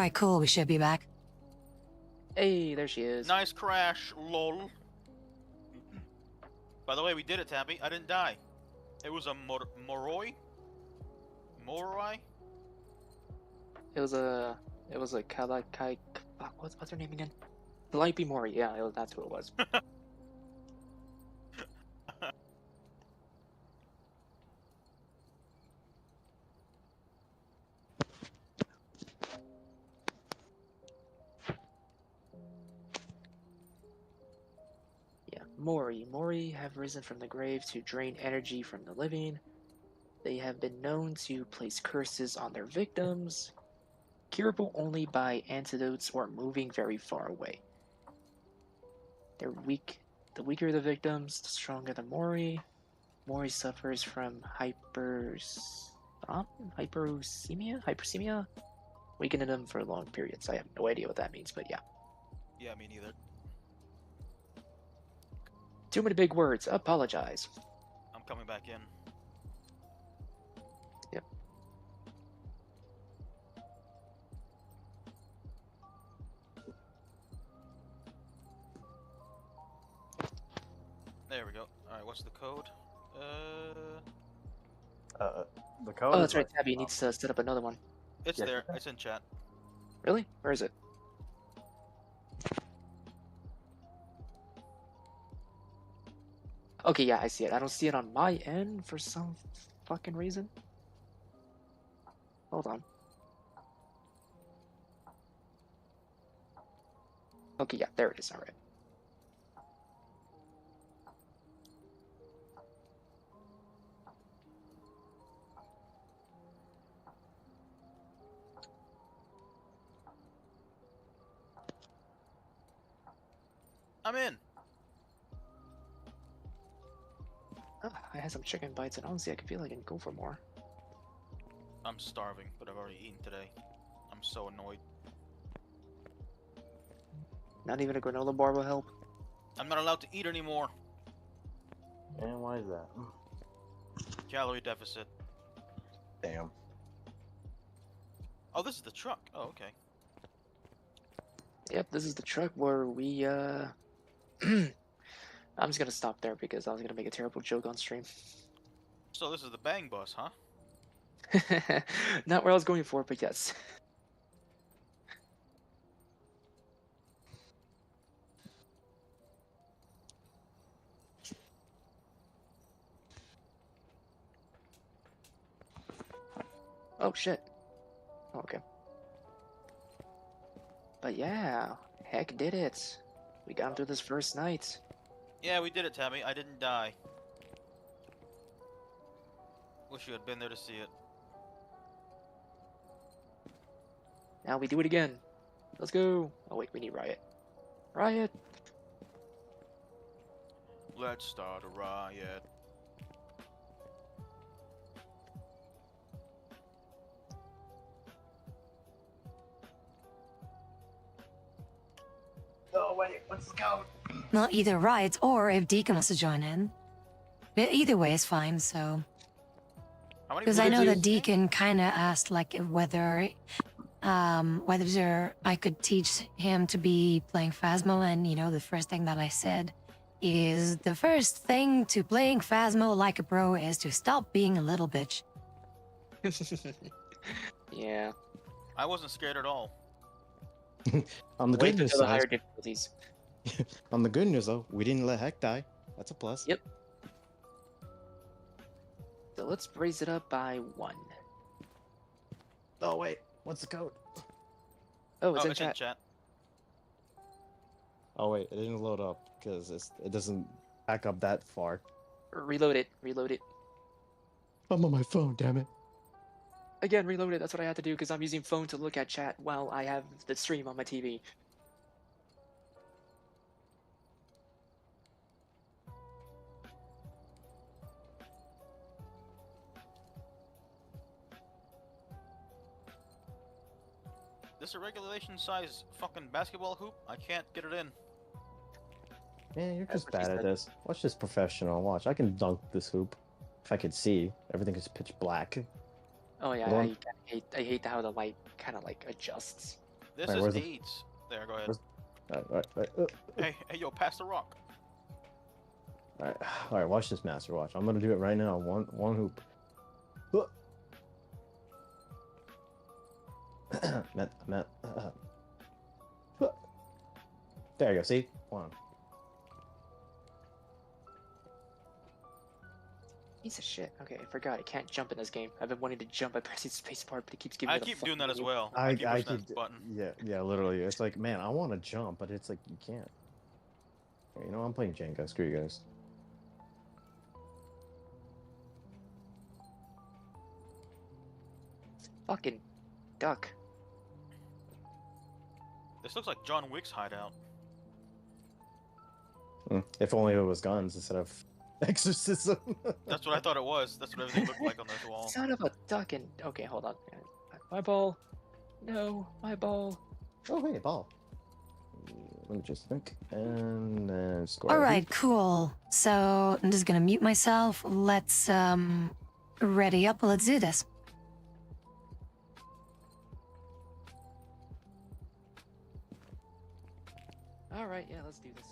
Alright, cool. We should be back. Hey, there she is. Nice crash, lol. By the way, we did it, Tabby. I didn't die. It was a Moroi? Moroi? It was a Kalakai. What's her name again? Lightby Mori. Yeah, that's who it was. Yeah, Mori. Mori have risen from the grave to drain energy from the living. They have been known to place curses on their victims, curable only by antidotes or moving very far away. They're weak. The weaker the victims, the stronger the Mori. Mori suffers from hypersemia, weakening them for long periods. I have no idea what that means, but yeah. Yeah, me neither. Too many big words. Apologize. I'm coming back in. Yep. There we go. Alright, what's the code? The code. Oh, that's is right. like- Tabby needs to set up another one. It's Yeah. there. It's in chat. Really? Where is it? Okay, yeah, I see it. I don't see it on my end for some fucking reason. Hold on. Okay, yeah, there it is. All right. I'm in. I had some chicken bites, and honestly, I can feel like I can go for more. I'm starving, but I've already eaten today. I'm so annoyed. Not even a granola bar will help. I'm not allowed to eat anymore. And why is that? Calorie deficit. Damn. Oh, this is the truck. Oh, okay. Yep, this is the truck where we, I'm just gonna stop there because I was gonna make a terrible joke on stream. So this is the bang bus, huh? Not where I was going for, but yes. Oh shit. Okay. But yeah, heck did it. We got through this first night. Yeah, we did it, Tabby. I didn't die. Wish you had been there to see it. Now we do it again. Let's go. Oh wait, we need Riot. Riot! Let's start a riot. Oh wait, what's the code? Well, either Riot or if Deacon wants to join in. But either way is fine, so. How many Because I know minutes that is it? Deacon kind of asked, like, whether I could teach him to be playing Phasmo, and, you know, the first thing that I said is the first thing to playing Phasmo like a pro is to stop being a little bitch. Yeah. I wasn't scared at all. On the Wait good news until the higher side, difficulties. on the good news though, we didn't let Heck die. That's a plus. Yep. So let's raise it up by 1. Oh wait, what's the code? Oh, it's Oh, in it's in chat. chat. Oh wait, it didn't load up because it doesn't back up that far. Reload it. Reload it. I'm on my phone, damn it. Again, reload it. That's what I had to do because I'm using phone to look at chat while I have the stream on my TV. This a regulation size fucking basketball hoop? I can't get it in. Man, you're That's just what she bad at said. this. Watch this professional. Watch, I can dunk this hoop. If I could see, everything is pitch black. Oh yeah, Hold on. I hate how the light kind of like adjusts. This Alright, is where's the- AIDS. There, go ahead. Alright, Hey, yo, pass the rock. alright, watch this, Master. Watch. I'm gonna do it right now. One hoop. Matt. There you go. See? One. Piece of shit. Okay, I forgot. I can't jump in this game. I've been wanting to jump by pressing spacebar, but it keeps giving me I the keep fucking doing that as loop. well. I keep pushing keep that button. yeah, literally. It's like, man, I want to jump, but it's like you can't. Okay, you know, I'm playing Jenga. Screw you guys. Fucking duck. This looks like John Wick's hideout. If only it was guns instead of exorcism. That's what I thought it was. That's what everything looked like on this wall. Son of a duck and... Okay, hold on. My ball. No, my ball. Oh, hey, ball. Let me just think. And then score. All right, cool. So I'm just gonna mute myself. Let's ready up. Let's do this. Alright, yeah, let's do this.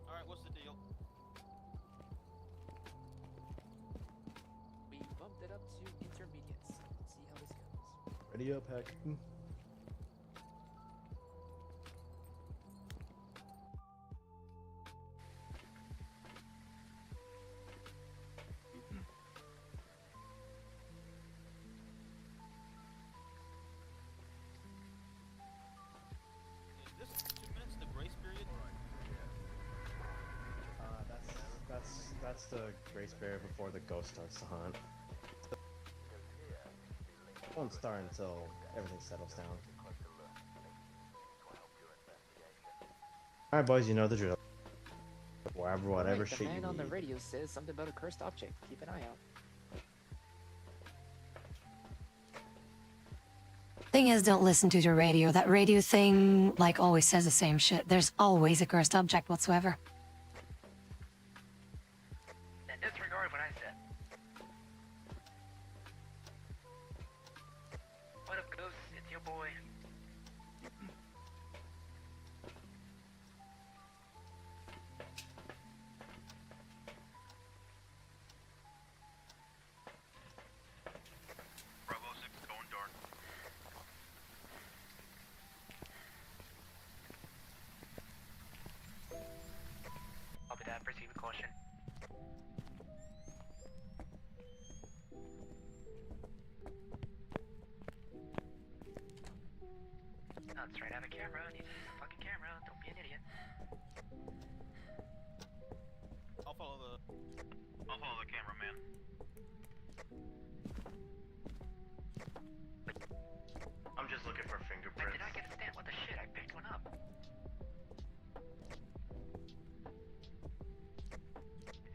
Alright, what's the deal? We bumped it up to intermediates. Let's see how this goes. Ready up, heck. Is this 2 minutes the grace period? That's the grace period before the ghost starts to hunt. Won't start until everything settles down. Alright, boys, you know the drill. Whatever Alright, shit the you man on the need. radio says something about a cursed object. Keep an eye out. Thing is, don't listen to the radio. That radio thing, like, always says the same shit. There's always a cursed object whatsoever. Then disregard what I said. What up, Ghost? It's your boy. Bravo 6 going dark. Copy that. Proceed with caution. That's right, I have a camera. I need to use the fucking camera. Don't be an idiot. I'll follow the cameraman. I'm just looking for When fingerprints. did I get a stamp? What the shit? I picked one up.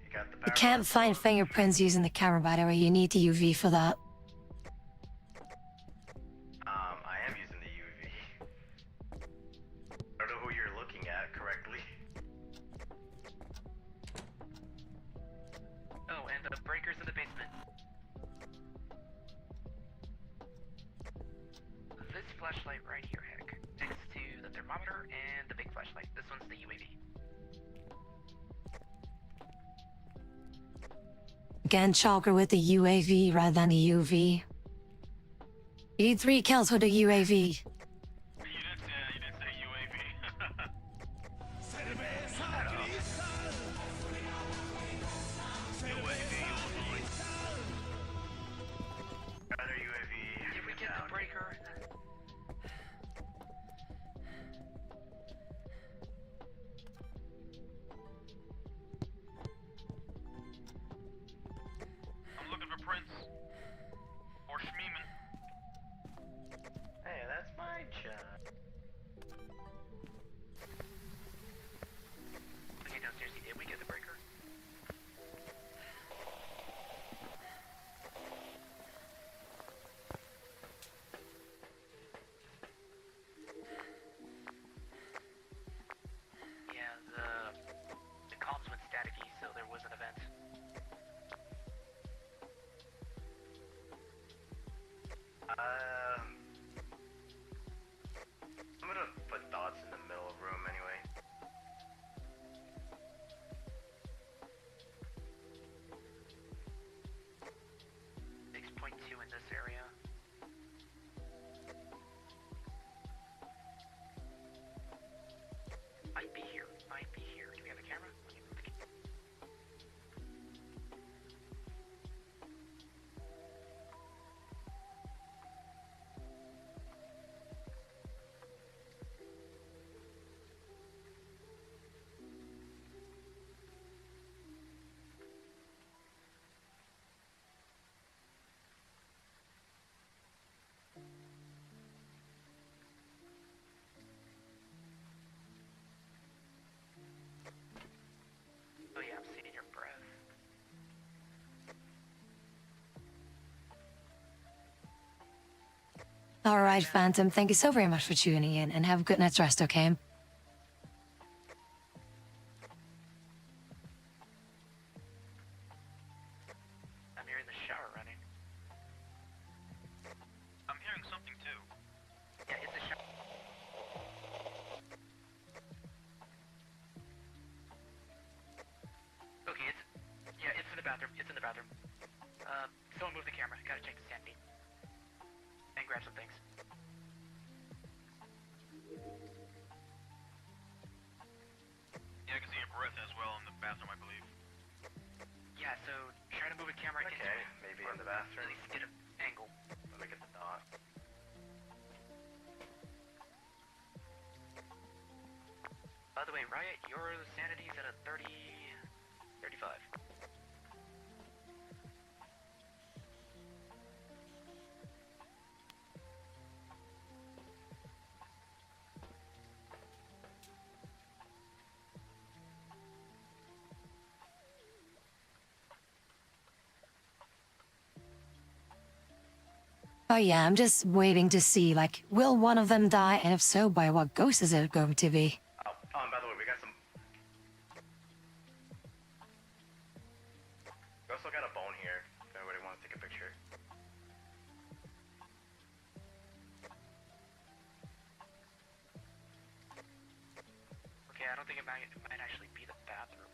You got the You can't find fingerprints using the camera, by the way. You need the UV for that. I am using the UV. I don't know who you're looking at correctly. Oh, and the breakers in the basement. This flashlight right here, Heck. Next to the thermometer and the big flashlight. This one's the UAV. Again, Chalker with the UAV rather than the UV. You need 3 kills with the UAV. You didn't say UAV. Other UAV. Did we get the breaker? I'm looking for Prince. Or Schmeeman. Hey, that's my All right, Phantom. Thank you so very much for tuning in, and have a good night's rest. Okay. I'm hearing the shower running. I'm hearing something too. Yeah, it's a shower. Okay, it's in the bathroom. It's in the bathroom. Someone move the camera. Gotta check the sanity. And grab some things. Yeah, I can see your breath as well in the bathroom, I believe. Yeah, so try to move a camera into Okay, it. maybe Or in the at bathroom. least get an angle. Let me get the dot. By the way, Riot, your sanity's at a 35. Oh yeah, I'm just waiting to see, like, will one of them die, and if so, by what ghost is it going to be? Oh, by the way, we got some. We also got a bone here. If anybody wants to take a picture. Okay, I don't think it might actually be the bathroom.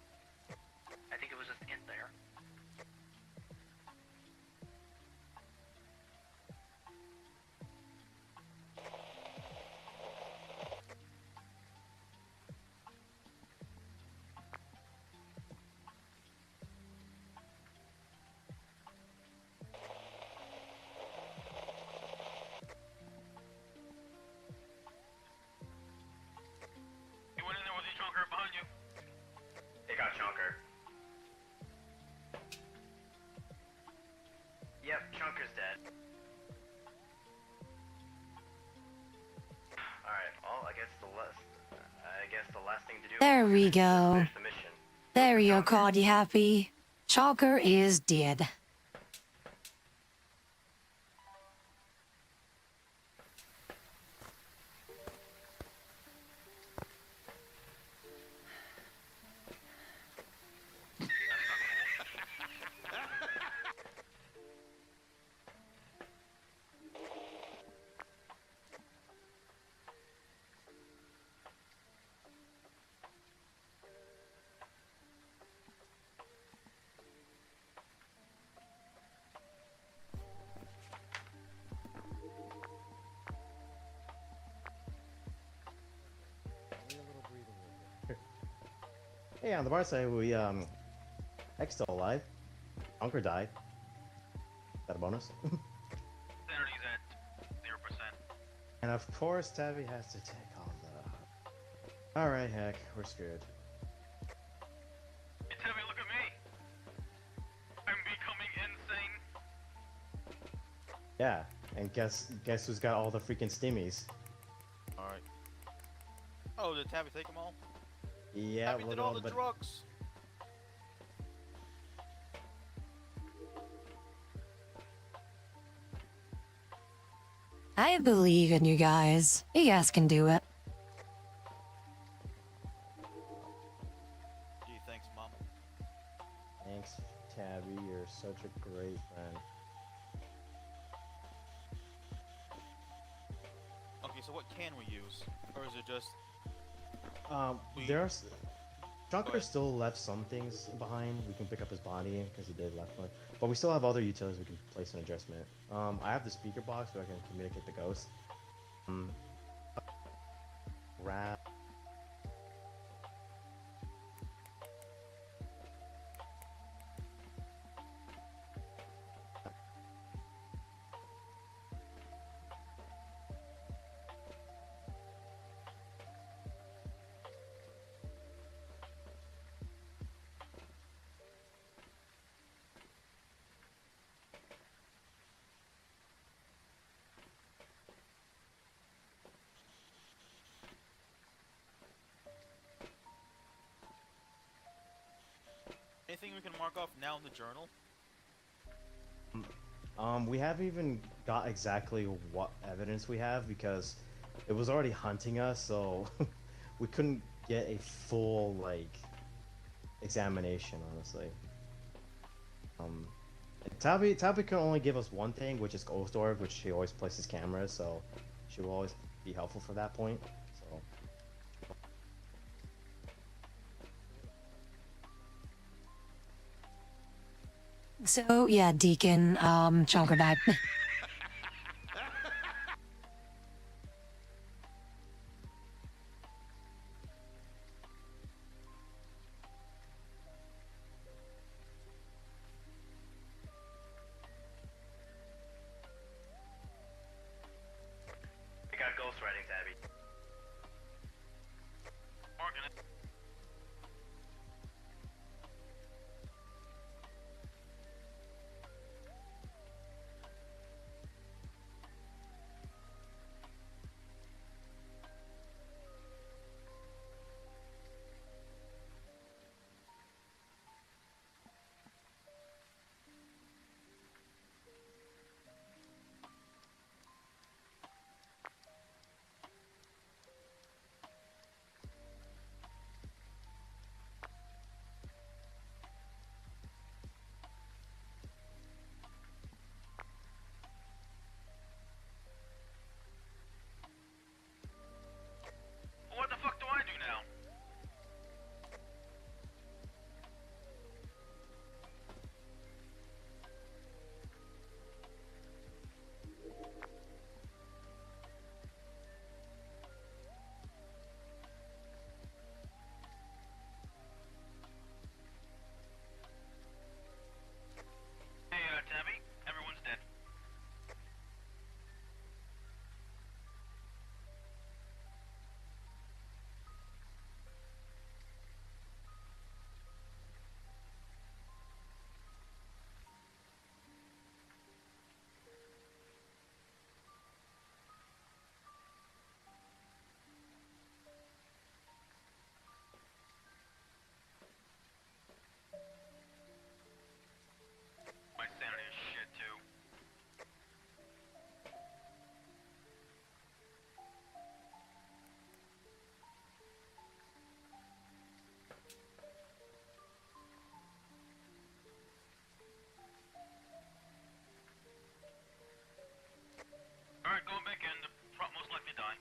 I think it was just in there. You went in there with your chunker behind you. It got Chunker. Yep, Chunker's dead. Alright, well, I guess the last thing to do There we is go. finish the mission. There you go, Cardi Happy. Chalker is dead. Hey, on the bar side, we X still alive. Unker died. Is that a bonus? Sanity's at 0%. And of course, Tabby has to take all the. All right, heck, we're screwed. You tell me, look at me. I'm becoming insane. Yeah, and guess who's got all the freaking stimmies? Alright. Oh, did Tabby take them all? Yeah, Tabby look did at all all the the. drugs. I believe in you guys. You guys can do it. Gee, thanks, Mom. Thanks, Tabby. You're such a great friend. Okay, so what can we use? Or is it just... There's. Go Junker ahead. still left some things behind. We can pick up his body because he did left one, but we still have other utilities we can place an adjustment. I have the speaker box where I can communicate the ghost. Rat. Anything we can mark off now in the journal? We haven't even got exactly what evidence we have because it was already hunting us, so we couldn't get a full like examination, honestly. Um, Tabby can only give us one thing, which is Ghost Orb, which she always places cameras, so she will always be helpful for that point. So. So yeah, Deacon, Chunker died. We got ghost writing, Tabby. Morgan. What the fuck do I do now? Hey, Tabby, everyone's dead. My sanity is shit too. Alright, going back in. The front most likely die.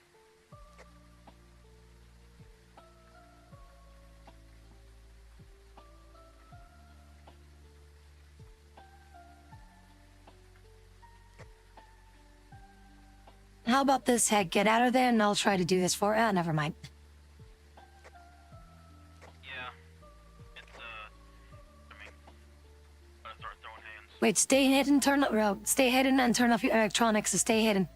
How about this, Heck? Get out of there and I'll try to do this for never mind. Yeah. It's, I mean, gotta start throwing hands. Wait, stay hidden, stay hidden and turn off your electronics, stay hidden.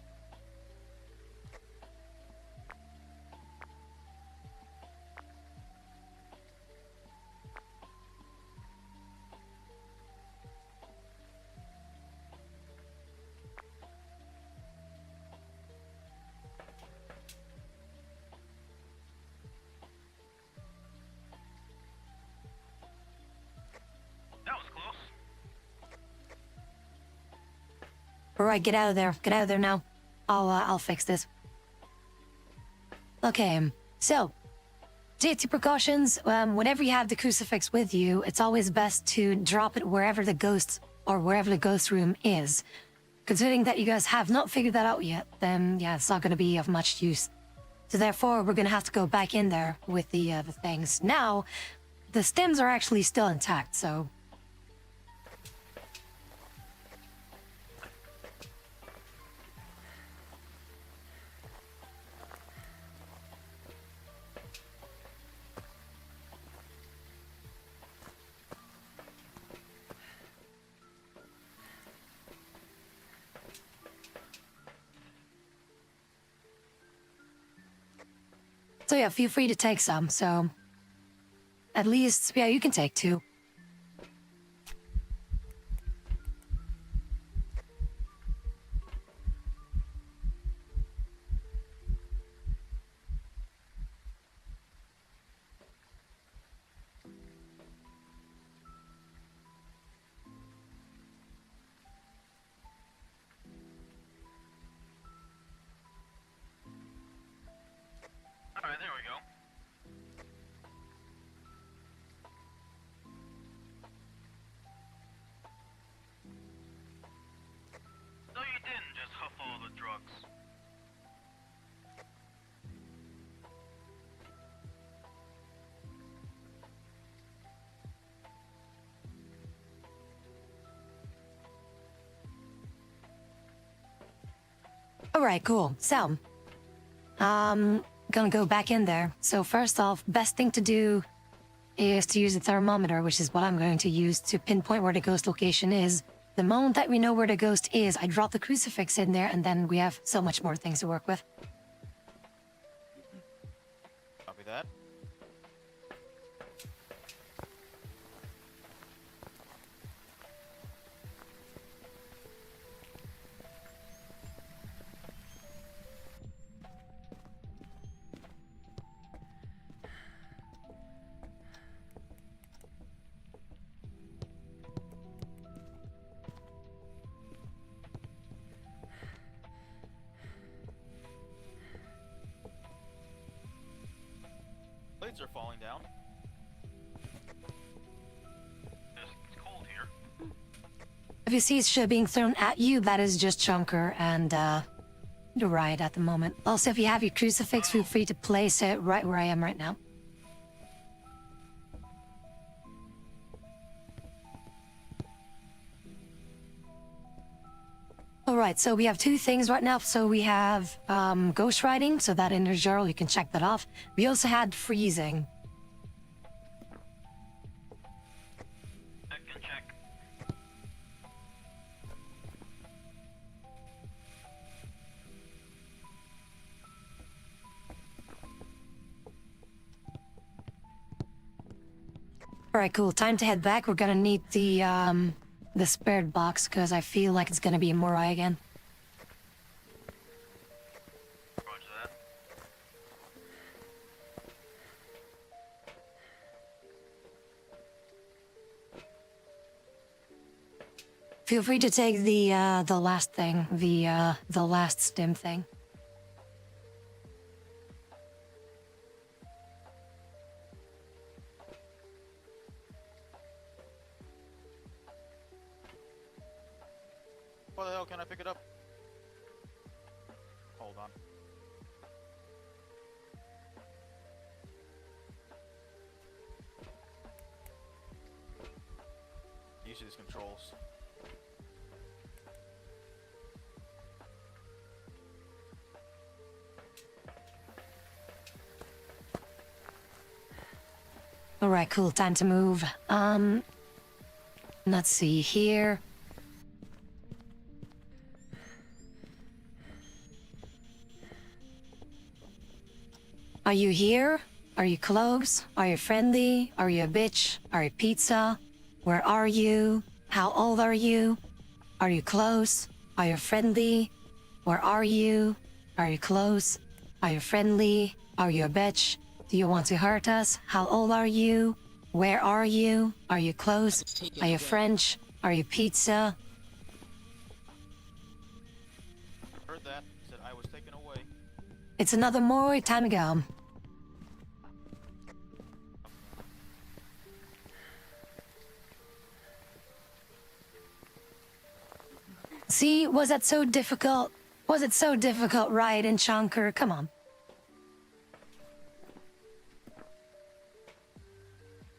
That was close. Alright, get out of there. Get out of there now. I'll fix this. Okay, so safety precautions. Whenever you have the crucifix with you, it's always best to drop it wherever the ghost or wherever the ghost room is. Considering that you guys have not figured that out yet, then yeah, it's not going to be of much use. So therefore, we're going to have to go back in there with the things. Now, the stems are actually still intact, so yeah, feel free to take some, so... At least, yeah, you can take 2. All right, cool. So, gonna go back in there. So first off, best thing to do is to use the thermometer, which is what I'm going to use to pinpoint where the ghost location is. The moment that we know where the ghost is, I drop the crucifix in there, and then we have so much more things to work with. Copy that. Plates are falling down. It's cold here. If you see shit being thrown at you, that is just Chunker and the riot at the moment. Also, if you have your crucifix, feel free to place it right where I am right now. Alright, so we have two things right now. So we have ghost riding, so that in the journal you can check that off. We also had freezing. I can check. Alright, cool. Time to head back. We're gonna need the spared box, because I feel like it's gonna be a Morai again. Roger that. Feel free to take the last thing, the last stim thing. Where the hell can I pick it up? Hold on. Use these controls. Alright, cool. Time to move. Let's see here. Are you here? Are you close? Are you friendly? Are you a bitch? Are you pizza? Where are you? How old are you? Are you close? Are you friendly? Where are you? Are you close? Are you friendly? Are you a bitch? Do you want to hurt us? How old are you? Where are you? Are you close? Are you French? Are you pizza? Heard that. Said I was taken away. It's another more time to go. See, was that so difficult? Was it so difficult, Riot and Chunker? Come on.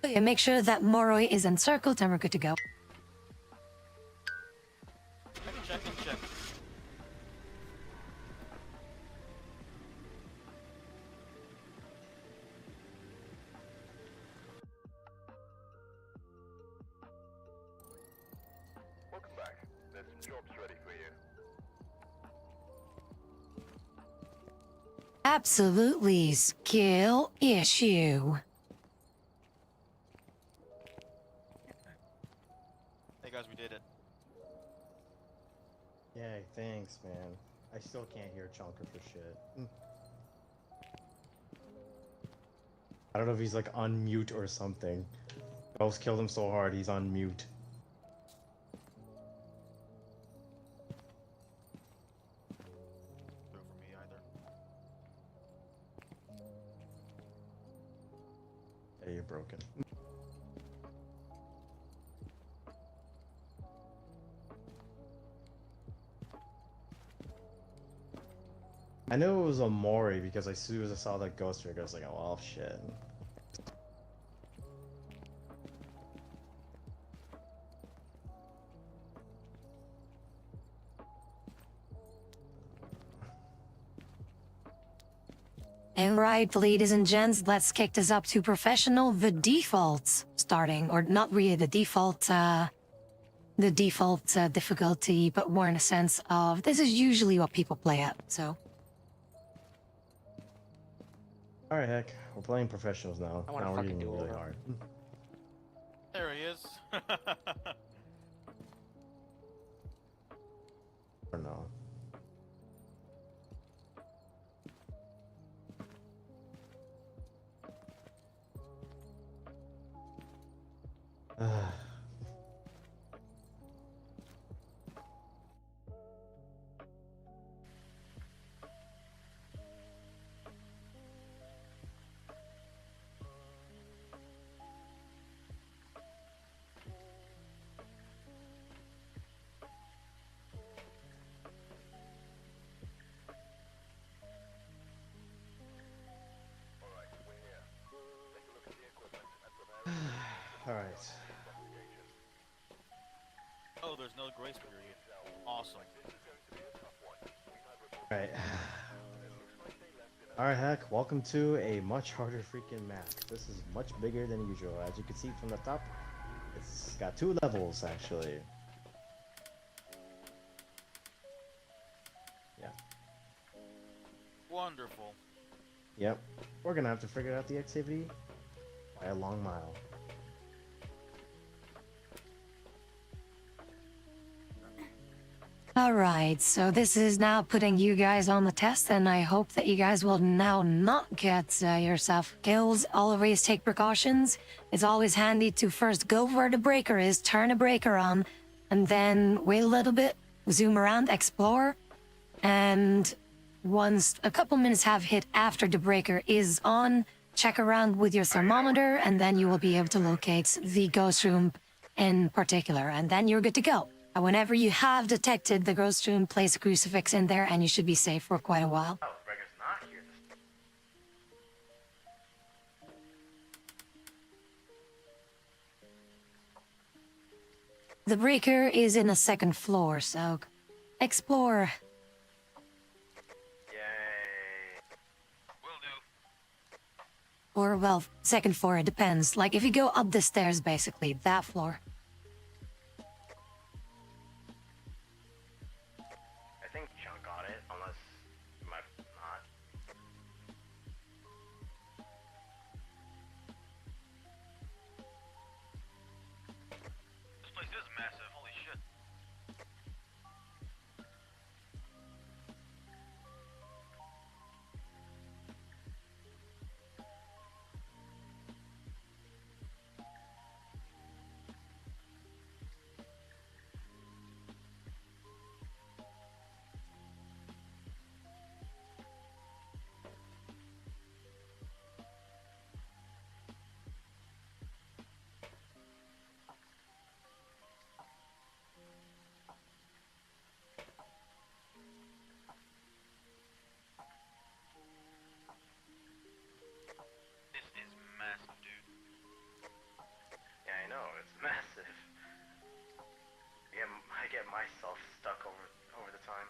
Okay, make sure that Moroi is encircled and we're good to go. I can check. Welcome back. There's some jobs ready for you. Absolutely skill issue. Hey guys, we did it. Yay, thanks, man. I still can't hear Chunker for shit. I don't know if he's like on mute or something. Ghost killed him so hard, he's on mute. Do it for me either. Yeah, you're broken. I knew it was a Mori because as soon as I saw that ghost trick, I was like, oh, well, shit. Alright, ladies and gents, let's kick this up to professional. The default starting, or not really the default difficulty, but more in a sense of this is usually what people play at, so. Alright, heck. We're playing professionals now. I wanna Now we're fucking getting do really over. hard. There he is. Or no. Alright. Oh, there's no grace period. Awesome. Alright. Alright, heck. Welcome to a much harder freaking map. This is much bigger than usual. As you can see from the top, it's got 2 levels actually. Yeah. Wonderful. Yep. We're gonna have to figure out the activity by a long mile. Alright, so this is now putting you guys on the test, and I hope that you guys will now not get yourself killed. Always take precautions. It's always handy to first go where the breaker is, turn a breaker on, and then wait a little bit, zoom around, explore, and once a couple minutes have hit after the breaker is on, check around with your thermometer, and then you will be able to locate the ghost room in particular, and then you're good to go. And whenever you have detected the ghost room, place a crucifix in there, and you should be safe for quite a while. Oh, Breaker's not here. The breaker is in the 2nd floor, so explore. Yay. Will do. Or, well, 2nd floor, it depends. Like, if you go up the stairs, basically, that floor. I think Chunk got it, unless you might not. This place is massive. Holy shit. This is massive, dude. Yeah, I know, it's massive. I get myself stuck over the time.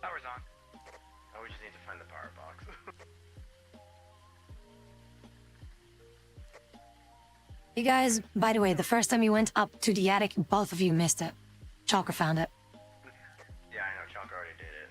Power's on. Oh, we just need to find the power box. You guys, by the way, the first time you went up to the attic, both of you missed it. Chalker found it. Yeah, I know, Chunk already did it.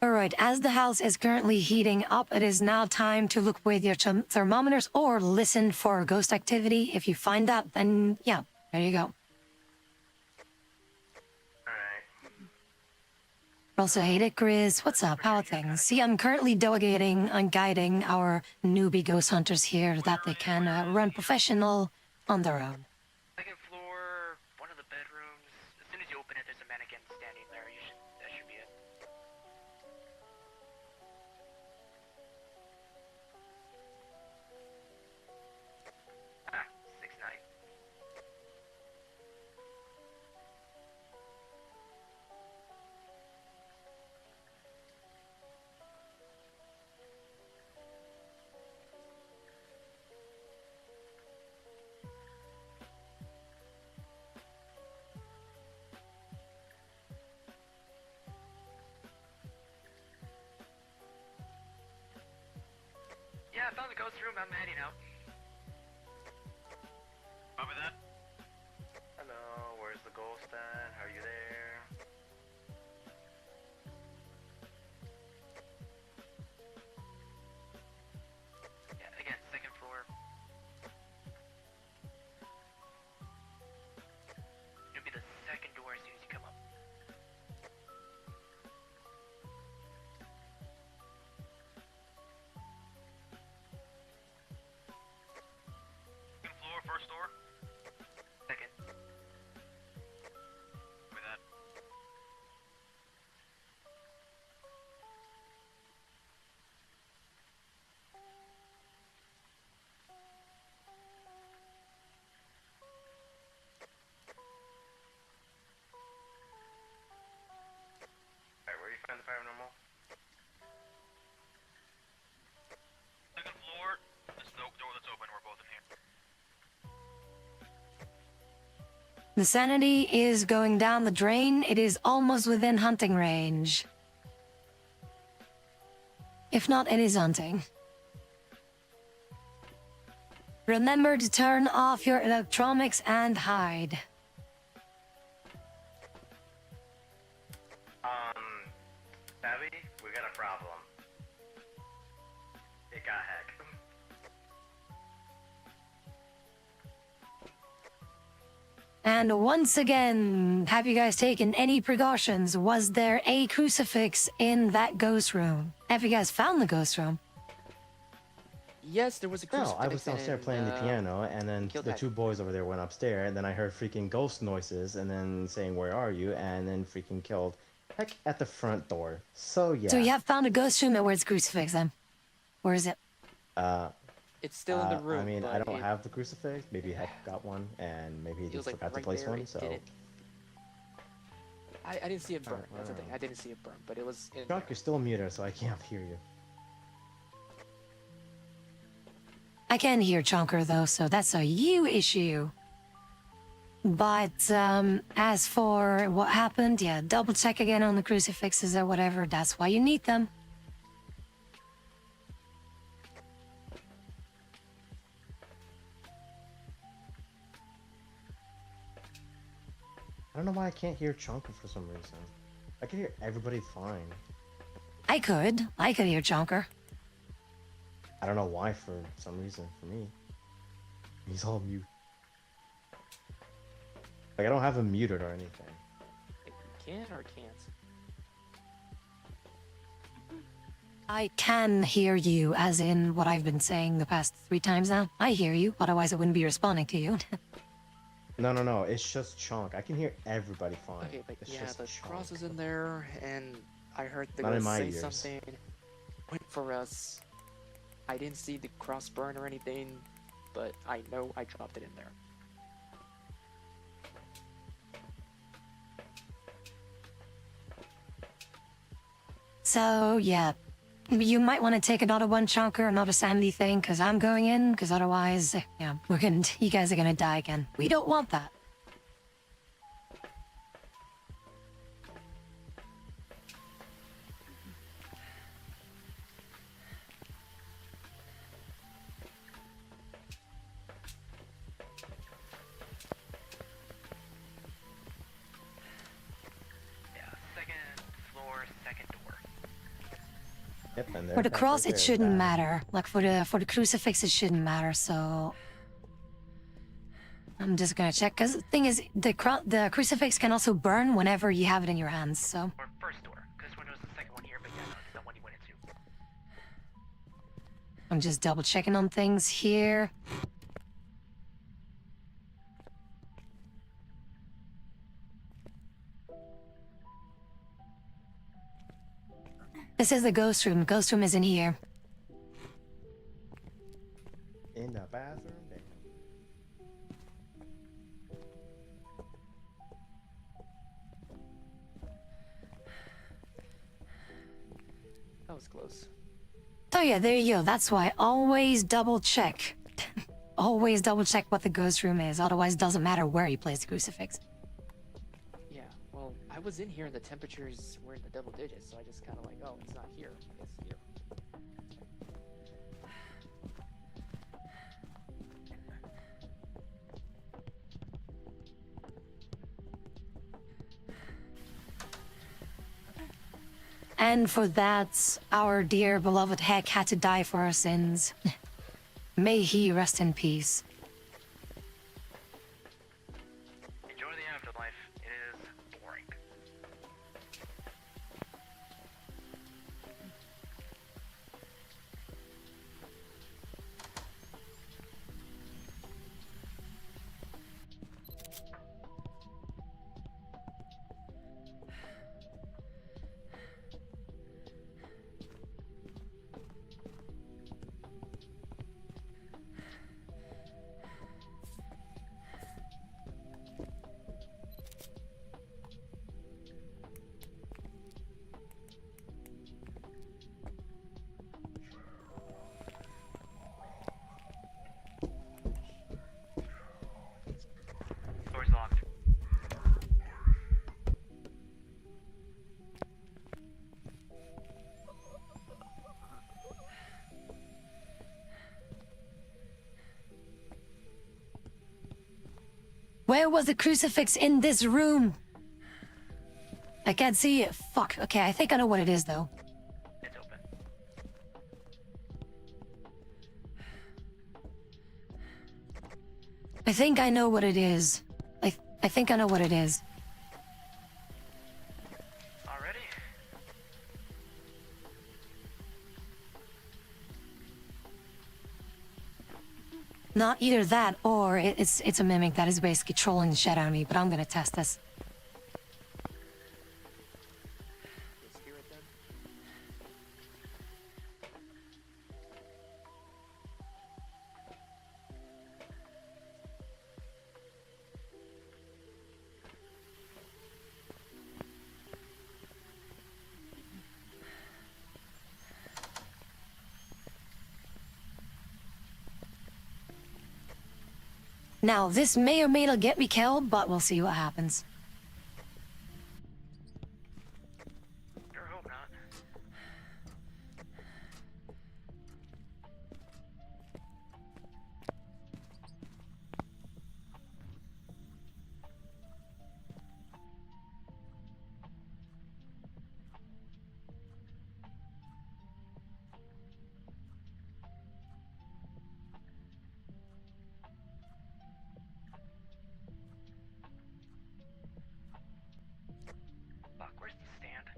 Alright, as the house is currently heating up, it is now time to look with your thermometers or listen for ghost activity. If you find that, then yeah, there you go. Alright. Also, hey there, Chris. What's up? How are things? See, I'm currently delegating and guiding our newbie ghost hunters here that they can run professional on their own. 2nd floor, one of the bedrooms. As soon as you open it, there's a mannequin standing there. That should be it. Ah, 6-9. the ghost room. I'm heading out. Copy that. Hello, where's the ghost at? Are you there? Yeah, again, second floor. It'll be the second door as soon as you come up. Second floor, first door. Second. Copy that. Alright, where do you find the paranormal? Second floor. This is the door that's open. We're both in here. The sanity is going down the drain. It is almost within hunting range. If not, it is hunting. Remember to turn off your electronics and hide. Abby, we got a problem. It got hacked. And once again, have you guys taken any precautions? Was there a crucifix in that ghost room? Have you guys found the ghost room? Yes, there was a No, crucifix. I was downstairs and, playing the piano, and then killed the that. two boys over there went upstairs, and then I heard freaking ghost noises, and then saying, "Where are you?" and then freaking killed Heck at the front door. So yeah. So you have found a ghost room at where it's crucifix then? Where is it? It's still in the room. I mean, I but don't it, have the crucifix. Maybe Heck got one, and maybe he it was just like forgot right to place there. one. It So, didn't. I didn't see it burn. Alright, That's the thing. alright. I didn't see it burn, but it was in Chuck, there. you're still muted, so I can't hear you. I can hear Chonker though, so that's a you issue. But as for what happened, yeah, double check again on the crucifixes or whatever. That's why you need them. I don't know why I can't hear Chunker for some reason. I can hear everybody fine. I could hear Chonker. I don't know why for some reason for me. He's all mute. Like I don't have him muted or anything. You can or can't. I can hear you, as in what I've been saying the past 3 times now. I hear you, otherwise I wouldn't be responding to you. No. It's just Chunk. I can hear everybody fine. Okay, but it's yeah, just the Chunk. cross is in there, and I heard the Not in ghost my say ears. something. Wait for us. I didn't see the cross burn or anything, but I know I dropped it in there. So, yeah. You might want to take another one chunker, another sanity thing, because I'm going in, because otherwise, yeah, you guys are gonna die again. We don't want that. Yeah, second floor, second door. Yep, and For the that cross, right it there is shouldn't bad. matter. Like for the crucifix, it shouldn't matter. So I'm just gonna check. Cause the thing is, the crucifix can also burn whenever you have it in your hands. So Or first door, because when it was the second one here, but yeah, no, it's the one you went into. I'm just double checking on things here. This is the ghost room. Ghost room is in here. In the bathroom. Damn. That was close. So yeah, there you go. That's why always double check. Always double check what the ghost room is. Otherwise, it doesn't matter where you place the crucifix. Yeah, well, I was in here and the temperatures were in the double digits, so I just kind of like, oh, it's not here. It's here. And for that, our dear beloved Heck had to die for our sins. May he rest in peace. Enjoy the afterlife. It is boring. Door's locked. Where was the crucifix in this room? I can't see it. Fuck. Okay, I think I know what it is, though. It's open. I think I know what it is. I think I know what it is. Already? Not either that, or it's a mimic that is basically trolling the shit out of me, but I'm gonna test this. Let's hear it then. Now, this may or may not get me killed, but we'll see what happens. Sure hope not. Fuck, where's the stand?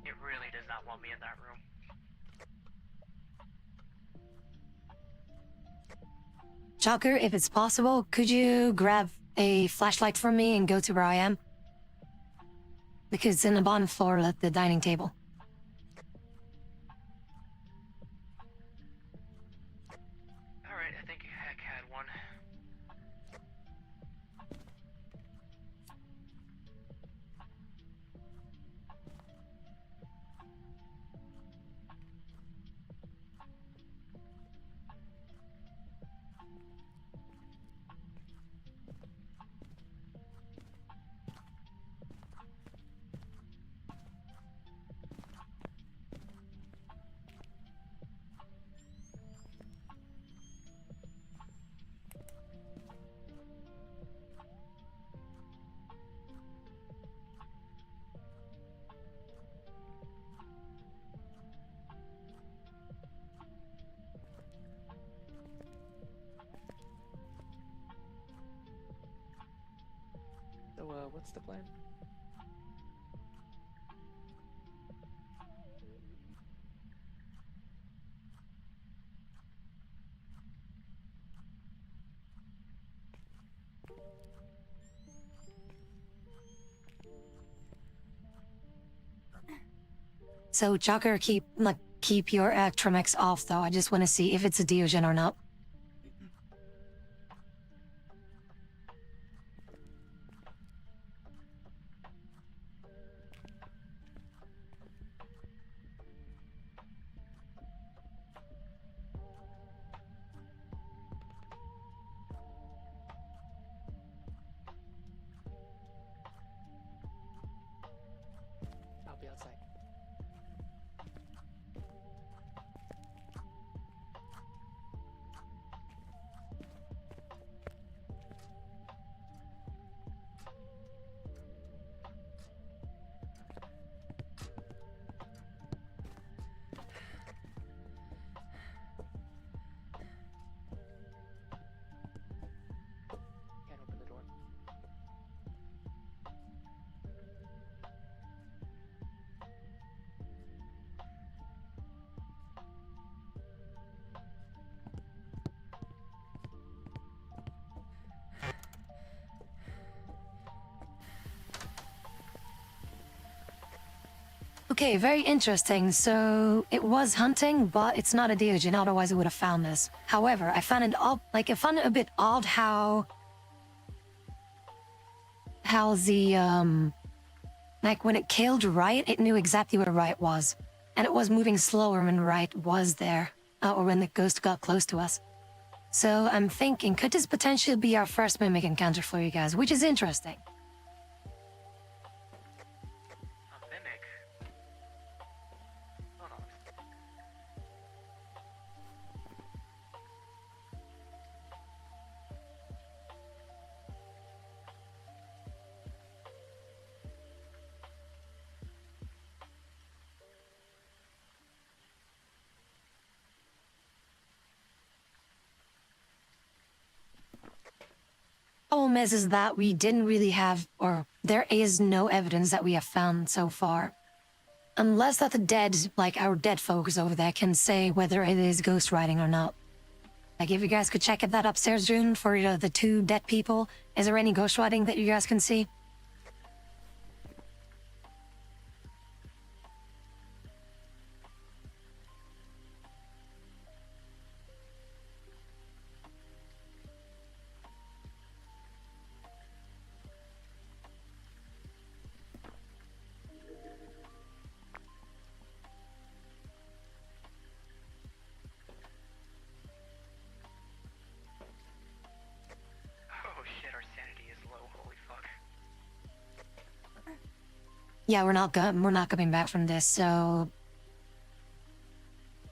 It really does not want me in that room. Chalker, if it's possible, could you grab a flashlight from me and go to where I am? Because it's in the bottom floor at the dining table. Alright, I think Heck had one. So, what's the plan? So Chucker, keep your Actromex off though. I just want to see if it's a Deogen or not. I'll be outside. Can't open the door. Okay, very interesting. So it was hunting, but it's not a Deogen. Otherwise, it would have found this. However, I found it I found it a bit odd how the like when it killed Riot, it knew exactly where Riot was, and it was moving slower when Riot was there, or when the ghost got close to us. So I'm thinking, could this potentially be our first mimic encounter for you guys? Which is interesting. A mimic. Hold on. Problem is that we didn't really have, or there is no evidence that we have found so far. Unless that the dead, like our dead folks over there, can say whether it is ghost writing or not. Like if you guys could check at that upstairs room for the two dead people, is there any ghost writing that you guys can see? Oh shit, our sanity is low. Holy fuck. Yeah, we're not coming back from this, so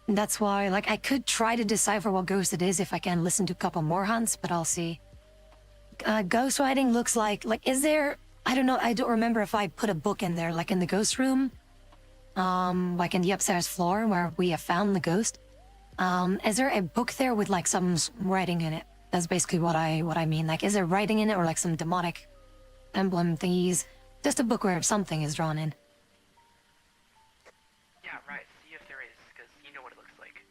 that's why, like, I could try to decipher what ghost it is if I can listen to a couple more hunts, but I'll see. Ghost writing looks like, is there, I don't know, I don't remember if I put a book in there, like in the ghost room, like in the upstairs floor where we have found the ghost. Is there a book there with like some writing in it? That's basically what I mean. Like, is there writing in it or like some demonic emblem thingies? Just a book where something is drawn in. Yeah, right. See if there is, because you know what it looks like.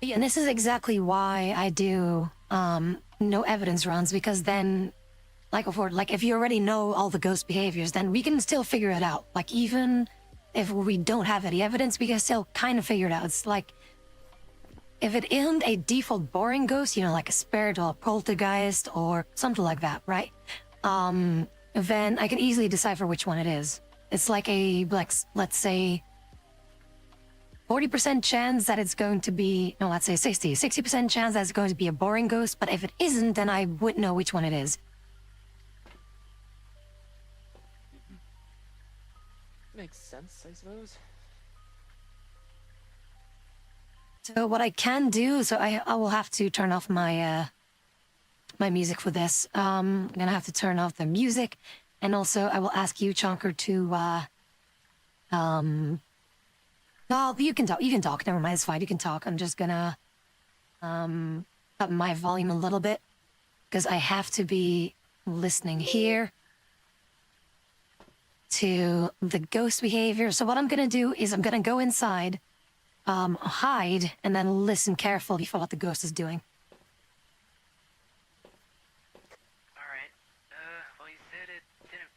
Yeah, and this is exactly why I do no evidence runs, because then, like before, like if you already know all the ghost behaviors, then we can still figure it out. Like even if we don't have any evidence, we can still kind of figure it out. It's like if it isn't a default boring ghost, you know, like a spirit or a poltergeist or something like that, right? Then I can easily decipher which one it is. It's like let's say 40% chance that it's going to be, no, let's say 60% chance that it's going to be a boring ghost, but if it isn't, then I would know which one it is. Makes sense, I suppose. So what I can do, so I will have to turn off my my music for this. I'm gonna have to turn off the music, and also I will ask you, Chonker, to well, you can talk. You can talk. Never mind, it's fine. You can talk. I'm just gonna up my volume a little bit because I have to be listening here to the ghost behavior. So what I'm gonna do is I'm gonna go inside. hide and then listen carefully for what the ghost is doing. Alright. Well, you said it didn't...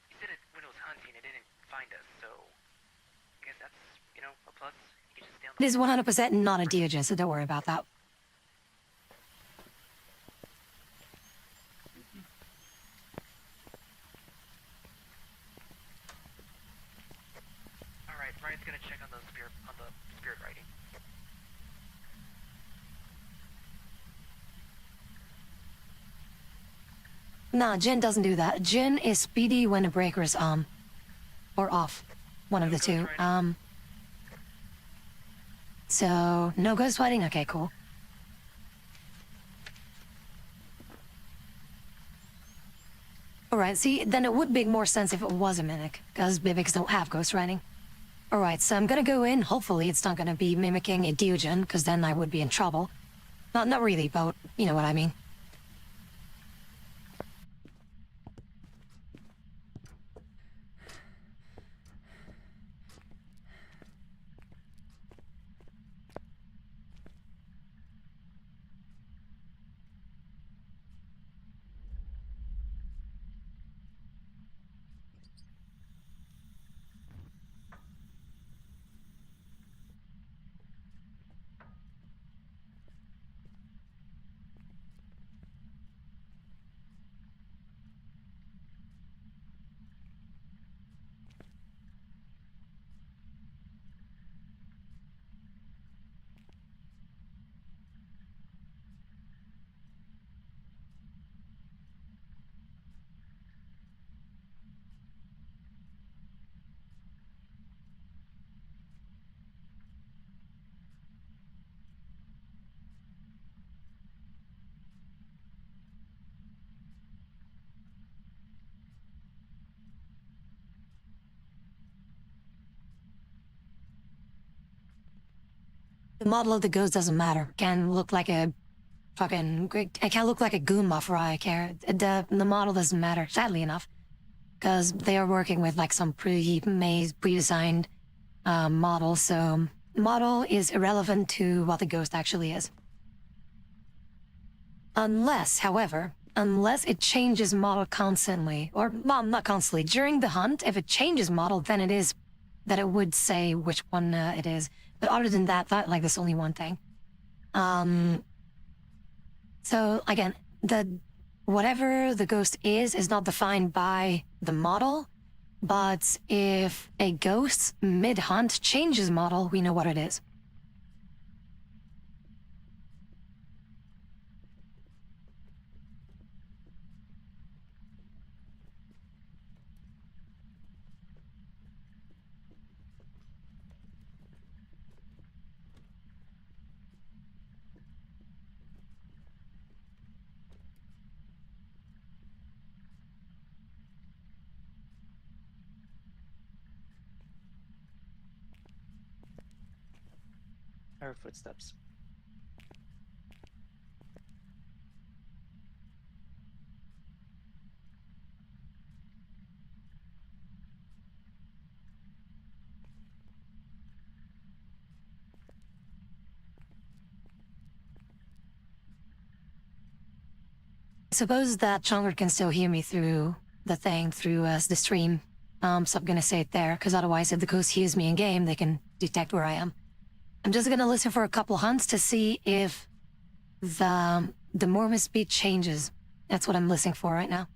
You said it when it was hunting, it didn't find us, so... I guess that's, you know, a plus. You can just stay on It the... is 100% not a Deogen, so don't worry about that. Alright, Ryan's gonna check on the spirit writing. Nah, Jin doesn't do that. Jin is speedy when the breaker is on. Or off. One of the two. So, no ghost fighting? Okay, cool. Alright, see, then it would make more sense if it was a mimic, because mimics don't have ghost writing. Alright, so I'm gonna go in. Hopefully it's not gonna be mimicking a Deogen, because then I would be in trouble. Not really, but you know what I mean. The model of the ghost doesn't matter. Can look like a fucking... It can look like a goon buff, I care. The model doesn't matter, sadly enough. Because they are working with like some pre-made, pre-designed model, so model is irrelevant to what the ghost actually is. Unless, however, unless it changes model constantly, or, well, not constantly, during the hunt, if it changes model, then it is, that it would say which one it is. But other than that, like, there's only one thing. So, again, whatever the ghost is not defined by the model, but if a ghost mid-hunt changes model, we know what it is. Her footsteps. Suppose that Chunger can still hear me through the thing, through the stream. So I'm gonna say it there, because otherwise if the ghost hears me in-game, they can detect where I am. I'm just gonna listen for a couple hunts to see if the movement speed changes. That's what I'm listening for right now.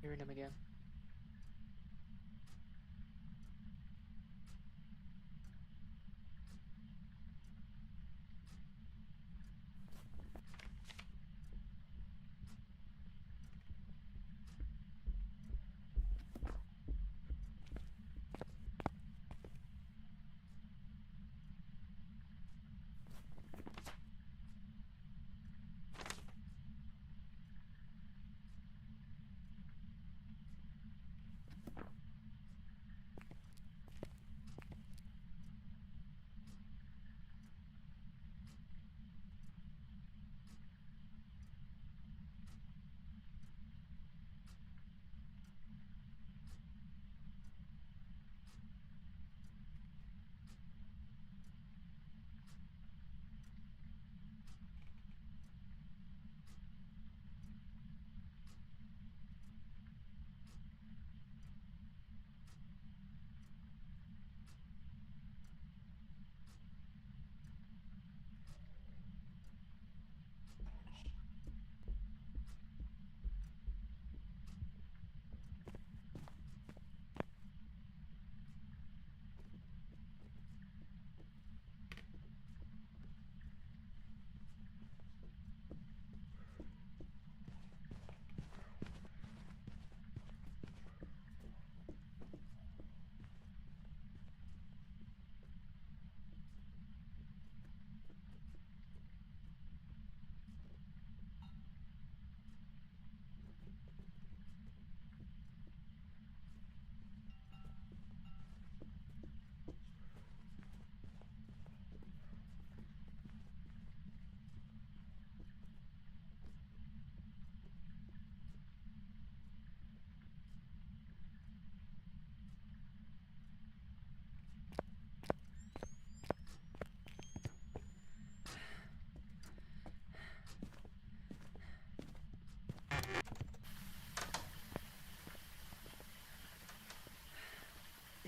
hearing him again.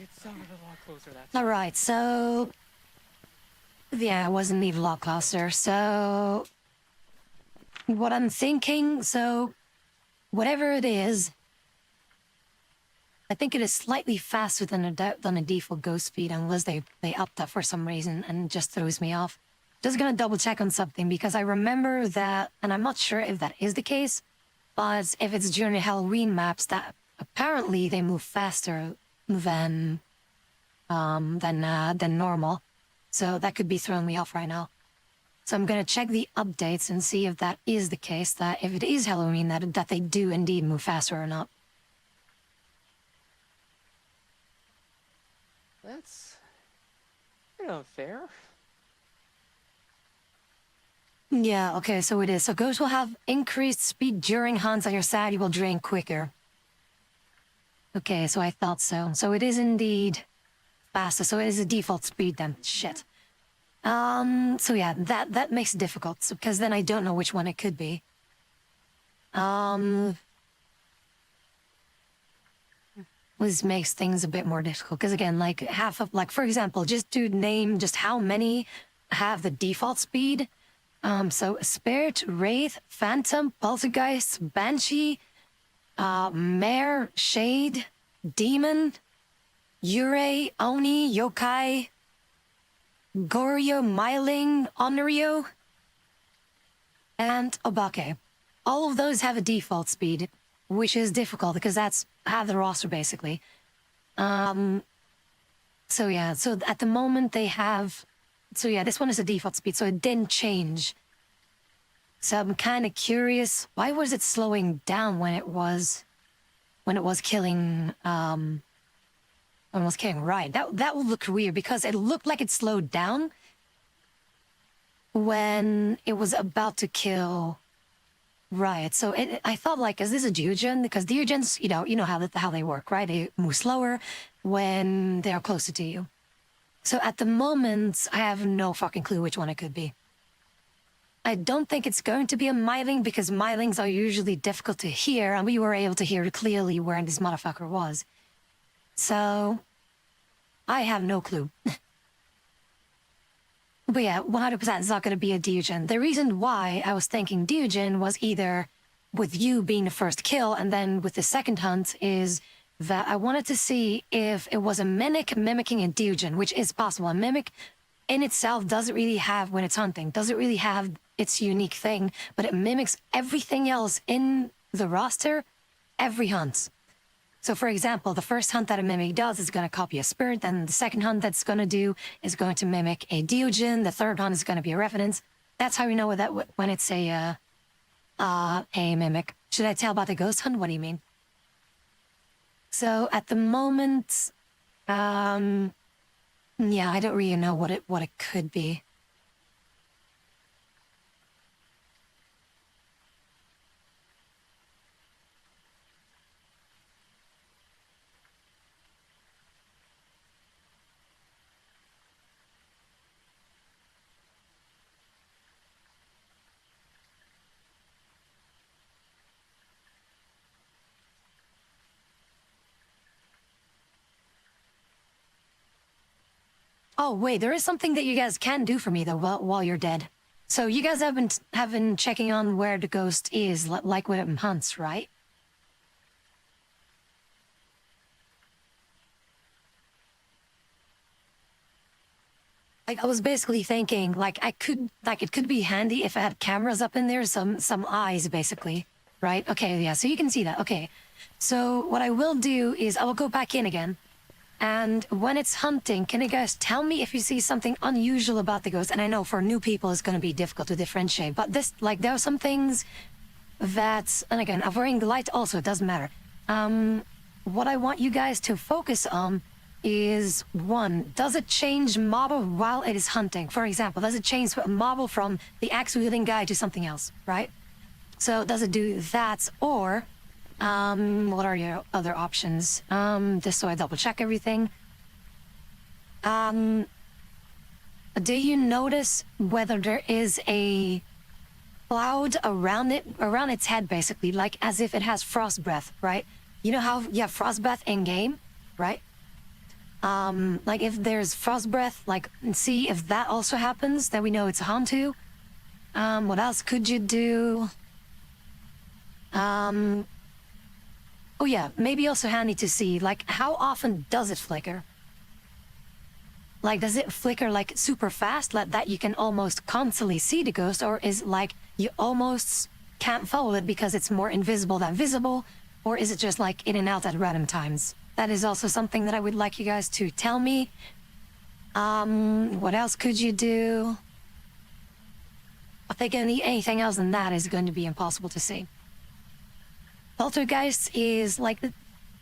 It sounded a lot closer that time. All right, so yeah, it wasn't even a lot closer. So what I'm thinking, so whatever it is, I think it is slightly faster than a default ghost speed, unless they upped that for some reason and it just throws me off. Just gonna double check on something because I remember that, and I'm not sure if that is the case, but if it's during the Halloween maps, that apparently they move faster than normal. So that could be throwing me off right now. So I'm gonna check the updates and see if that is the case, that if it is Halloween, that they do indeed move faster or not. That's unfair. Yeah, okay, so it is. So ghosts will have increased speed during hunts on your side, you will drain quicker. Okay, so I thought so. So it is indeed faster, so it is a default speed then. Shit. So yeah, that makes it difficult, because then I don't know which one it could be. This makes things a bit more difficult, because again, like for example, just to name just how many have the default speed. So Spirit, Wraith, Phantom, Poltergeist, Banshee, Mare, Shade, Demon, Yurei, Oni, Yokai, Goryo, Myling, Onryo, and Obake. All of those have a default speed, which is difficult because that's half the roster basically. So yeah, so at the moment they have, so yeah, this one is a default speed, so it didn't change. So I'm kind of curious, why was it slowing down when it was killing, when it was killing Riot? That would look weird because it looked like it slowed down when it was about to kill Riot. So I thought, like, is this a Deogen? Because Deogens, you know how they work, right? They move slower when they are closer to you. So at the moment, I have no fucking clue which one it could be. I don't think it's going to be a Myling because Mylings are usually difficult to hear, and we were able to hear clearly where this motherfucker was. So I have no clue. But yeah, 100% it's not going to be a Deogen. The reason why I was thinking Deogen was either with you being the first kill, and then with the second hunt is that I wanted to see if it was a mimic mimicking a Deogen, which is possible. A mimic in itself doesn't really have, when it's hunting, doesn't really have its unique thing, but it mimics everything else in the roster every hunt. So, for example, the first hunt that a mimic does is going to copy a spirit, then the second hunt that's going to do is going to mimic a Deogen, the third hunt is going to be a revenant. That's how we know that when it's a mimic. Should I tell about the ghost hunt? What do you mean? So at the moment, yeah, I don't really know what it could be. Oh, wait, there is something that you guys can do for me, though, while you're dead. So you guys have been checking on where the ghost is, like with hunts, right? Like, I was basically thinking, like, it could be handy if I had cameras up in there, some eyes, basically, right? Okay, yeah, so you can see that. Okay, so what I will do is I will go back in again. And when it's hunting, can you guys tell me if you see something unusual about the ghost? And I know for new people it's going to be difficult to differentiate, but this, like, there are some things that, and again, avoiding the light also, it doesn't matter. What I want you guys to focus on is, one, does it change model while it is hunting? For example, does it change a model from the axe-wielding guy to something else, right? So does it do that, or... what are your other options? Just so I double check everything. Do you notice whether there is a cloud around its head, basically, like as if it has frost breath, right? You know how you have frost breath in game, right? Like if there's frost breath, like see if that also happens, then we know it's a Hantu. What else could you do? Oh yeah, maybe also handy to see, like, how often does it flicker? Like, does it flicker, like, super fast, like that you can almost constantly see the ghost, or is it like, you almost can't follow it because it's more invisible than visible, or is it just, like, in and out at random times? That is also something that I would like you guys to tell me. What else could you do? I think anything else than that is going to be impossible to see. Poltergeist is like,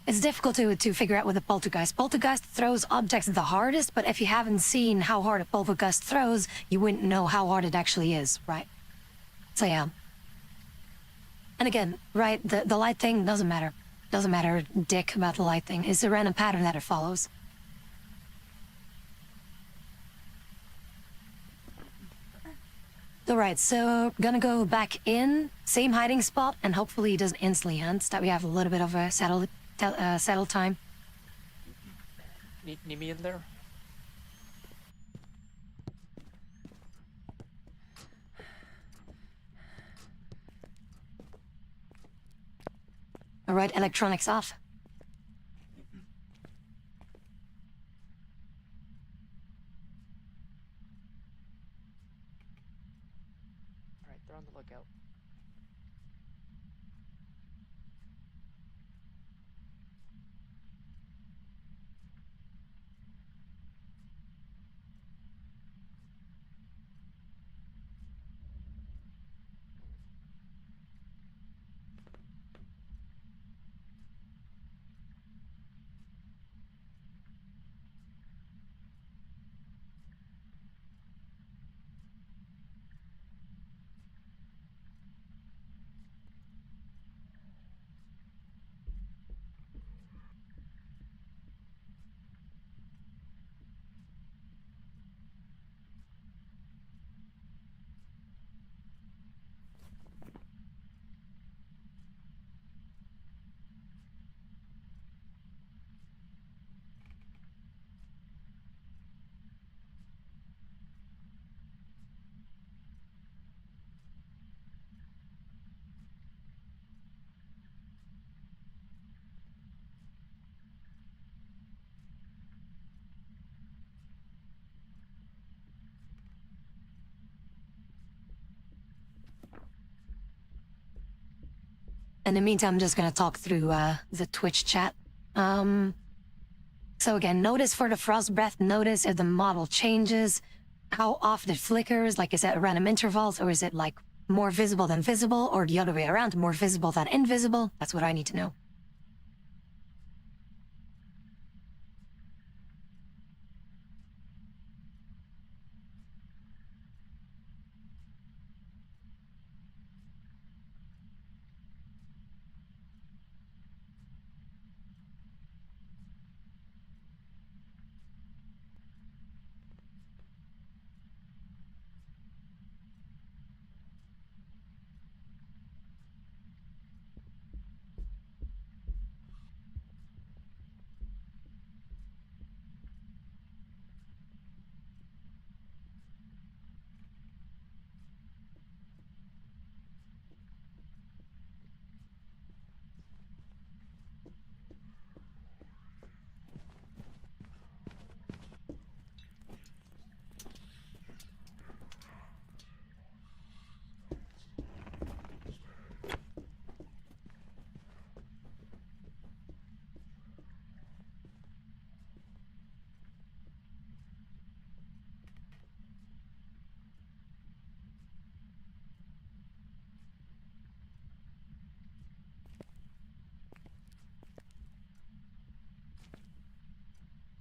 it's difficult to figure out with a poltergeist. Poltergeist throws objects the hardest, but if you haven't seen how hard a poltergeist throws, you wouldn't know how hard it actually is, right? So yeah. And again, right, the light thing doesn't matter. Doesn't matter dick about the light thing. It's a random pattern that it follows. Alright, so gonna go back in, same hiding spot, and hopefully he doesn't instantly hunt, so that we have a little bit of a settle time. Need me in there? Alright, electronics off. Alright, they're on the lookout. In the meantime, I'm just gonna talk through the Twitch chat. So again, notice for the frost breath, notice if the model changes, how often it flickers, like is it at random intervals, or is it like more visible than visible, or the other way around, more visible than invisible? That's what I need to know.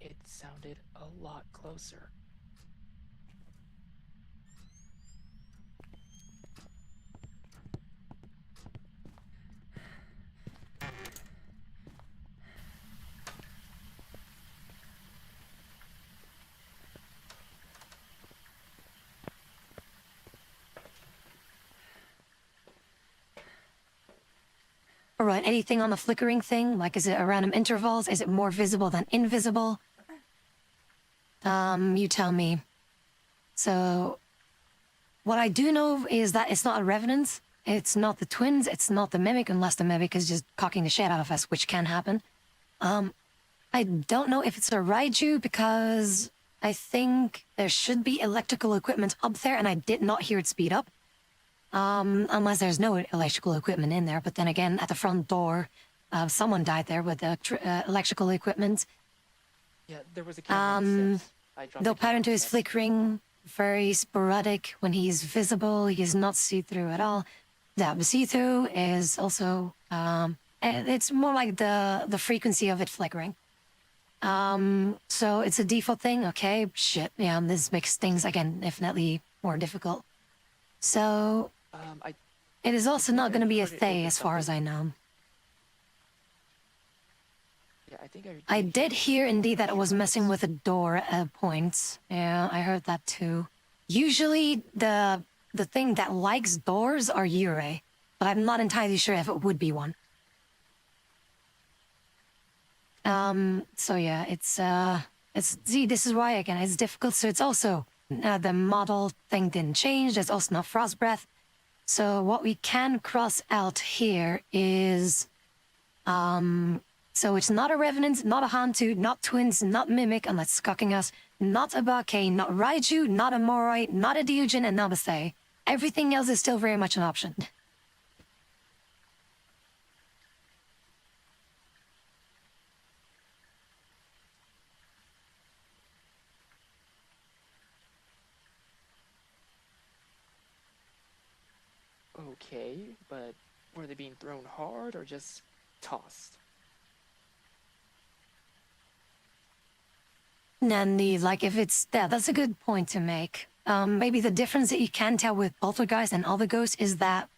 It sounded a lot closer. All right, anything on the flickering thing? Like, is it at random intervals? Is it more visible than invisible? You tell me. So, what I do know is that it's not a revenant. It's not the twins. It's not the mimic, unless the mimic is just cocking the shit out of us, which can happen. I don't know if it's a Raiju because I think there should be electrical equipment up there, and I did not hear it speed up. Unless there's no electrical equipment in there. But then again, at the front door, someone died there with electrical equipment. Yeah, there was a camera on the steps. I dropped The the camera pattern on to the his steps. flickering, very sporadic. When he's visible, he is not see-through at all. The see-through is also, it's more like the frequency of it flickering. So it's a default thing, okay, shit, yeah, this makes things, again, definitely more difficult. So, it is also not going to be a heard it Thay over as far as I something. know. Yeah, I think I did hear indeed that it was messing shots. with a door at points. Yeah, I heard that too. Usually the thing that likes doors are Yurei, but I'm not entirely sure if it would be one. So yeah, see, this is why again, it's difficult. So it's also, the model thing didn't change. There's also not frost breath. So what we can cross out here is, so it's not a Revenant, not a Hantu, not Twins, not Mimic, unless it's cocking us, not a Bakei, not Raiju, not a Moroi, not a Dyujin, and not a Thay. Everything else is still very much an option. Okay, but were they being thrown hard or just tossed? Nanny, like if it's, yeah, that's a good point to make. Maybe the difference that you can tell with Poltergeist and other ghosts is that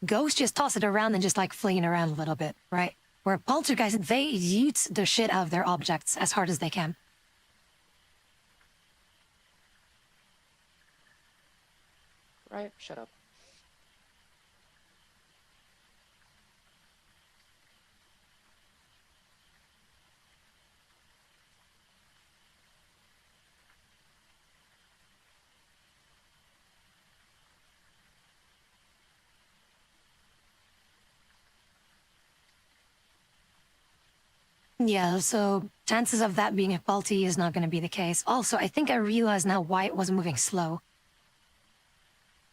ghosts just toss it around and just like fleeing around a little bit, right? Where Poltergeist, they yeet the shit out of their objects as hard as they can. Right, shut up. Yeah, so chances of that being a faulty is not going to be the case. Also, I think I realize now why it was moving slow.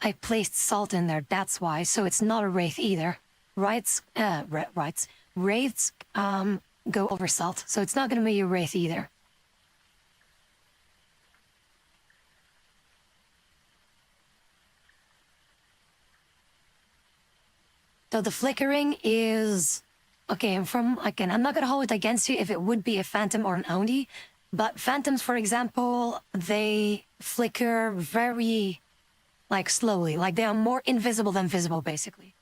I placed salt in there, that's why, so it's not a wraith either. wraiths go over salt, so it's not going to be a wraith either. So the flickering is okay. Again, I'm not going to hold it against you if it would be a phantom or an Oni, but phantoms, for example, they flicker very slowly, like they are more invisible than visible, basically.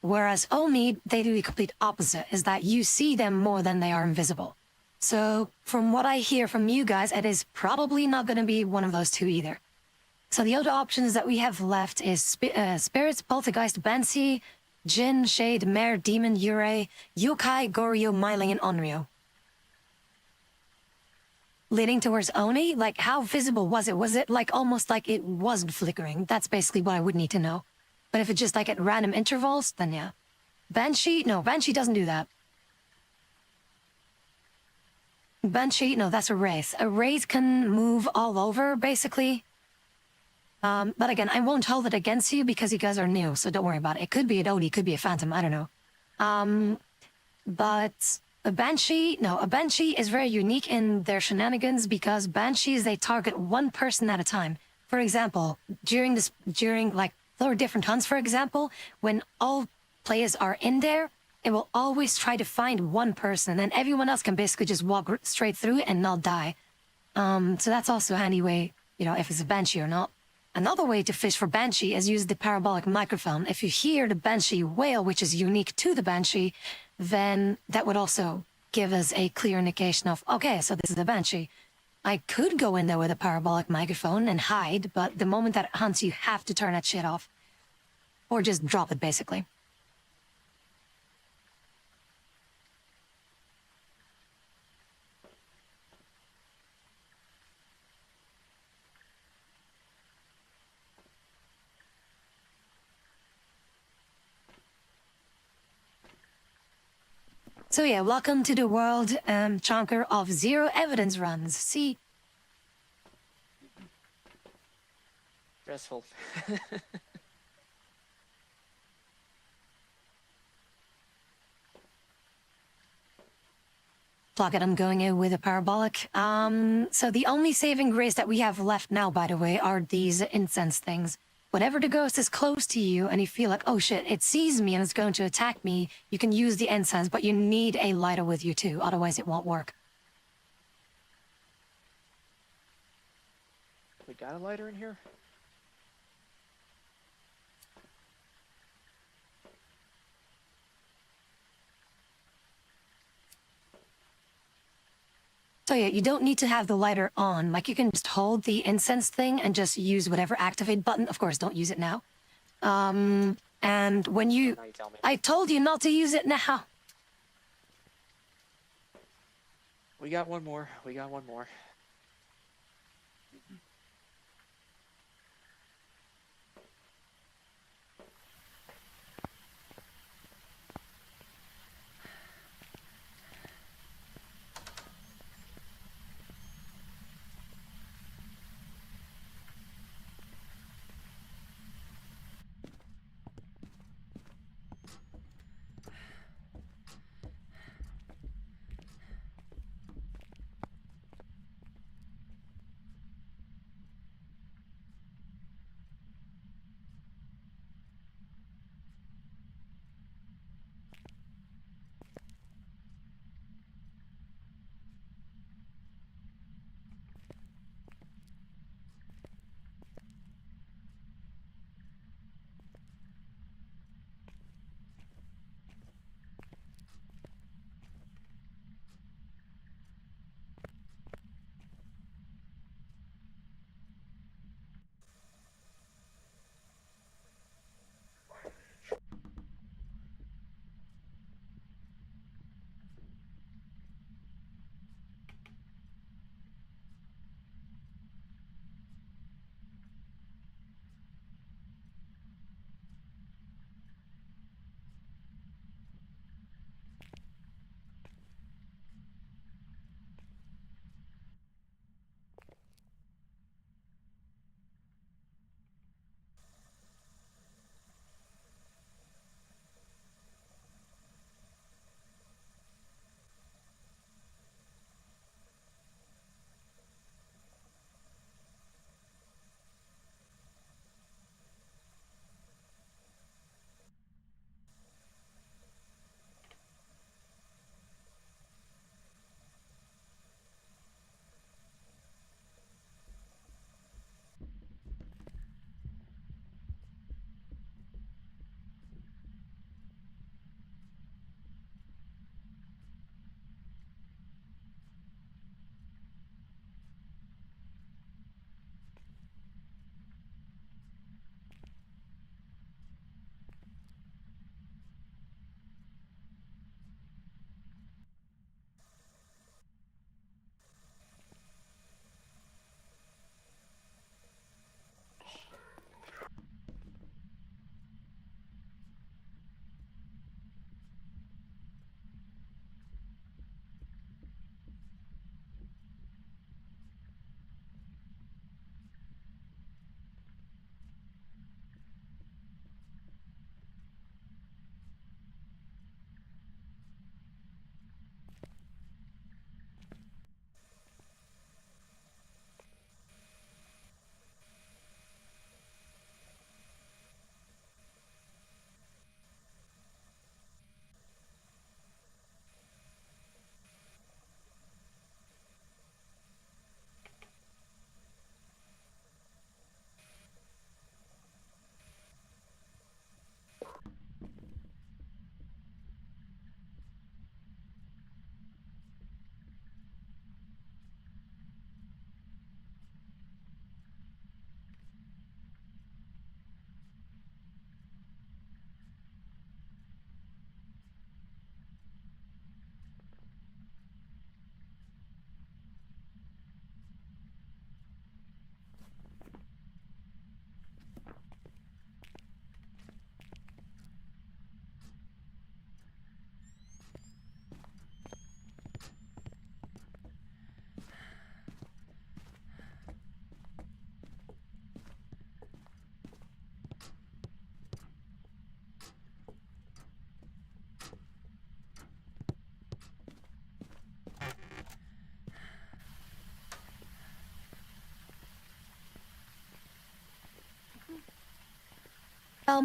Whereas Oni, they do the complete opposite, is that you see them more than they are invisible. So from what I hear from you guys, it is probably not going to be one of those two either. So the other options that we have left is Spirits, Poltergeist, Banshee, Jin, Shade, Mare, Demon, Yurei, Yokai, Goryo, Myling, and Onryo. Leading towards Oni, like how visible was it? Was it almost like it wasn't flickering? That's basically what I would need to know. But if it's just at random intervals, then yeah. Banshee? No, Banshee doesn't do that. Banshee, no, that's a wraith. A wraith can move all over, basically. But again, I won't hold it against you because you guys are new, so don't worry about it. It could be an Oni, could be a phantom, I don't know. But a Banshee, no, a Banshee is very unique in their shenanigans because Banshees, they target one person at a time. For example, during there are different hunts, for example, when all players are in there, it will always try to find one person, and everyone else can basically just walk straight through it and not die. So that's also a handy way, if it's a Banshee or not. Another way to fish for Banshee is use the parabolic microphone. If you hear the Banshee wail, which is unique to the Banshee, then that would also give us a clear indication of, okay, so this is the Banshee. I could go in there with a parabolic microphone and hide, but the moment that it hunts, you have to turn that shit off. Or just drop it, basically. So yeah, welcome to the world, Chonker, of zero evidence runs. See? Stressful. Fuck it, I'm going in with a parabolic. So the only saving grace that we have left now, by the way, are these incense things. Whenever the ghost is close to you and you feel like, oh shit, it sees me and it's going to attack me, you can use the incense, but you need a lighter with you too, otherwise it won't work. We got a lighter in here? So yeah, you don't need to have the lighter on. Like, you can just hold the incense thing and just use whatever activate button. Of course, don't use it now. And when you... Now you tell me. I told you not to use it now. We got one more. We got one more.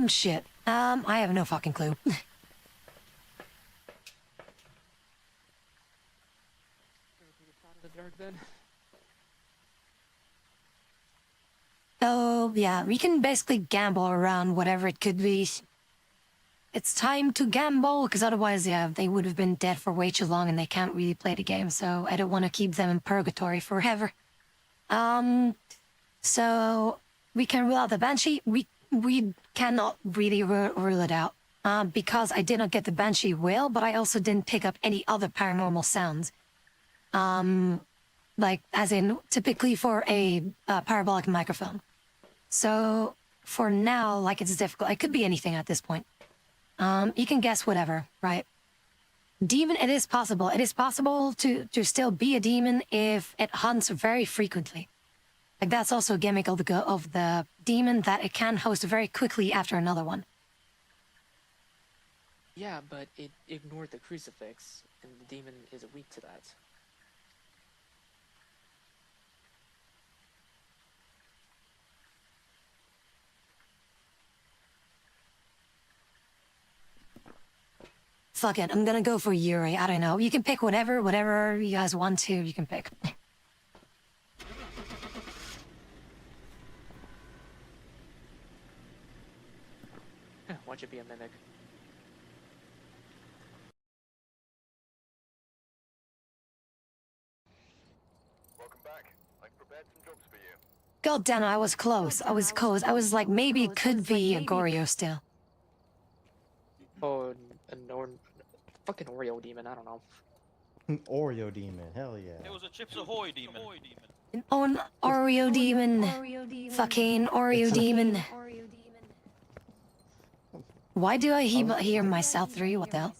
Shit. I have no fucking clue. The dark then. Oh, yeah, we can basically gamble around whatever it could be. It's time to gamble, because otherwise, yeah, they would have been dead for way too long and they can't really play the game, so I don't want to keep them in purgatory forever. So we can rule out the Banshee. We cannot really rule it out. Because I did not get the Banshee whale, but I also didn't pick up any other paranormal sounds. Like, as in, typically for a parabolic microphone. So, for now, like, it's difficult. It could be anything at this point. You can guess whatever, right? Demon, it is possible. It is possible to still be a demon if it hunts very frequently. Like, that's also a gimmick of the demon, that it can host very quickly after another one. Yeah, but it ignored the crucifix, and the demon is weak to that. Fuck it, I'm gonna go for Yuri. I don't know. You can pick whatever you guys want to, you can pick. Why don't you be a mimic? Welcome back. I've prepared some jobs for you. God damn it, I was close. I was close. I was like, maybe it could be a Goryo still. Oh, fucking Oreo demon, I don't know. Oreo demon, hell yeah. It was a Chips Ahoy demon. An Oreo demon. Fucking Oreo It's a- demon. Why do I hear myself through? What the hell?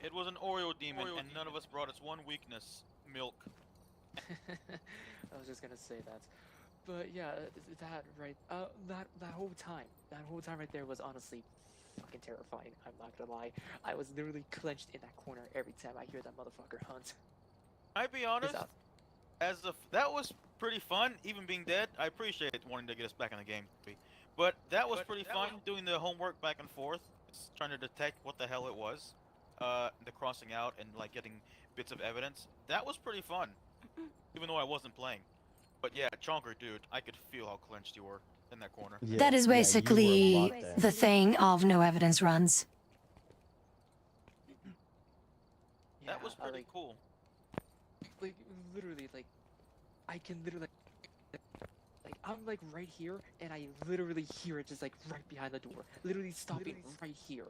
It was an Oreo demon, and none of us brought its one weakness: milk. I was just gonna say that. But yeah, that right, that whole time right there was honestly fucking terrifying. I'm not gonna lie. I was literally clenched in that corner every time I hear that motherfucker hunt. I'd be honest, Is that was pretty fun. Even being dead, I appreciate wanting to get us back in the game. But that was pretty fun, doing the homework back and forth, trying to detect what the hell it was, the crossing out and like getting bits of evidence. That was pretty fun, even though I wasn't playing. But yeah, Chonker, dude, I could feel how clenched you were in that corner. Yeah, That is yeah, you were a basically lot there. the thing of no evidence runs. That was pretty like, cool. like literally, like I can literally, like I'm like right here, and I literally hear it just like right behind the door, literally stopping right here.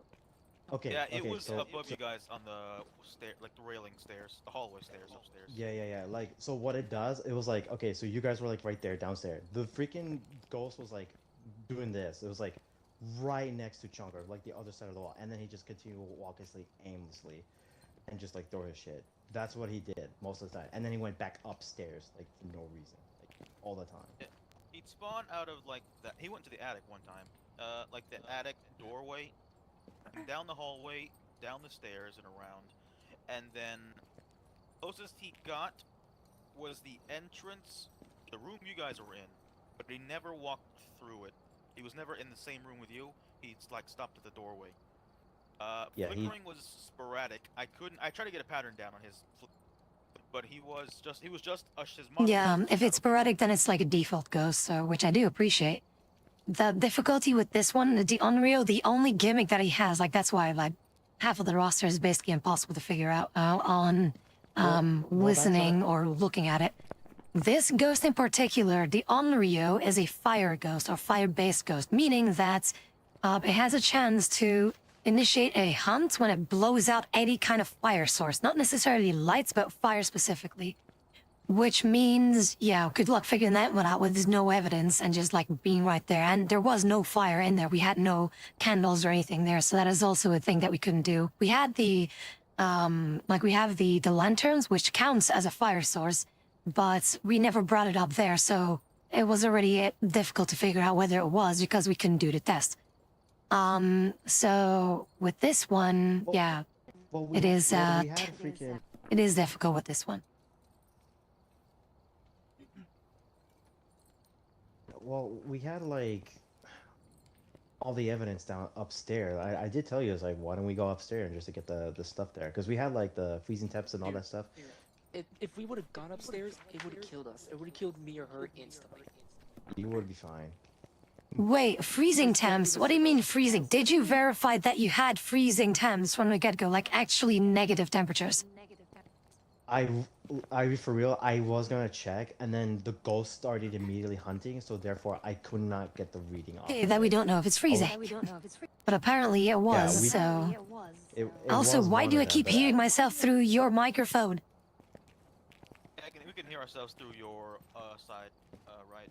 Okay, Yeah, it okay, was so, above you guys on the stair, like the railing stairs, the hallway stairs upstairs. yeah. Like, so what it does, it was like, okay, so you guys were like right there downstairs. The freaking ghost was like doing this. It was like right next to Chunker, like the other side of the wall. And then he just continued to walk his like aimlessly and just like throw his shit. That's what he did most of the time. And then he went back upstairs, like for no reason, like all the time. Yeah. He'd spawn out of like that. He went to the attic one time, like the attic doorway, and down the hallway, down the stairs and around, and then closest he got was the entrance, the room you guys were in, but he never walked through it. He was never in the same room with you. He'd like stopped at the doorway. Yeah, Flickering was sporadic. I tried to get a pattern down on his, but he was just his monster. Yeah, if it's sporadic, then it's like a default ghost, so, which I do appreciate. The difficulty with this one, the Unreal, the only gimmick that he has, like, that's why, like, half of the roster is basically impossible to figure out on Well, listening or looking at it. This ghost in particular, the Onryo, is a fire ghost or fire-based ghost, meaning that it has a chance to initiate a hunt when it blows out any kind of fire source. Not necessarily lights, but fire specifically. Which means, yeah, good luck figuring that one out with no evidence and just like being right there. And there was no fire in there. We had no candles or anything there. So that is also a thing that we couldn't do. We had the, we have the lanterns, which counts as a fire source, but we never brought it up there. So it was already difficult to figure out whether it was because we couldn't do the test. So with this one, yeah, it is, we had freaking... it is difficult with this one. Well, we had like all the evidence down upstairs. I did tell you, I was like, why don't we go upstairs just to get the stuff there? Because we had like the freezing temps and all that stuff. If we would have gone upstairs, it would have killed us. It would have killed me or her instantly. You would be fine. Wait, freezing temps? What do you mean freezing? Did you verify that you had freezing temps from the get-go, like actually negative temperatures? I, I for real, I was gonna check, and then the ghost started immediately hunting, so therefore I could not get the reading off. Okay, of that we it. don't know if it's freezing. But apparently it was, we- so... It Also, was why one do of I them, keep but hearing myself through your microphone? Yeah, we can hear ourselves through your side, right?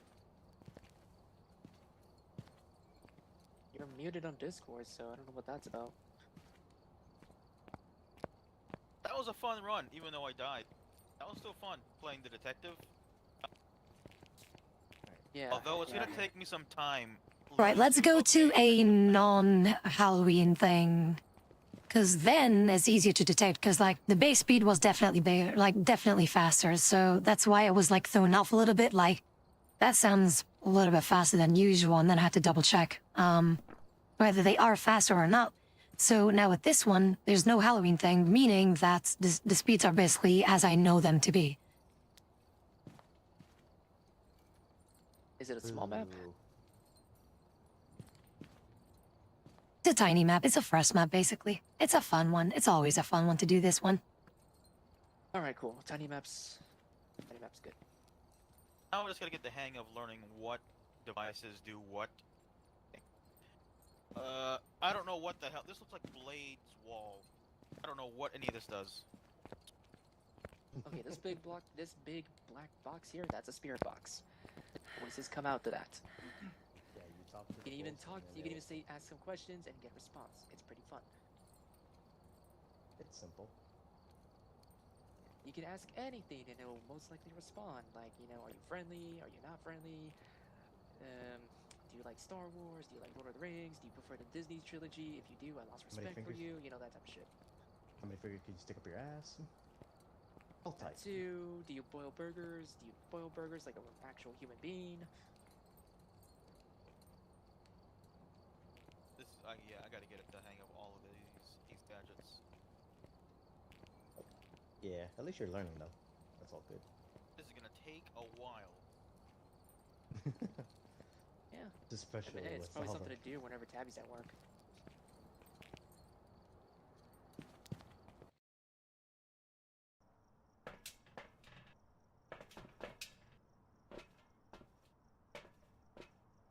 You're muted on Discord, so I don't know what that's about. That was a fun run, even though I died. That was still fun playing the detective. Yeah. Although it's yeah. gonna take me some time. Right, let's go to a non-Halloween thing. Because then it's easier to detect, because, like, the base speed was definitely bigger, like, definitely faster, so that's why I was, like, thrown off a little bit, like, that sounds a little bit faster than usual, and then I had to double-check, whether they are faster or not. So now with this one, there's no Halloween thing, meaning that the speeds are basically as I know them to be. Is it a small map? Ooh. It's a tiny map, it's a fresh map, basically. It's a fun one, it's always a fun one to do this one. Alright, cool. Tiny maps good. Now we're just gonna get the hang of learning what devices do what. I don't know what the hell. This looks like Blade's wall. I don't know what any of this does. Okay, this big black box here, that's a spirit box. Voices come out to that. Yeah, you talk to You the can even ghost, talk, and you then can even say, ask some questions and get response. It's pretty fun. it's simple. You can ask anything and it will most likely respond. Like, you know, are you friendly? Are you not friendly? Do you like Star Wars? Do you like Lord of the Rings? Do you prefer the Disney trilogy? If you do, I lost How many respect for fingers? you. You know, that type of shit. How many fingers can you stick up your ass? All type. Two, do you boil burgers? Do you boil burgers like an actual human being? This, yeah, I gotta get the hang of all of these gadgets. Yeah, at least you're learning though. That's all good. This is gonna take a while. Yeah. Especially Hey, it's with probably all something the... to do whenever Tabby's at work.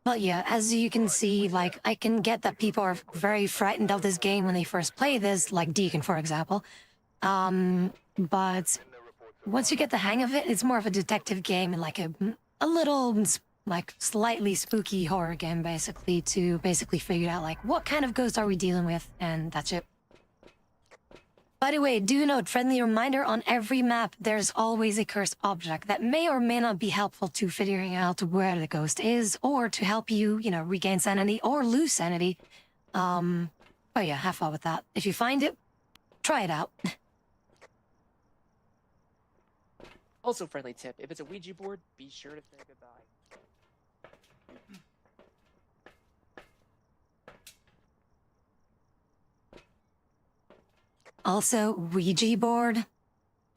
But yeah, as you can see, like, I can get that people are very frightened of this game when they first play this, like Deacon, for example. But once you get the hang of it, it's more of a detective game and like a little, like, slightly spooky horror game, basically, to basically figure out, like, what kind of ghost are we dealing with, and that's it. By the way, do note, friendly reminder, on every map, there's always a cursed object that may or may not be helpful to figuring out where the ghost is, or to help you, you know, regain sanity or lose sanity. But yeah, have fun with that. If you find it, try it out. Also, friendly tip: if it's a Ouija board, be sure to say goodbye. Also, Ouija board.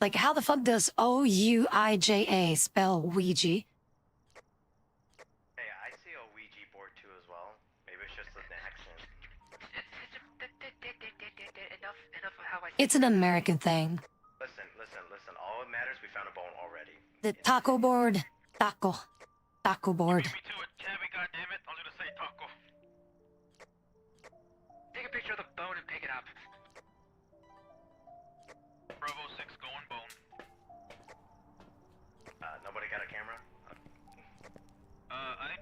Like, how the fuck does O-U-I-J-A spell Ouija? Hey, I see a Ouija board too as well. Maybe it's just an accent. Enough of how I It's an American thing. Listen. All that matters, we found a bone already. The taco board. Taco board. Beat me to it, Tabby, goddammit. I was gonna say taco. take a picture of the bone and pick it up. Bravo 6 going bone. Nobody got a camera? I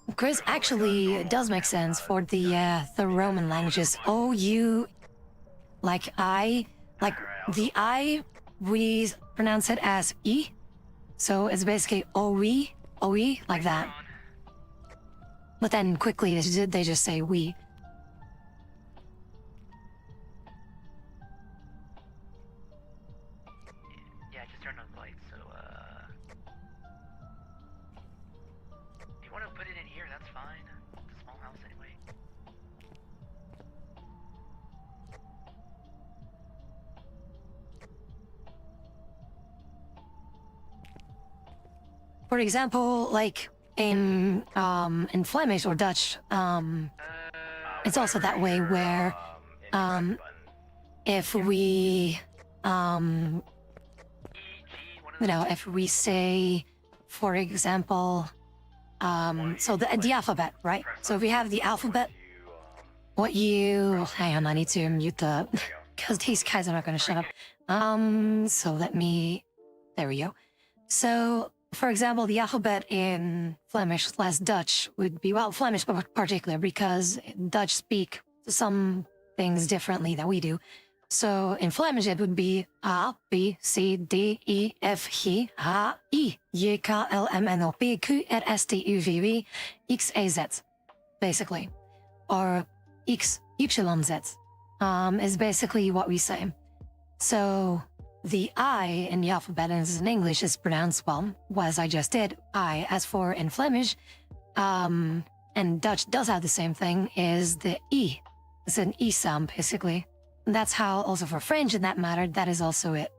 do. Chris, actually, it does make sense for the Roman languages. O-U... Like the I, we pronounce it as E. So it's basically O-E, O-E, like that. But then quickly they just say we. Yeah, I just turned on the light, so For example, like in Flemish or Dutch, it's also that way where Interact button. if we E, G, one of you those. know, if we say, for example, so the alphabet, right? So if we have the alphabet, To, what you hang on, I need to mute the because these guys are not going to shut up. So there we go. So, for example, the alphabet in Flemish / Dutch would be, well, Flemish in particular, because Dutch speak some things differently than we do. So in Flemish, it would be A, B, C, D, E, F, G, H, I, J, K, L, M, N, O, P, Q, R, S, T, U, V, W, X, A, Z, basically. Or X, Y, Z, is basically what we say. So the I in the alphabet, as in English, is pronounced, well, as I just did, I. As for in Flemish, and Dutch does have the same thing, is the E. It's an E sound, basically. And that's how, also for French, in that matter, that is also it.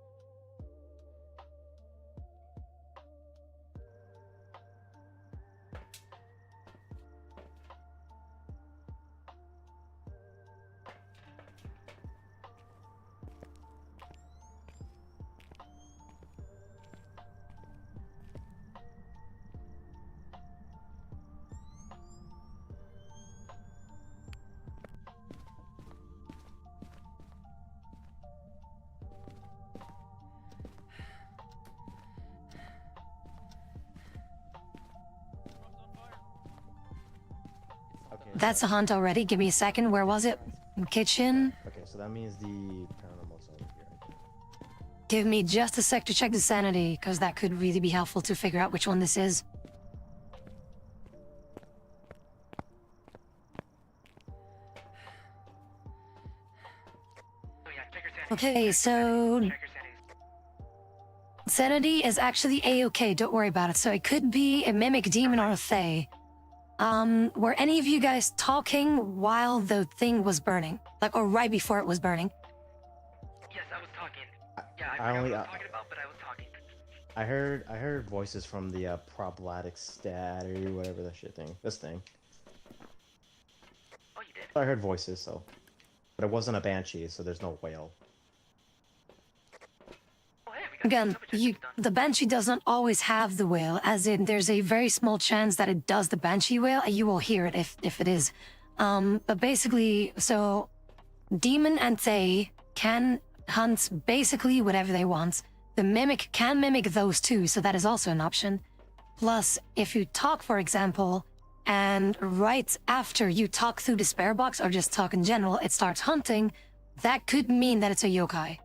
Okay. That's a hunt already. Give me a second. Where was it? Kitchen. Okay, so that means the paranormal's over here. I think. Give me just a sec to check the sanity, because that could really be helpful to figure out which one this is. Oh yeah, check your sanity. Okay, so Check your sanity. sanity is actually A-okay. Don't worry about it. So it could be a mimic demon or a fae. Were any of you guys talking while the thing was burning? Like, or right before it was burning? Yes, I was talking. Yeah, I I forgot only- what I was talking about, but I was talking. I heard voices from the problematic stat or whatever that shit thing. This thing. Oh, you did? I heard voices, so. But it wasn't a banshee, so there's no whale. Oh, hey, we got Again, some objectives done. the banshee does not always have the wail, as in there's a very small chance that it does the banshee wail, and you will hear it if it is. But basically, so demon and they can hunt basically whatever they want. The mimic can mimic those too, so that is also an option. Plus, if you talk, for example, and right after you talk through the spare box or just talk in general, it starts hunting, that could mean that it's a yokai.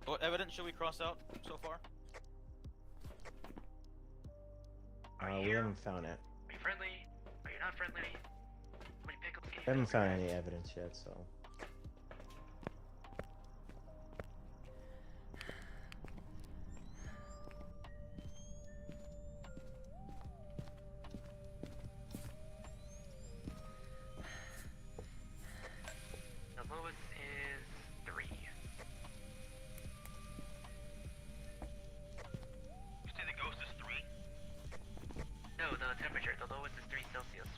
What evidence should we cross out so far? We haven't found it. Are you friendly? Are you not friendly? How many pickles can you We haven't fit over found your any ass? evidence yet, so. The lowest is 3. You say the ghost is 3? No, the temperature. The lowest is 3 Celsius.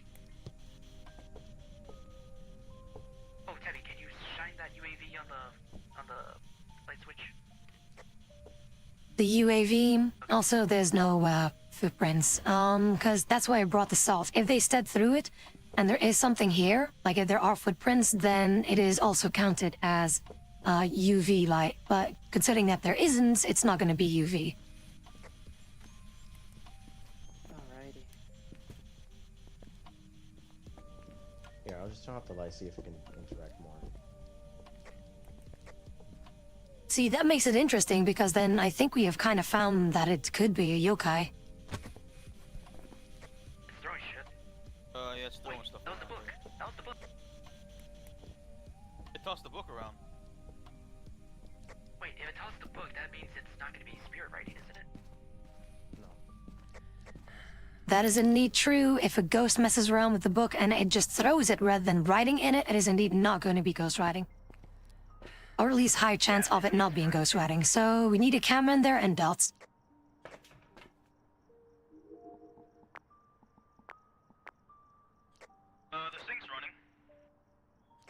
Oh, Teddy, can you shine that UAV on the light switch? The UAV, also there's no footprints, because that's why I brought the salt. If they stepped through it, and there is something here, like if there are footprints, then it is also counted as UV light. But considering that there isn't, it's not going to be UV. Alrighty. Yeah, I'll just turn off the light, see if we can interact more. See, that makes it interesting, because then I think we have kind of found that it could be a yokai. It's throwing shit. Yeah, it's throwing Wait, stuff. that was the around book. here. That was the book. It tossed the book around. Wait, if it tossed the book, that means it's not going to be spirit writing, isn't it? No. That is indeed true. If a ghost messes around with the book and it just throws it rather than writing in it, it is indeed not going to be ghost writing. or at least high chance of it not being ghostwriting. So we need a camera in there and dots. This thing's running.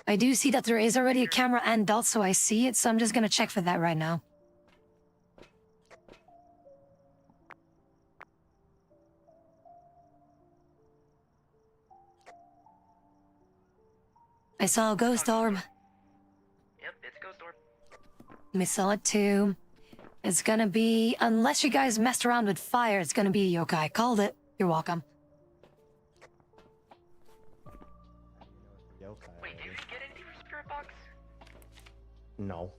I do see that there is already a camera and dots, so I see it, so I'm just gonna check for that right now. I saw a ghost orb. Yep, it's Ghost Orb. I saw it too. It's gonna be, unless you guys messed around with fire, it's gonna be a yokai. Called it. You're welcome. Yokai Wait, did you already. get anything from Spirit Box? No.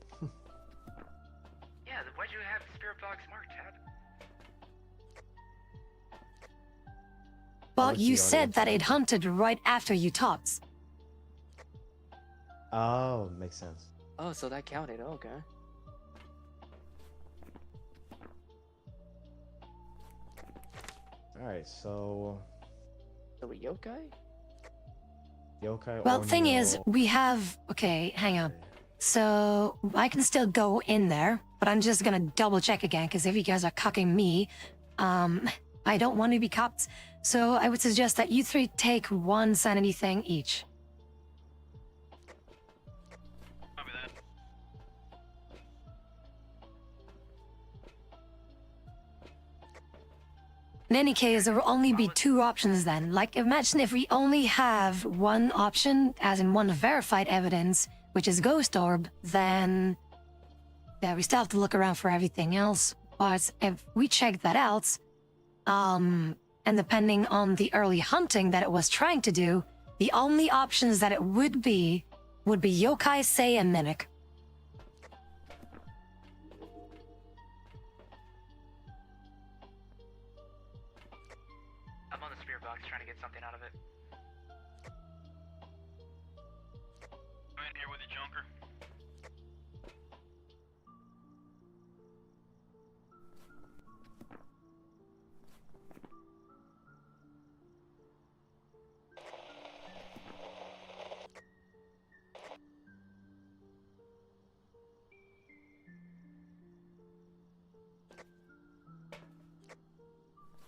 Yeah, then why'd you have Spirit Box marked, Tab? Well, was you the said audience that it member? hunted right after you talked. Oh, makes sense. Oh, so that counted. Okay. Alright, so So a yokai? yokai. Well, thing is, Onyo- we have... Okay, hang on. So, I can still go in there, but I'm just gonna double check again, because if you guys are cucking me, I don't want to be cucked. So, I would suggest that you three take one sanity thing each. Copy that. In any case, there will only be two options then. Like, imagine if we only have one option, as in one verified evidence, which is Ghost Orb, then... Yeah, we still have to look around for everything else. But if we check that out, and depending on the early hunting that it was trying to do, the only options that it would be Yokai, Sei, and Mimic. I'm on the Spirit Box trying to get something out of it. I'm in here with the Junker.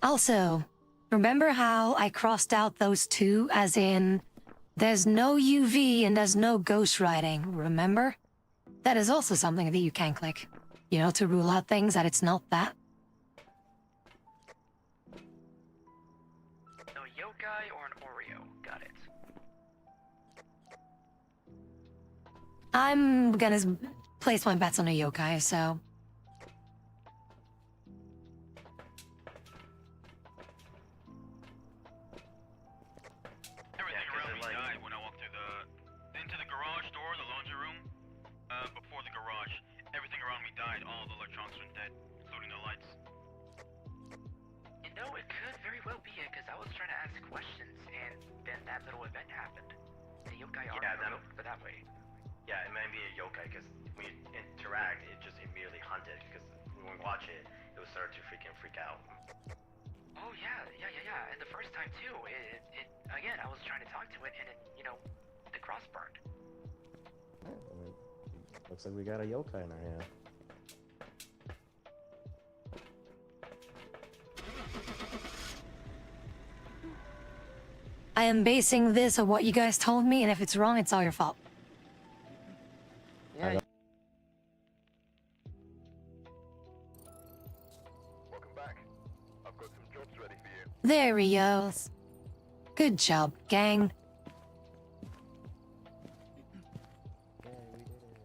Also, remember how I crossed out those two, as in, there's no UV and there's no ghostwriting, remember? That is also something that you can click. You know, to rule out things that it's not that. No yokai or an Oreo. Got it. I'm gonna place my bets on a yokai, so... Everything around me died when I walked through into the garage door, the laundry room. Before the garage, everything around me died. All the electronics were dead, including the lights. You know, it could very well be it, because I was trying to ask questions, and then that little event happened. The yokai are for that way. Yeah, it might be a yokai because when you interact, it just immediately hunted. Because when we watch it, it would start to freak out. Oh yeah. And the first time too, it again, I was trying to talk to it, and it, the cross burned. I mean, looks like we got a yokai in our hand. I am basing this on what you guys told me, and if it's wrong, it's all your fault. Yeah. Welcome back. I've got some jobs ready for you. There he goes. Good job, gang. Yeah, we did it.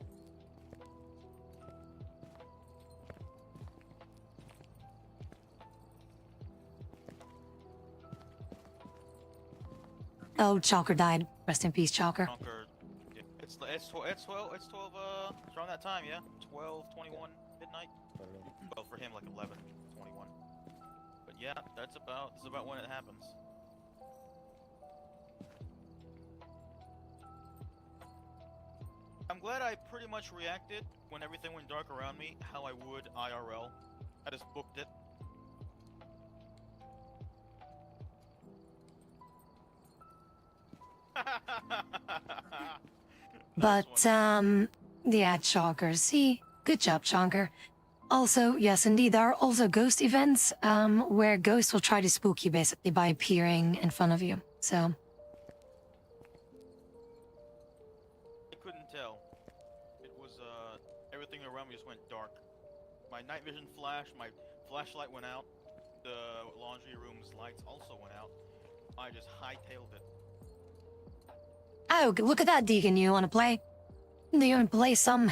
Oh, Chalker died. Rest in peace, Chalker. Conquer. Yeah, it's 12. It's 12. It's around that time, yeah. 12:21 midnight. Well, for him, like 11:21. But yeah, that's about when it happens. I'm glad I pretty much reacted when everything went dark around me, how I would IRL. I just booked it. But, Yeah, Chonker. See? Good job, Chonker. Also, yes, indeed, there are also ghost events, where ghosts will try to spook you basically by appearing in front of you. So, I couldn't tell. It was, everything around me just went dark. My night vision flashed, my flashlight went out, the laundry room's lights also went out. I just hightailed it. oh, look at that, Deacon. You want to play? Do you want to play some?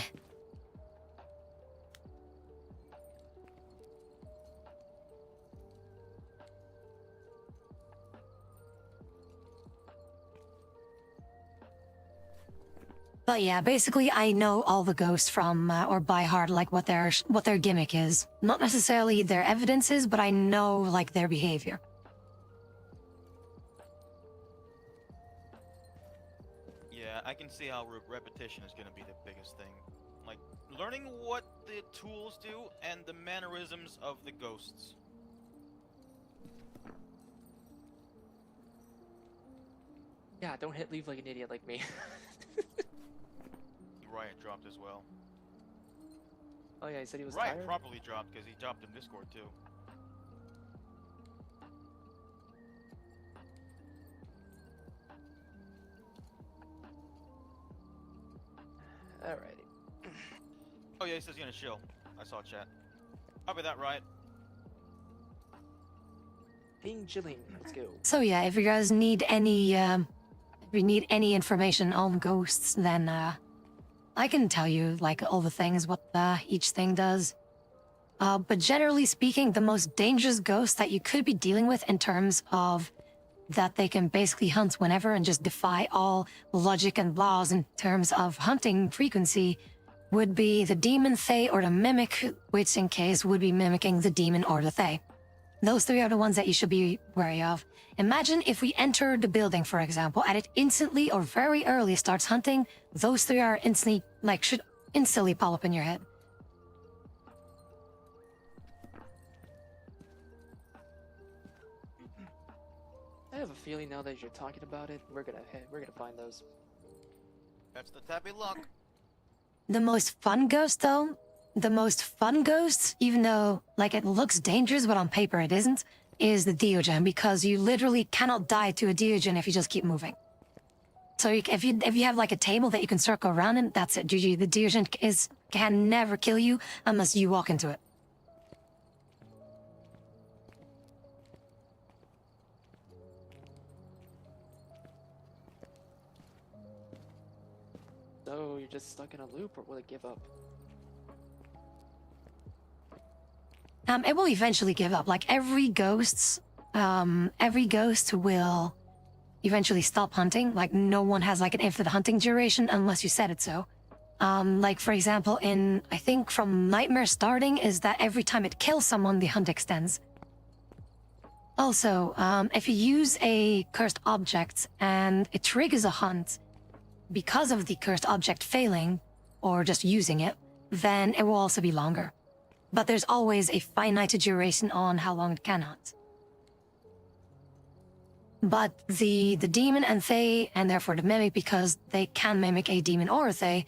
But yeah, basically, I know all the ghosts from or by heart, like what their gimmick is. Not necessarily their evidences, but I know like their behavior. Yeah, I can see how repetition is gonna be the biggest thing. Like, learning what the tools do and the mannerisms of the ghosts. Yeah, don't hit leave like an idiot like me. Riot dropped as well. Oh yeah, he said he was Riot tired? properly dropped because he dropped in Discord too. Alrighty. Oh yeah, he says he's gonna chill. I saw chat. Copy that, Riot. Being chilling, let's go. So yeah, if you guys need any, if you need any information on ghosts, then I can tell you like all the things what each thing does. But generally speaking, the most dangerous ghost that you could be dealing with in terms of that they can basically hunt whenever and just defy all logic and laws in terms of hunting frequency would be the demon, Fae, or the mimic, which in case would be mimicking the demon or the Fae. Those three are the ones that you should be wary of. Imagine if we enter the building, for example, and it instantly or very early starts hunting, those three are instantly, like, should instantly pop up in your head. I have a feeling now that you're talking about it, we're gonna find those. That's the tappy luck. The most fun ghost, though, even though, like, it looks dangerous, but on paper it isn't, is the Diogen, because you literally cannot die to a Diogen if you just keep moving. So if you have, like, a table that you can circle around in, that's it, GG. The Diogen can never kill you unless you walk into it. So you're just stuck in a loop, or will it give up? It will eventually give up. Like every ghost will eventually stop hunting. Like no one has like an infinite hunting duration unless you set it so. Like for example, I think from Nightmare starting is that every time it kills someone, the hunt extends. Also, if you use a cursed object and it triggers a hunt because of the cursed object failing or just using it, then it will also be longer. But there's always a finite duration on how long it can hunt. But the demon and Fae, and therefore the mimic, because they can mimic a demon or a Fae,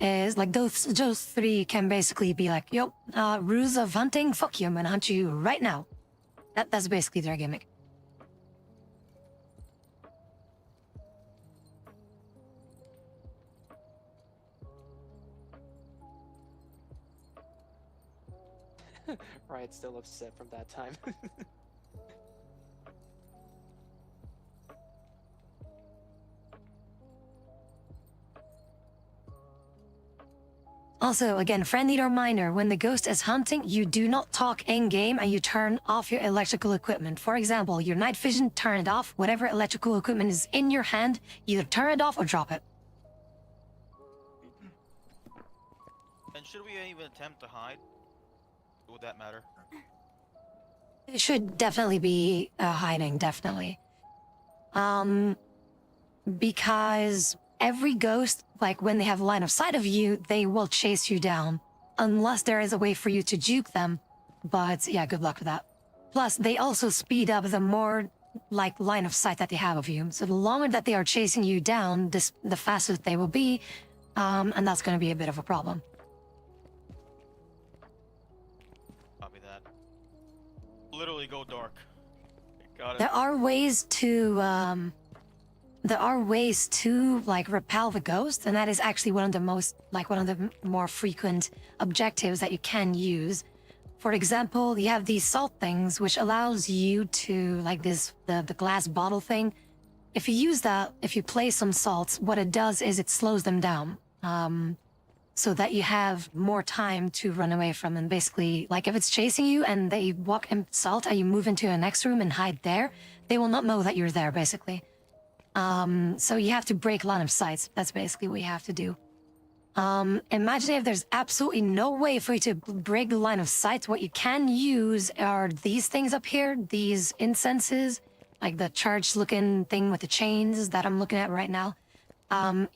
is like those three can basically be like, yo, rules of hunting, fuck you, I'm gonna hunt you right now. That's basically their gimmick. Riot's still upset from that time. Also, again, friendly reminder, when the ghost is hunting, you do not talk in-game and you turn off your electrical equipment. For example, your night vision, turn it off. Whatever electrical equipment is in your hand, either turn it off or drop it. And should we even attempt to hide? Would that matter? It should definitely be hiding, definitely. Because every ghost, like when they have line of sight of you, they will chase you down. Unless there is a way for you to juke them. But yeah, good luck with that. Plus, they also speed up the more like line of sight that they have of you. So the longer that they are chasing you down, the faster that they will be. and that's going to be a bit of a problem. Copy that. Literally go dark. Got it. There are ways to like repel the ghost, and that is actually one of the more frequent objectives that you can use. For example, you have these salt things, which allows you to, like the glass bottle thing. If you use that, if you place some salts, what it does is it slows them down, so that you have more time to run away from. And basically, like if it's chasing you and they walk in salt and you move into a next room and hide there, they will not know that you're there, basically. So you have to break line of sight. That's basically what you have to do. Imagine if there's absolutely no way for you to break the line of sight. What you can use are these things up here, these incenses, like the charged-looking thing with the chains that I'm looking at right now.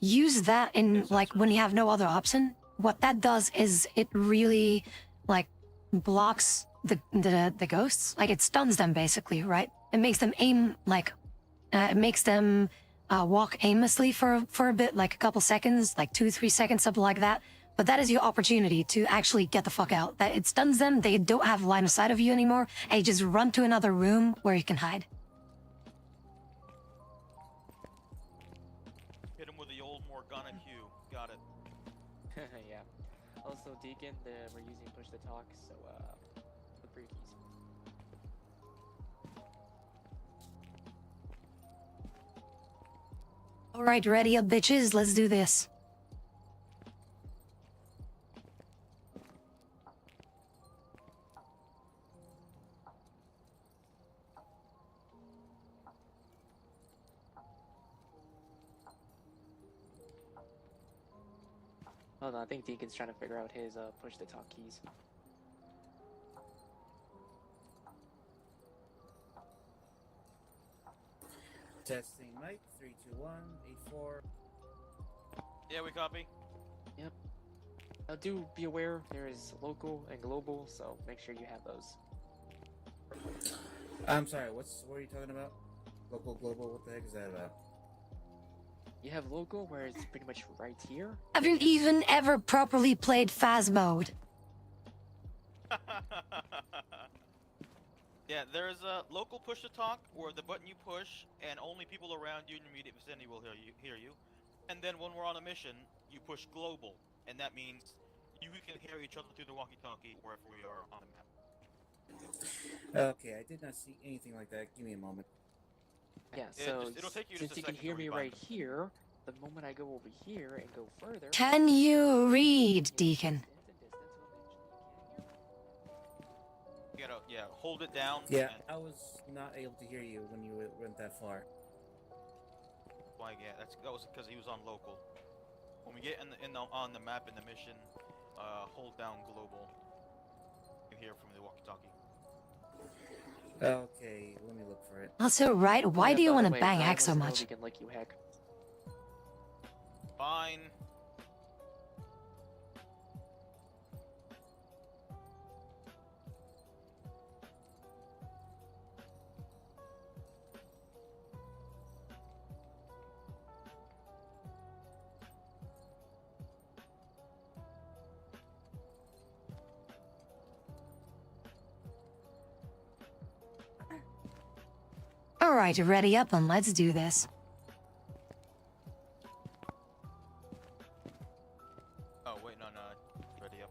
Use that in, like, when you have no other option. What that does is it really, like, blocks the ghosts. Like, it stuns them, basically, right? It makes them aim, like, it makes them walk aimlessly for a bit, like a couple seconds, like 2-3 seconds, something like that. But that is your opportunity to actually get the fuck out. That it stuns them, they don't have line of sight of you anymore, and you just run to another room where you can hide. Hit him with the old Morgana Q. Got it. Yeah. Also, Deacon, we're using push to talk, so look for your keys. Alright, ready up, bitches. Let's do this. Hold on, I think Deacon's trying to figure out his push to talk keys. Testing mic 32184. Yeah, we copy. Yep. Now do be aware there is local and global, so make sure you have those. I'm sorry, what are you talking about? Local, global, what the heck is that about? You have local, where it's pretty much right here. Have you even ever properly played Phas mode? Yeah, there's a local push to talk, where the button you push, and only people around you in your immediate vicinity will hear you. And then when we're on a mission, you push global, and that means you can hear each other through the walkie-talkie wherever we are on the map. Okay, I did not see anything like that. Give me a moment. Yeah, Yeah, so it'll take you since just a you can second to hear me rebind. right here, the moment I go over here and go further. Can you read, Deacon? You gotta, yeah, hold it down. Yeah, and- I was not able to hear you when you went that far. Why? Yeah, that was because he was on local. When we get on the map in the mission, hold down global. You can hear from the walkie-talkie. Okay, let me look for it. Also, right, why Yeah, do you by want the to way, bang let Heck us so know much? We can lick you, Heck. Fine. Alright, ready up and let's do this. Oh wait, no, ready up.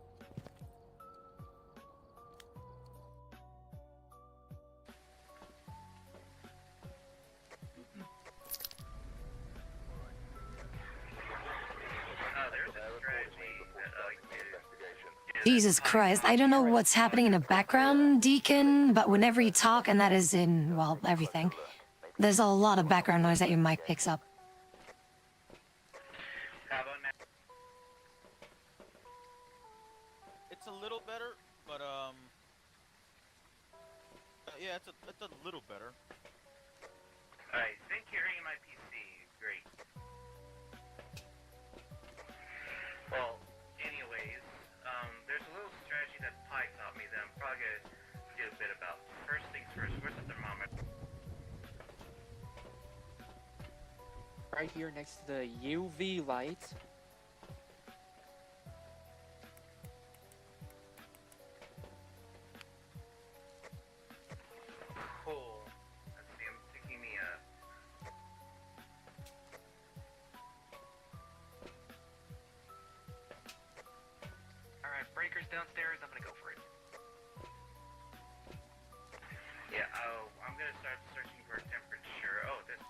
Jesus Christ, I don't know what's happening in the background, Deacon, but whenever you talk, and that is in, well, everything, there's a lot of background noise that your mic picks up. It's a little better, but yeah, it's a little better. I think you're hearing my PC. Great. Well, anyways, there's a little strategy that Pi taught me that I'm probably gonna do a bit about. First things first, where's the thermometer? Right here next to the UV light. downstairs, I'm gonna go for it. Yeah, I'm gonna start searching for temperature. Oh, this.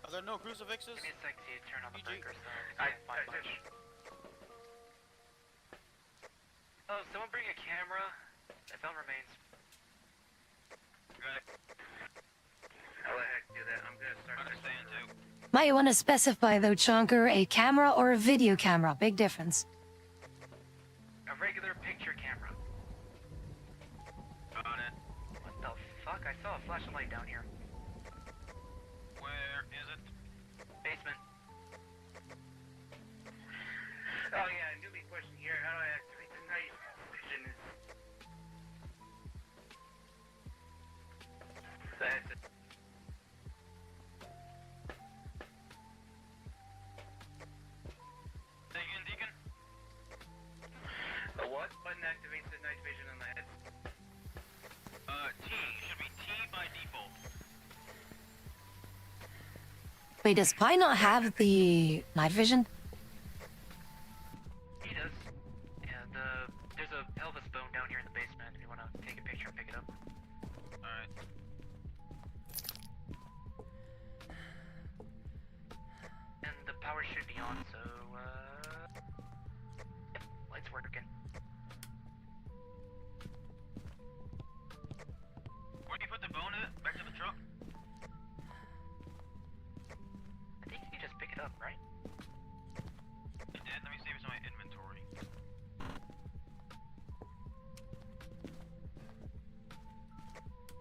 Are there no crucifixes? Give me a sec to turn on the PG? breaker so I can't find much. Oh, someone bring a camera. I found remains. Right. I'll let Heck do that. I'm gonna start Understand too. Might want to specify though, Chonker, a camera or a video camera. Big difference. A regular picture camera. on it. What the fuck? I saw a flashing light down here. Where is it? Basement. Oh yeah, newbie question here. How do I activate the night vision? That's it. Say again, Deacon? The what? Button activates the night vision on the head. T. Should be T by default. Wait, does Pi not have the night vision? He does. Yeah, there's a pelvis bone down here in the basement if you wanna take a picture and pick it up. Alright. And the power should be on, so yep, lights working. Where do you put the bone at? Back to the truck? I think you just pick it up, right? You did? Let me see if it's in my inventory.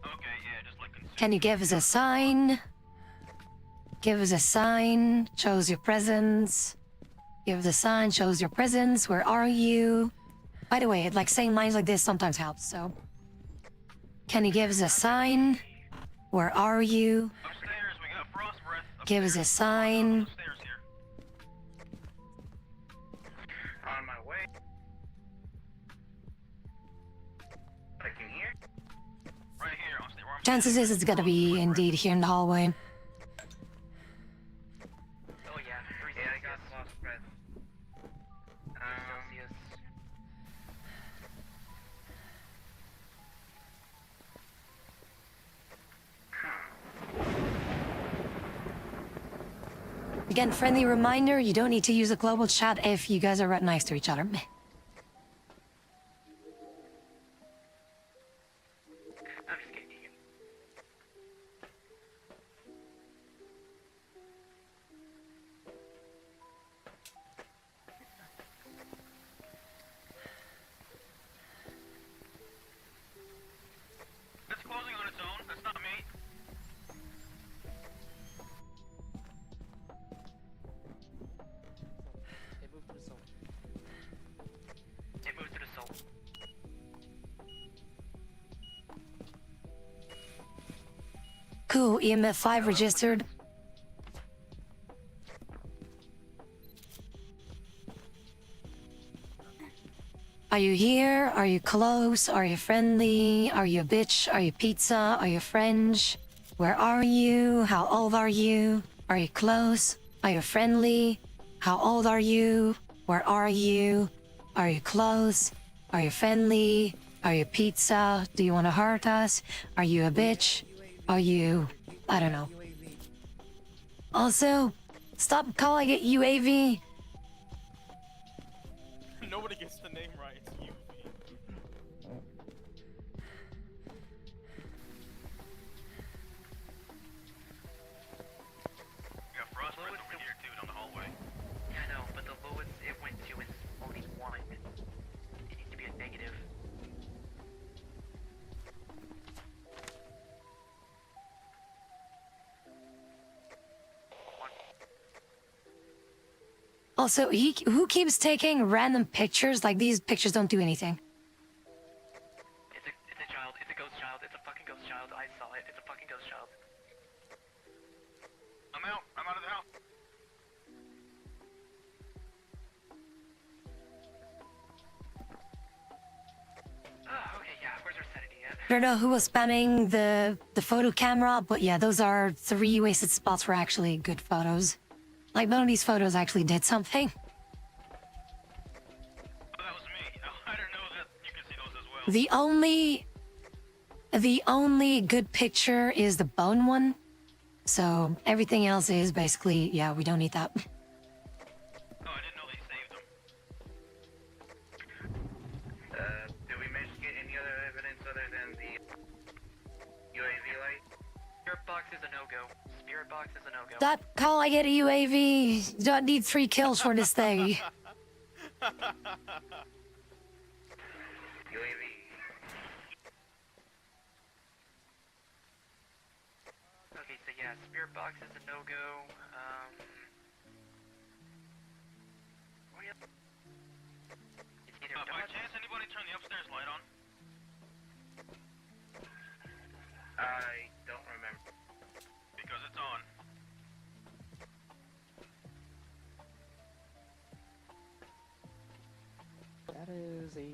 Okay, yeah, just like consume. Can you give us a sign? Give us a sign. Shows your presence. Give us a sign. Shows your presence. Where are you? By the way, like saying lines like this sometimes helps. So, can you give us a sign? Where are you? Upstairs, we got frost breath. Give us a Upstairs. sign. Upstairs here. On my way. I can hear. Right here. I'm where I'm Chances is it's gonna be indeed here in the hallway. Oh yeah, 3 Yeah, I got frost breath. Celsius. Again, friendly reminder, you don't need to use a global chat if you guys are right nice to each other. Meh. I'm just kidding, Deacon. It's closing on its own. That's not me. It moved to the zone. It moves to the soul. Cool, EMF 5 registered. Are you here? Are you close? Are you friendly? Are you a bitch? Are you pizza? Are you French? Where are you? How old are you? Are you close? Are you friendly? How old are you? Where are you? Are you close? Are you friendly? Are you pizza? Do you want to hurt us? Are you a bitch? Are you... I don't know. Also, stop calling it UAV. Nobody gets the name right. It's you. We got frost breath over here too, down the hallway. Yeah, I know, but the lowest it went to is only 1. It needs to be a negative. Also, who keeps taking random pictures? Like, these pictures don't do anything. It's a child. It's a ghost child. It's a fucking ghost child. I saw it. It's a fucking ghost child. I'm out. I'm out of the house. Oh, okay, yeah. Where's our sanity at? I don't know who was spamming the photo camera, but yeah, those are 3 wasted spots for actually good photos. Like, none of these photos actually did something. Oh, that was The only good picture is the bone one. So everything else is basically, yeah, we don't need that. Oh, I didn't know they saved them. Did we manage to get any other evidence other than the UAV light? Spirit box is a no-go. Spirit box is a no-go. That call I get a UAV. You don't need 3 kills for this thing. UAV. Okay, so yeah, spirit box is a no-go. It's either By dodge. chance, anybody turn the upstairs light on? I don't remember. Because it's on. That is a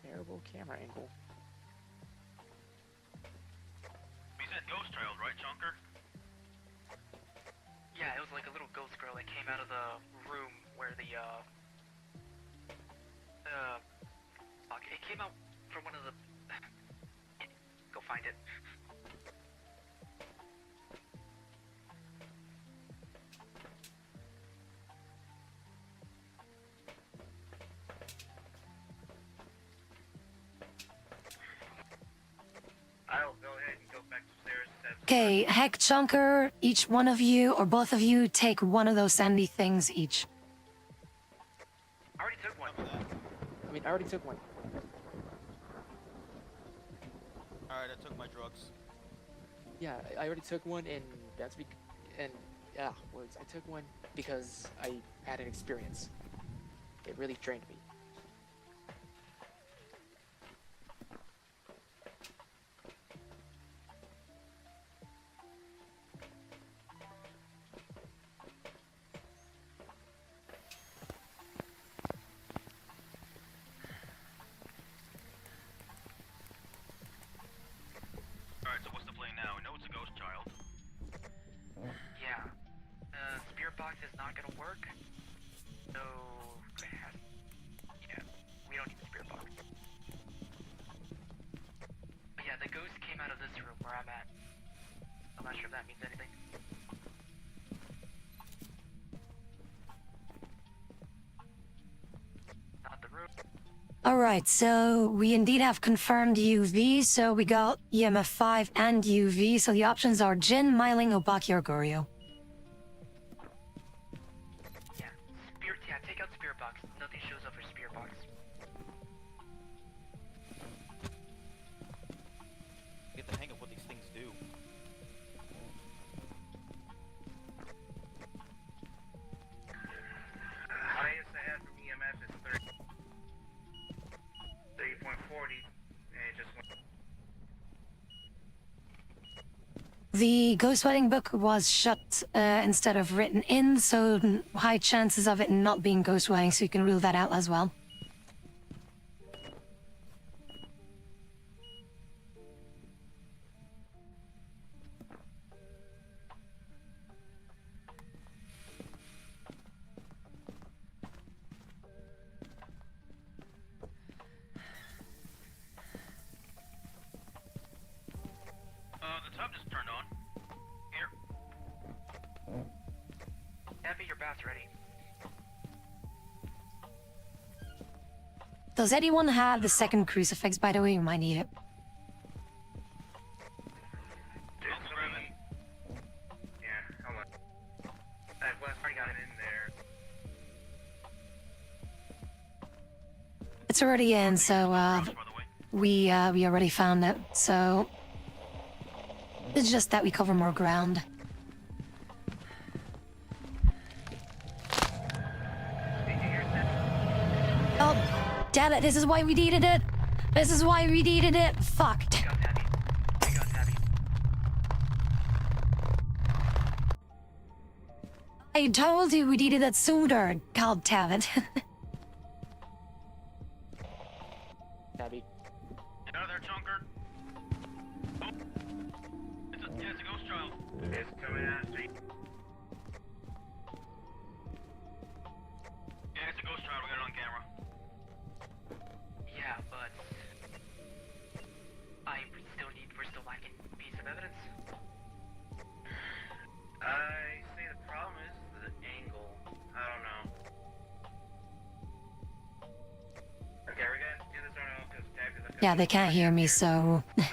terrible camera angle. We said ghost trailed, right, Chunker? Yeah, it was like a little ghost girl that came out of the room where the fuck, it came out from one of the go find it. I'll go ahead and go back upstairs. Okay, Heck, Chunker, each one of you or both of you take one of those sandy things each. I already took one. I mean, I already took one. Alright, I took my drugs. Yeah, I already took one, and that's I took one because I had an experience. It really drained me. Alright, so what's the play now? We know it's a ghost child. Yeah. Spirit box is not gonna work. So yeah, we don't need the spirit box. But yeah, the ghost came out of this room where I'm at. I'm not sure if that means anything. Not the room. Alright, so we indeed have confirmed UV, so we got EMF 5 and UV, so the options are Jin, Myling, Obaki, or Goryo. Yeah. Take out spirit box. Nothing shows up for spirit box. Get the hang of what these things do. Highest I have from EMF is 30.40, and it just went. The ghost wedding book was shut instead of written in, so high chances of it not being ghost wedding, so you can rule that out as well. The tub just turned on. Here. Abby, your bath's ready. Does anyone have the second crucifix, by the way? We might need it. Uncle grab it. Yeah, hold on. I've left it in there. It's already in, so By the way. we already found it, so it's just that we cover more ground. Oh, damn it, this is why we needed it! This is why we needed it! Fucked. Got Tabby. I got Tabby. I told you we needed it sooner, god damn it. Tabby. Get out of there, Chunker. Oh. It's a ghost child. It's coming after you. Yeah, it's a ghost child. We got it on camera. Yeah, but Yeah, they can't hear me, so. So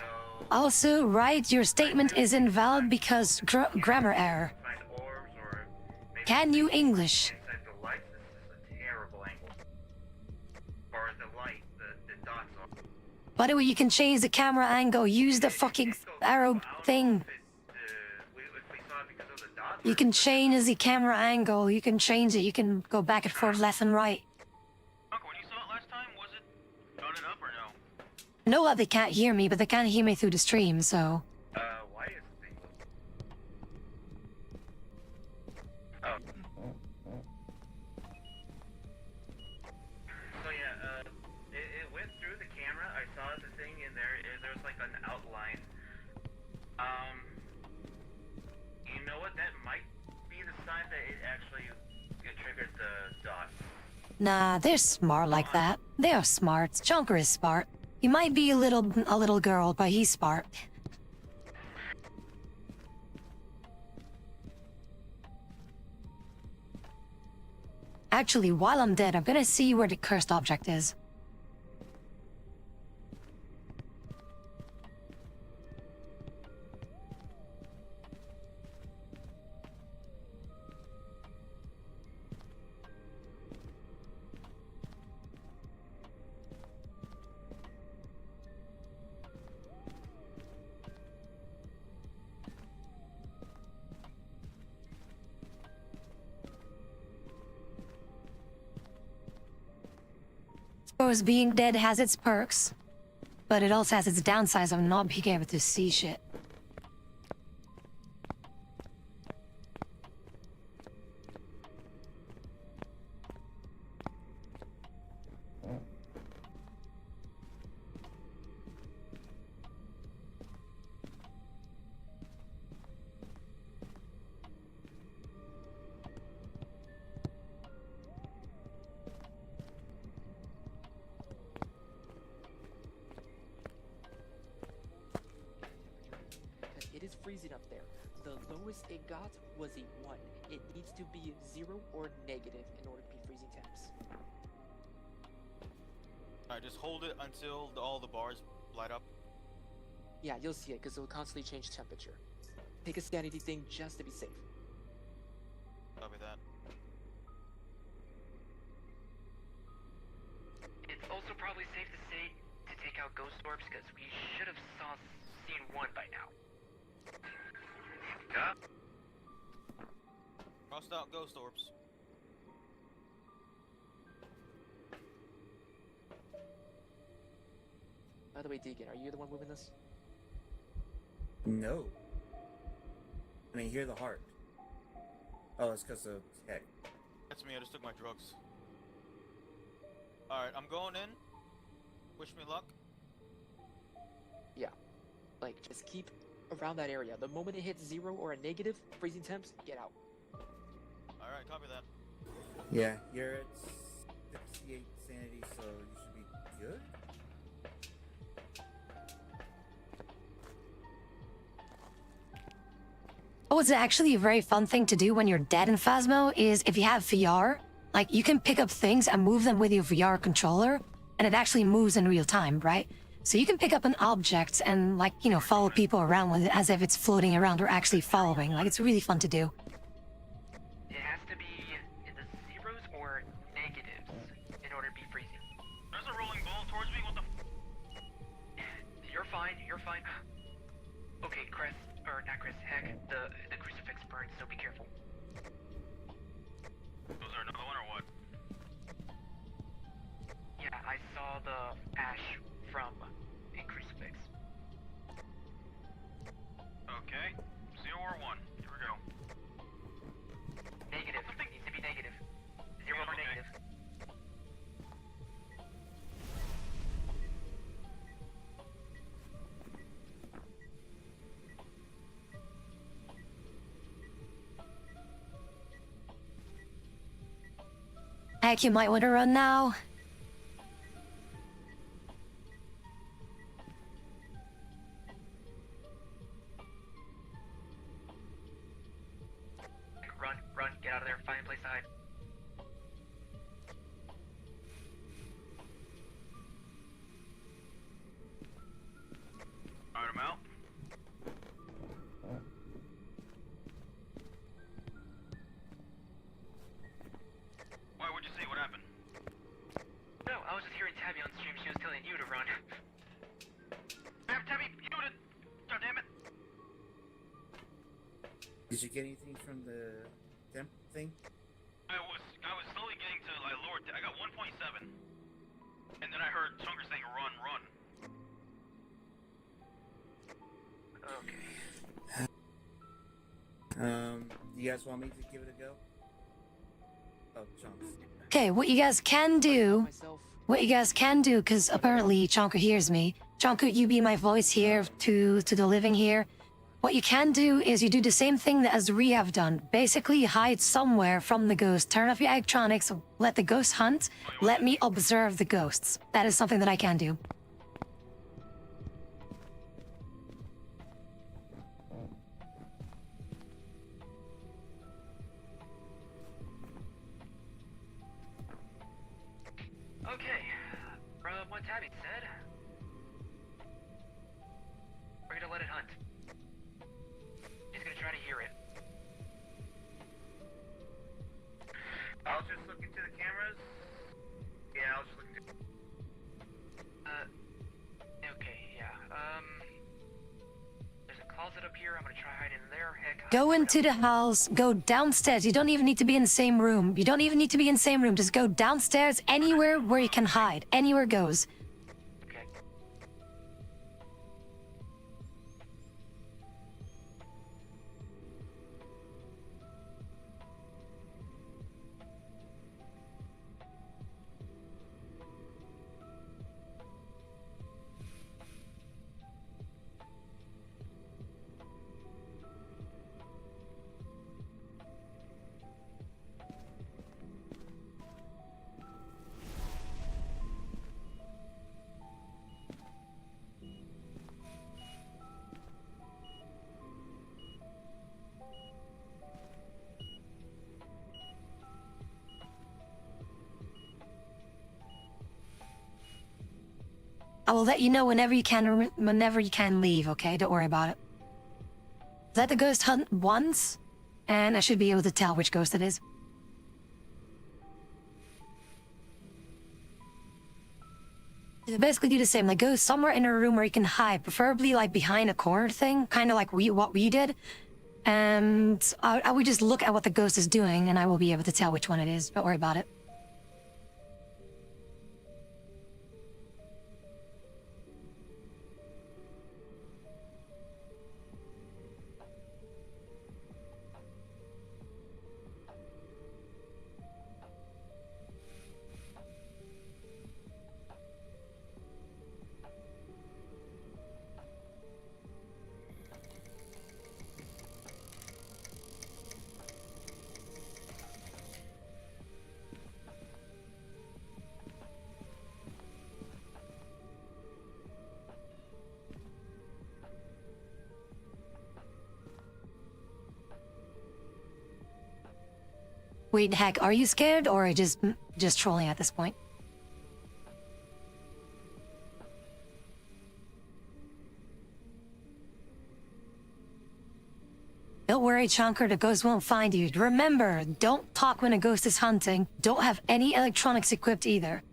Also, right, your statement is invalid because grammar error. find orbs or maybe Can you English? inside the lights. This is a terrible angle. Or the light, the dots on. By the way, you can change the camera angle. Use the fucking arrow thing. If we saw it because of the dots. You can change the camera angle. You can change it. You can go back and forth, left and right. Uncle, when you saw it last time, was it done it up or no? No, they can't hear me, but they can hear me through the stream, so. Why is the thing? Oh. So yeah, it went through the camera. I saw the thing in there. There's like an outline. You know what? That might be the sign that it triggered the dot. Nah, they're smart like that. They are smart. Junker is smart. He might be a little girl, but he's smart. Actually, while I'm dead, I'm gonna see where the cursed object is. Suppose being dead has its perks, but it also has its downsides of not being able to see shit. It is freezing up there. The lowest it got was a 1. It needs to be 0 or negative in order to be freezing temps. Alright, just hold it until all the bars light up. Yeah, you'll see it because it'll constantly change temperature. Take a sanity thing just to be safe. Copy that. It's also probably safe to say to take out ghost orbs because we should have seen one by now. Crossed out ghost orbs. By the way, Deacon, are you the one moving this? No. I mean, hear the heart. Oh, it's because of heck. That's me, I just took my drugs. Alright, I'm going in. Wish me luck. Yeah. Like, just keep around that area. The moment it hits 0 or a negative, freezing temps, get out. Alright, copy that. Yeah, you're at 68 sanity, so you should be good. Oh, it's actually a very fun thing to do when you're dead in Phasmo is if you have VR, like you can pick up things and move them with your VR controller, and it actually moves in real time, right? So you can pick up an object and like, you know, follow people around with it as if it's floating around or actually following. Like it's really fun to do. It has to be in the zeros or negatives in order to be freezing. There's a rolling ball towards me. What the? You're fine. You're fine. Okay, Chris, or not Chris. Heck, the crucifix burns, so be careful. Was there another one or what? Yeah, I saw the ash from a crucifix. Okay. 0 or 1. Here we go. Negative. Needs to be negative. 0 or Okay. negative. Heck, you might want to run now. Run, get out of there, find a place to hide. Did you get anything from the temp thing? I was slowly getting to. I lowered. I got 1.7, and then I heard Chunker saying run, run. Okay. You guys want me to give it a go? Oh, chunks. Okay, what you guys can do, because apparently Chonka hears me. Chonka, you be my voice here to the living here. What you can do is you do the same thing that as we have done. Basically, hide somewhere from the ghost. Turn off your electronics. Let the ghost hunt. Let me observe the ghosts. That is something that I can do. Okay. From what Tabby said, we're gonna let it hunt. He's gonna try to hear it. I'll just look into the cameras. Yeah, I'll just look into. Okay, yeah. There's a closet up here. I'm gonna try hiding in there. Heck. Go into the house. Go downstairs. You don't even need to be in the same room. You don't even need to be in the same room. Just go downstairs anywhere where you can hide. Anywhere goes. Okay. I will let you know whenever you can leave, okay? Don't worry about it. Let the ghost hunt once, and I should be able to tell which ghost it is. You basically do the same, like go somewhere in a room where you can hide, preferably like behind a corner thing, kind of like what we did. And I would just look at what the ghost is doing, and I will be able to tell which one it is. Don't worry about it. Wait, heck, are you scared or just trolling at this point? Don't worry, Chonker, the ghost won't find you. Remember, don't talk when a ghost is hunting. Don't have any electronics equipped either.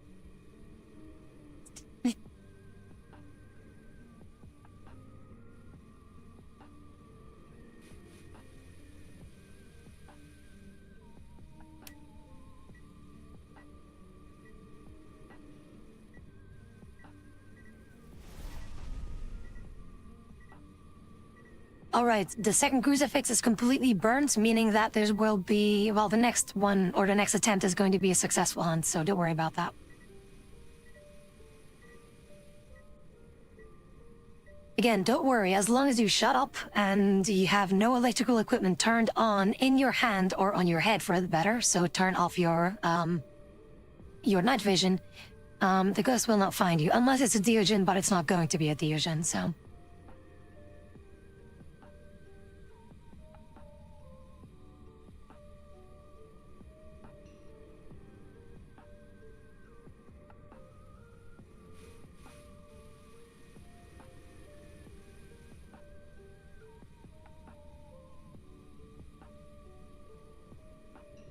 Alright, the second crucifix is completely burnt, meaning that there will be, well, the next one, or the next attempt is going to be a successful hunt, so don't worry about that. Again, don't worry, as long as you shut up and you have no electrical equipment turned on in your hand or on your head for the better, so turn off your night vision, the ghost will not find you, unless it's a Deogen, but it's not going to be a Deogen, so...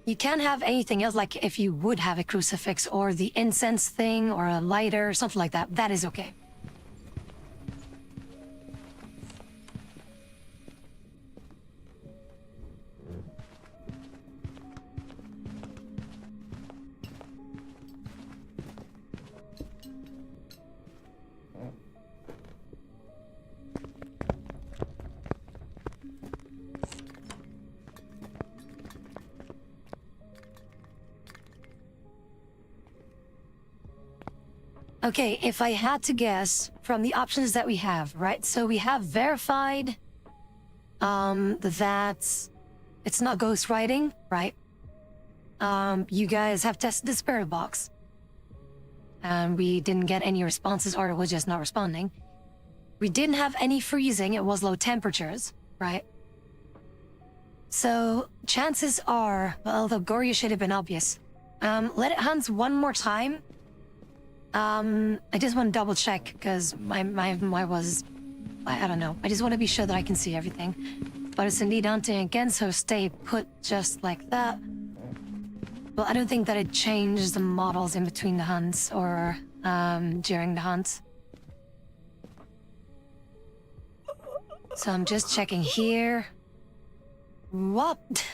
You can have anything else, like if you would have a crucifix or the incense thing or a lighter or something like that. That is okay. Okay, if I had to guess from the options that we have, right? So we have verified that it's not ghost writing, right? You guys have tested the spirit box. And we didn't get any responses, or it was just not responding. We didn't have any freezing, it was low temperatures, right? So chances are, well, the Goryo should have been obvious. Let it hunt one more time. I just want to double check because my was, I don't know. I just want to be sure that I can see everything. But it's indeed hunting again, so stay put just like that. Well, I don't think that it changed the models in between the hunts or during the hunt. So I'm just checking here. What?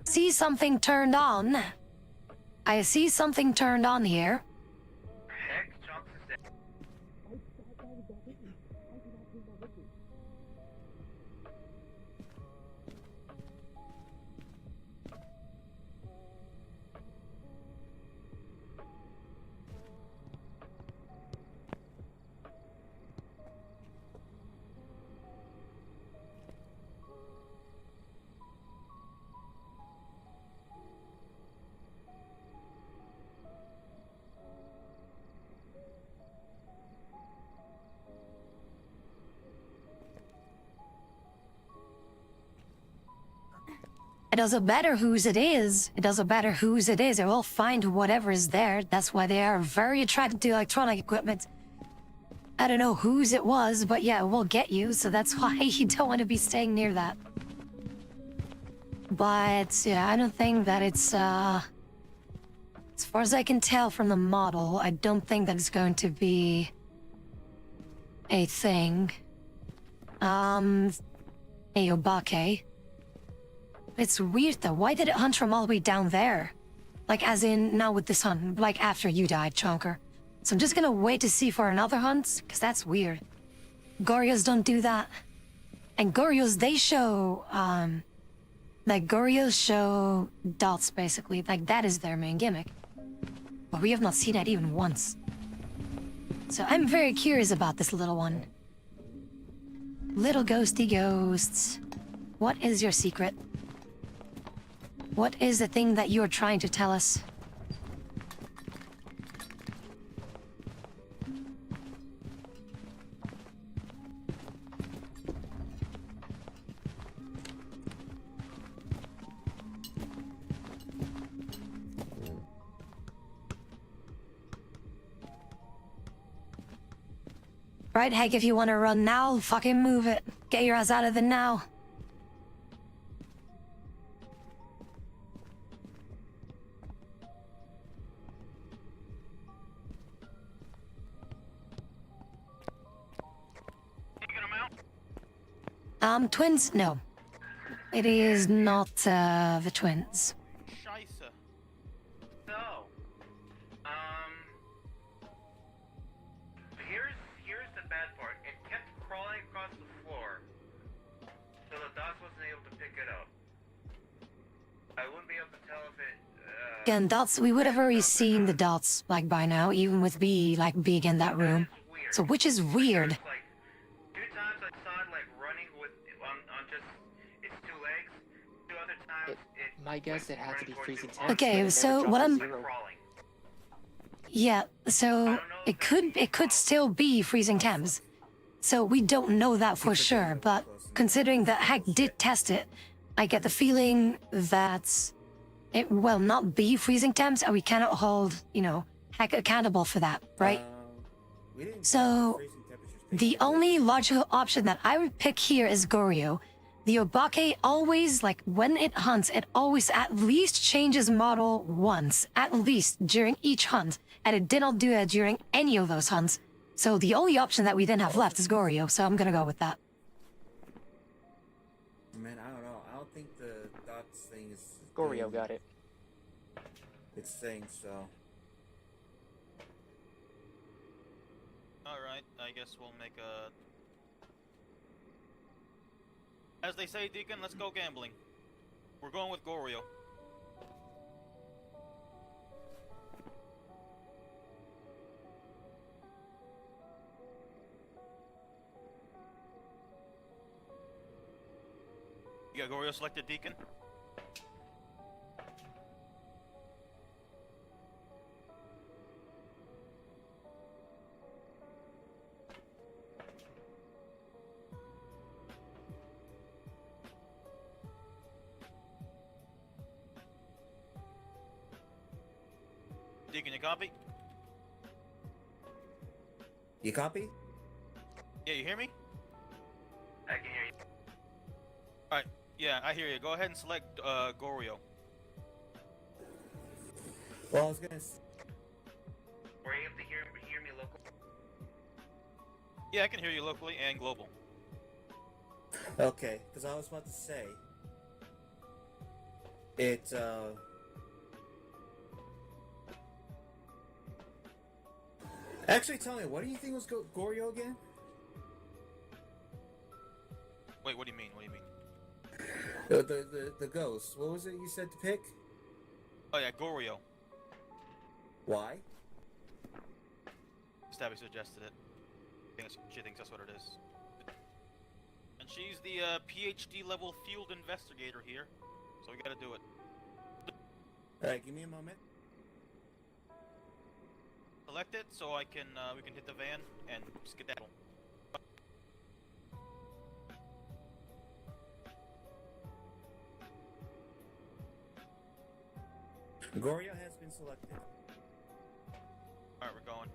See something turned on. I see something turned on here. Heck, Johnson's dead. It doesn't matter whose it is. It doesn't matter whose it is. It will find whatever is there. That's why they are very attracted to electronic equipment. I don't know whose it was, but yeah, it will get you, so that's why you don't want to be staying near that. But yeah, I don't think that it's, as far as I can tell from the model, I don't think that it's going to be a thing. A Obake. It's weird though. Why did it hunt from all the way down there? Like, as in, now with this hunt, like after you died, Chonker. So I'm just gonna wait to see for another hunt, because that's weird. Goryos don't do that. And Goryos, they show, like, Goryos show dots, basically. Like, that is their main gimmick. But we have not seen that even once. So I'm very curious about this little one. Little ghosty ghosts. What is your secret? What is the thing that you're trying to tell us? Right, heck, if you want to run now, fucking move it. Get your ass out of the now. Twins? No. It is not, the twins. Scheisse. So, here's the bad part. It kept crawling across the floor, so the dots wasn't able to pick it up. I wouldn't be able to tell if it. Again, dots, we would have already seen the dots, like, by now, even with B, like, being in that room. So, which is weird. Like, 2 times I saw it like running with on just its 2 legs. 2 other times My guess, it had to be freezing temps. Okay, but it never so dropped what to I'm- zero. crawling. Yeah, so it could still be freezing temps. So we don't know that for sure, but considering that Hack did test it, I get the feeling that it will not be freezing temps, and we cannot hold, Hack accountable for that, right? We didn't So, have freezing temperatures The taken only logical option that I would pick here is Goryo. The Obake always, like, when it hunts, it always at least changes model once, at least during each hunt, and it did not do that during any of those hunts. So the only option that we then have left is Goryo, so I'm gonna go with that. Man, I don't know. I don't think the dots thing is. Goryo got it. It's saying so. Alright, I guess we'll make a... As they say, Deacon, let's go gambling. We're going with Goryo. got Gorio selected, Deacon. Deacon, you copy? You copy? Yeah, you hear me? I can hear you. Alright, yeah, I hear you. Go ahead and select Gorio. Well, I was gonna. Were you able to hear me local? Yeah, I can hear you locally and global. Okay, because I was about to say. Actually, tell me, what do you think was Gorio again? Wait, what do you mean? What do you mean? The ghost. What was it you said to pick? Oh yeah, Gorio. Why? Stabby suggested it. She thinks that's what it is. And she's the PhD level field investigator here, so we gotta do it. Alright, give me a moment. Select it so I can we can hit the van and skedaddle. Gorio has been selected. Alright, we're going.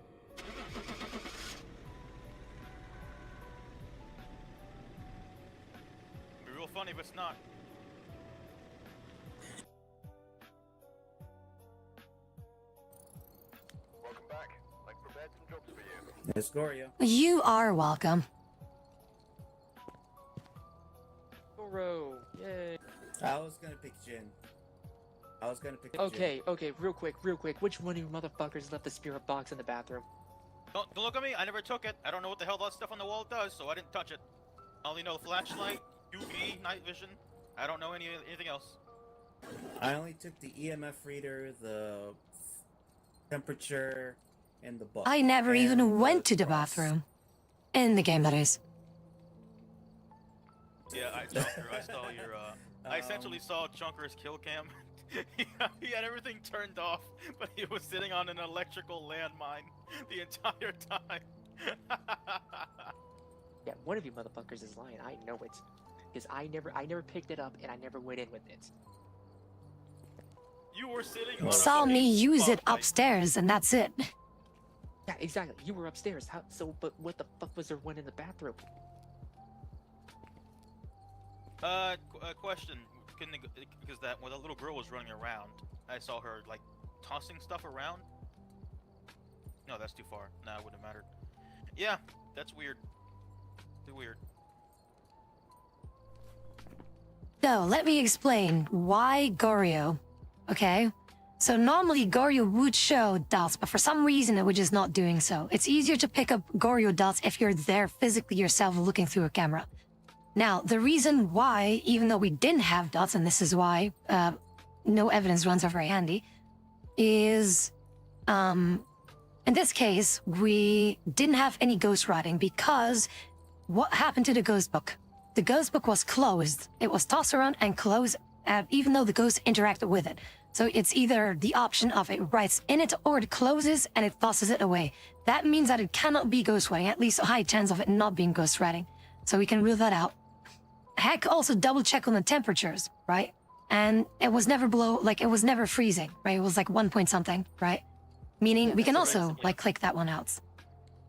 Be real funny if it's not. Welcome back. I've prepared some jobs for you. It's Gorio. You are welcome. Goro, yay. I was gonna pick Jin. Okay, real quick. Which one of you motherfuckers left the spirit box in the bathroom? Don't look at me. I never took it. I don't know what the hell that stuff on the wall does, so I didn't touch it. I only know the flashlight, UV, night vision. I don't know anything else. I only took the EMF reader, the temperature, and the book. I never And even went to the cross. bathroom. In the game, that is. Yeah, I saw your, I essentially saw Chunker's kill cam. He had everything turned off, but he was sitting on an electrical landmine the entire time. Yeah, one of you motherfuckers is lying. I know it. Because I never picked it up and I never went in with it. You were sitting on a Saw me fucking use it spotlight. upstairs, and that's it. Yeah, exactly. You were upstairs. But what the fuck was there one in the bathroom? Question. Because when the little girl was running around, I saw her, like, tossing stuff around. No, that's too far. Nah, it wouldn't have mattered. Yeah, that's weird. Too weird. So, let me explain why Gorio. Okay? So, normally Gorio would show dots, but for some reason it was just not doing so. It's easier to pick up Gorio dots if you're there physically yourself looking through a camera. Now, the reason why, even though we didn't have dots, and this is why no evidence runs are very handy, is in this case, we didn't have any ghost writing because what happened to the ghost book? The ghost book was closed. It was tossed around and closed, even though the ghost interacted with it. So it's either the option of it writes in it or it closes and it tosses it away. That means that it cannot be ghost writing, at least a high chance of it not being ghost writing. So we can rule that out. Heck, also double check on the temperatures, right? And it was never it was never freezing, right? It was like 1 point something, right? Meaning Yeah, we can that's also right, yeah. click that one out.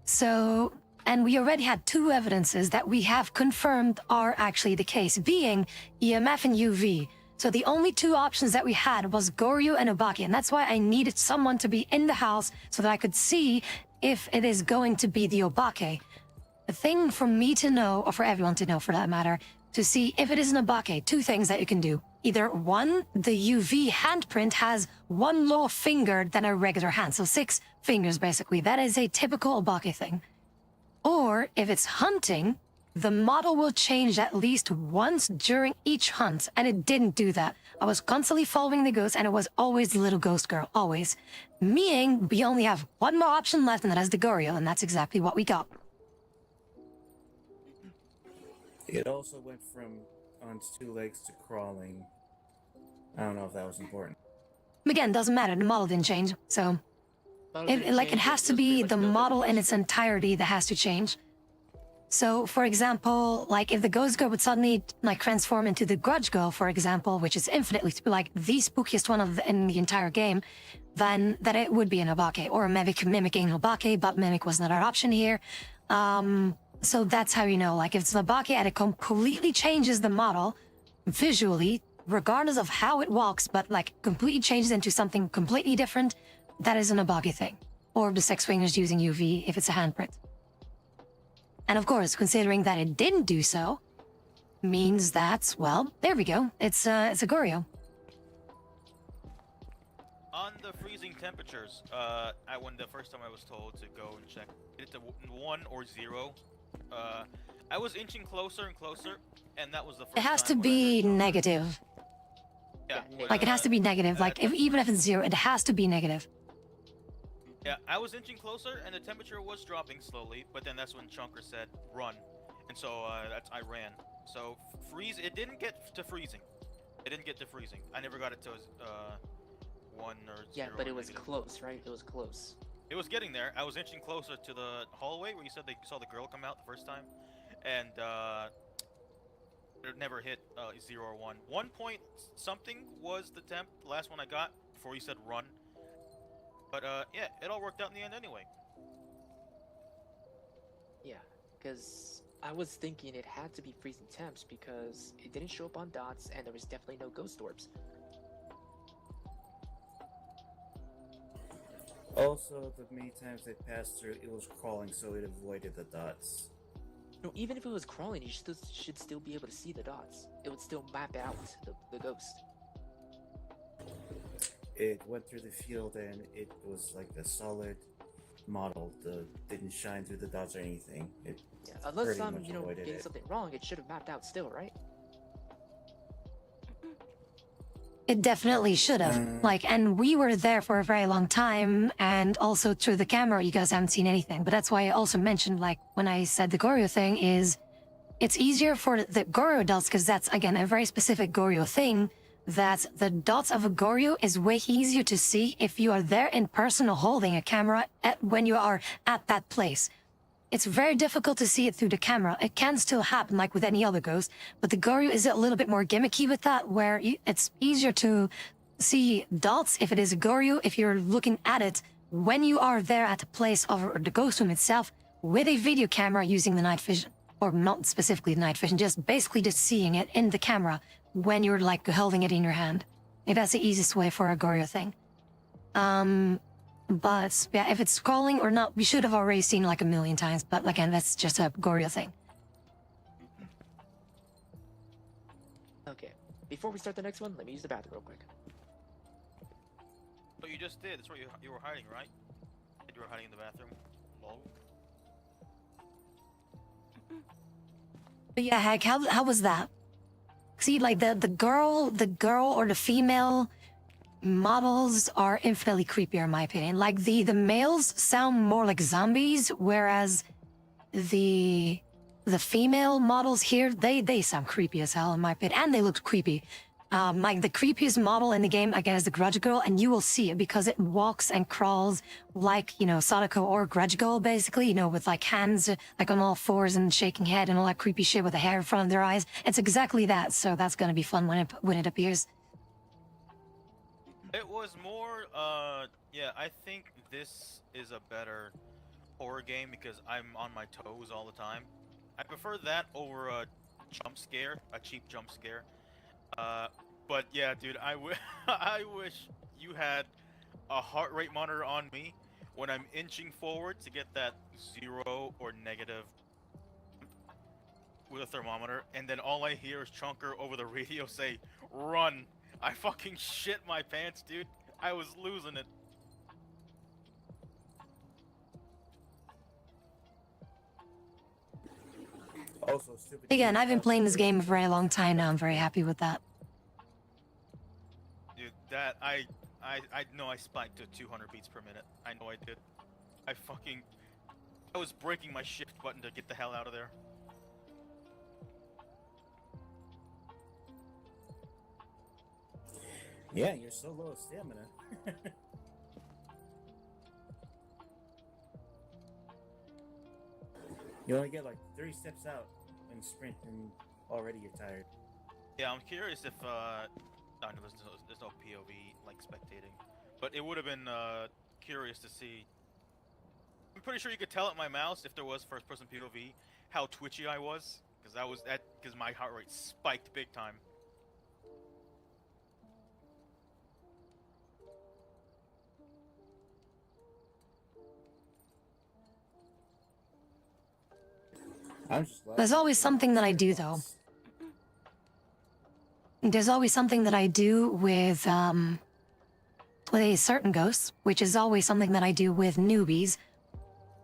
So, and we already had two evidences that we have confirmed are actually the case, being EMF and UV. So the only two options that we had was Gorio and Obaki, and that's why I needed someone to be in the house so that I could see if it is going to be the Obake. The thing for me to know, or for everyone to know for that matter, to see if it is an Obake, two things that you can do. Either one, the UV handprint has one lower finger than a regular hand, so 6 fingers basically. That is a typical Obake thing. Or if it's hunting, the model will change at least once during each hunt, and it didn't do that. I was constantly following the ghost, and it was always the little ghost girl, always. Meaning, we only have one more option left, and that is the Gorio, and that's exactly what we got. It also went from on its 2 legs to crawling. I don't know if that was important. Again, doesn't matter. The model didn't change, so Model it didn't like it change, has to was pretty be much the built like model a in its ghost. entirety that has to change. So, for example, like if the ghost girl would suddenly like transform into the grudge girl, for example, which is infinitely like the spookiest one in the entire game, then that it would be an Obake or a Mimic mimicking an Obake, but Mimic was not our option here. So that's how you know, like if it's an Obake and it completely changes the model visually, regardless of how it walks, but like completely changes into something completely different, that is an Obake thing. Or the sex swingers using UV if it's a handprint. And of course, considering that it didn't do so, means that, well, there we go. It's a Goryo. On the freezing temperatures, when the first time I was told to go and check, it's a 1 or 0. I was inching closer and closer, and that was the first It has to time when I be heard Chonker. negative. Yeah, Like it has to be negative. Like even if it's 0, it has to be negative. Yeah, I was inching closer, and the temperature was dropping slowly, but then that's when Chunker said, run. And so, I ran. So, freeze, it didn't get to freezing. It didn't get to freezing. I never got it to, 1 or 0. Yeah, but it was negative. close, right? It was close. It was getting there. I was inching closer to the hallway where you said they saw the girl come out the first time. And, it never hit, 0 or 1. 1 point something was the temp, the last one I got, before you said run. But, yeah, it all worked out in the end anyway. Yeah, because I was thinking it had to be freezing temps because it didn't show up on dots and there was definitely no ghost orbs. Also, the many times they passed through, it was crawling, so it avoided the dots. No, even if it was crawling, you should still be able to see the dots. It would still map out the ghost. It went through the field and it was like a solid model. Didn't shine through the dots or anything. It Yeah, unless pretty I'm, much avoided getting it. something wrong, it should have mapped out still, right? It definitely should have. Like, and we were there for a very long time, and also through the camera, you guys haven't seen anything. But that's why I also mentioned, like, when I said the Goryo thing is, it's easier for the Goryo dots, because that's, again, a very specific Goryo thing, that the dots of a Goryo is way easier to see if you are there in person or holding a camera when you are at that place. It's very difficult to see it through the camera. It can still happen like with any other ghost, but the Goryo is a little bit more gimmicky with that, where it's easier to see dots if it is a Goryo, if you're looking at it when you are there at the place of the ghost room itself with a video camera using the night vision. Or not specifically the night vision, just basically just seeing it in the camera when you're like holding it in your hand. That's the easiest way for a Goryo thing. But yeah, if it's scrolling or not, we should have already seen like a million times. But again, that's just a Goryo thing. Okay, before we start the next one, let me use the bathroom real quick. Oh, you just did. That's where you were hiding, right? You were hiding in the bathroom. Lol. But yeah, heck, how was that? See, like the girl or the female models are infinitely creepier in my opinion. Like the males sound more like zombies, whereas the female models here, they sound creepy as hell in my opinion, and they look creepy. Like the creepiest model in the game, again, is the Grudge Girl, and you will see it because it walks and crawls like, Sadako or Grudge Girl, basically, with like hands like on all fours and shaking head and all that creepy shit with the hair in front of their eyes. It's exactly that, so that's gonna be fun when it appears. It was more, yeah, I think this is a better horror game because I'm on my toes all the time. I prefer that over a jump scare, a cheap jump scare. But yeah, dude, I wish you had a heart rate monitor on me when I'm inching forward to get that 0 or negative with a thermometer, and then all I hear is Chunker over the radio say, "Run!" I fucking shit my pants, dude. I was losing it. Also, stupid. Again, I've been playing this game a very long time now. I'm very happy with that. Dude, that I know I spiked to 200 beats per minute. I know I did. I was breaking my shift button to get the hell out of there. Yeah, you're so low of stamina. You only get like 3 steps out and sprint, and already you're tired. Yeah, I'm curious if I know there's no POV like spectating, but it would have been curious to see. I'm pretty sure you could tell at my mouse if there was first-person POV how twitchy I was, because my heart rate spiked big time. I'm just glad There's always something that I do, though. There's always something that I do with a certain ghost, which is always something that I do with newbies.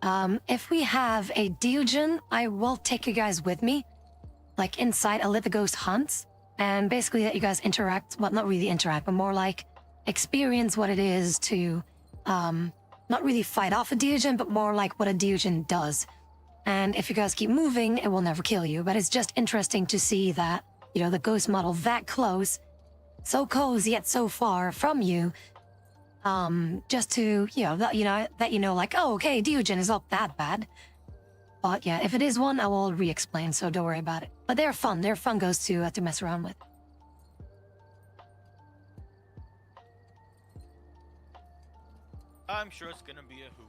If we have a Diogen, I will take you guys with me. Like inside, I'll let the ghost hunt, and basically let you guys interact. Well, not really interact, but more like experience what it is to not really fight off a Diogen, but more like what a Diogen does. And if you guys keep moving, it will never kill you. But it's just interesting to see that, you know, the ghost model that close, so close yet so far from you. Just to, that like, oh, okay, Diogen is not that bad. But yeah, if it is one, I will re-explain, so don't worry about it. But they're fun. They're fun ghosts to mess around with. I'm sure it's gonna be a hoot.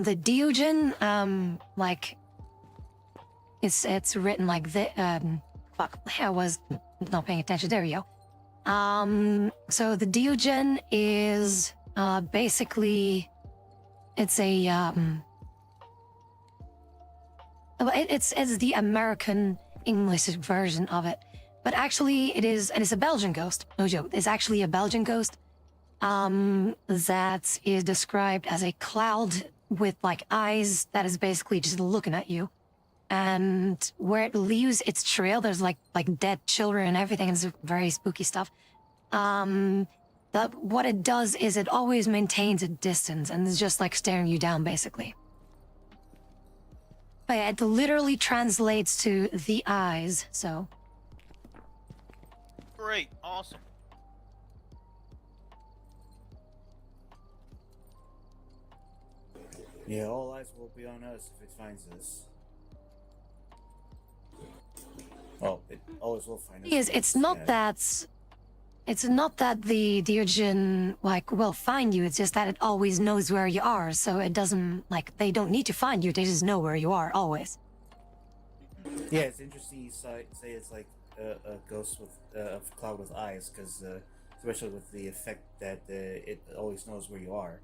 The Diogen, like, it's written like the, fuck, I was not paying attention. There we go. So the Diogen is, basically, it's a, it's the American English version of it. But actually, it's a Belgian ghost. No joke. It's actually a Belgian ghost, that is described as a cloud with like eyes that is basically just looking at you, and where it leaves its trail, there's like dead children and everything. It's very spooky stuff. What it does is it always maintains a distance and is just like staring you down, basically. But yeah, it literally translates to the eyes. So Great, awesome. Yeah, all eyes will be on us if it finds us. Oh, it always will find us. Yes, it's not that the Diogen like will find you. It's just that it always knows where you are, so it doesn't like they don't need to find you. They just know where you are always. Yeah, it's interesting you say it's like a ghost with a cloud with eyes, because especially with the effect that it always knows where you are.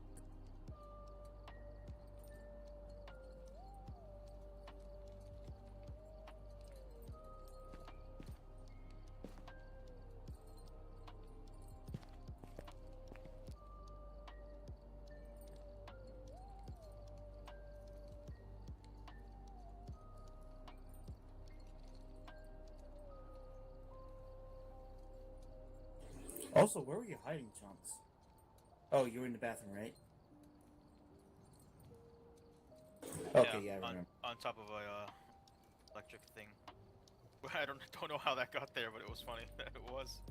Also, where were you hiding, Chunks? Oh, you were in the bathroom, right? Okay, yeah, I remember. On top of a electric thing. I don't know how that got there, but it was funny that it was.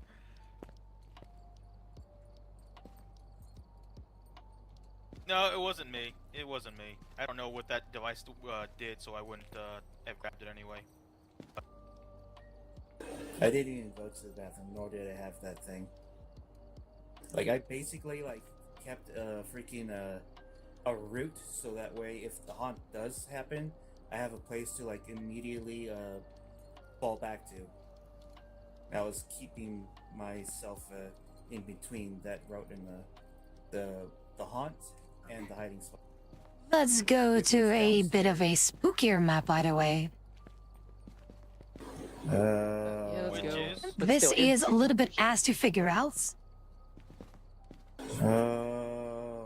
No, it wasn't me. It wasn't me. I don't know what that device did, so I wouldn't have grabbed it anyway. I didn't even go to the bathroom, nor did I have that thing. Like, I basically, like, kept freaking a route, so that way if the haunt does happen, I have a place to, like, immediately fall back to. I was keeping myself in between that route and the haunt and the hiding spot. Let's go to a bit of a spookier map, by the way. Yeah, let's Which go. is? But This still, is a little bit ass to figure out. Oh.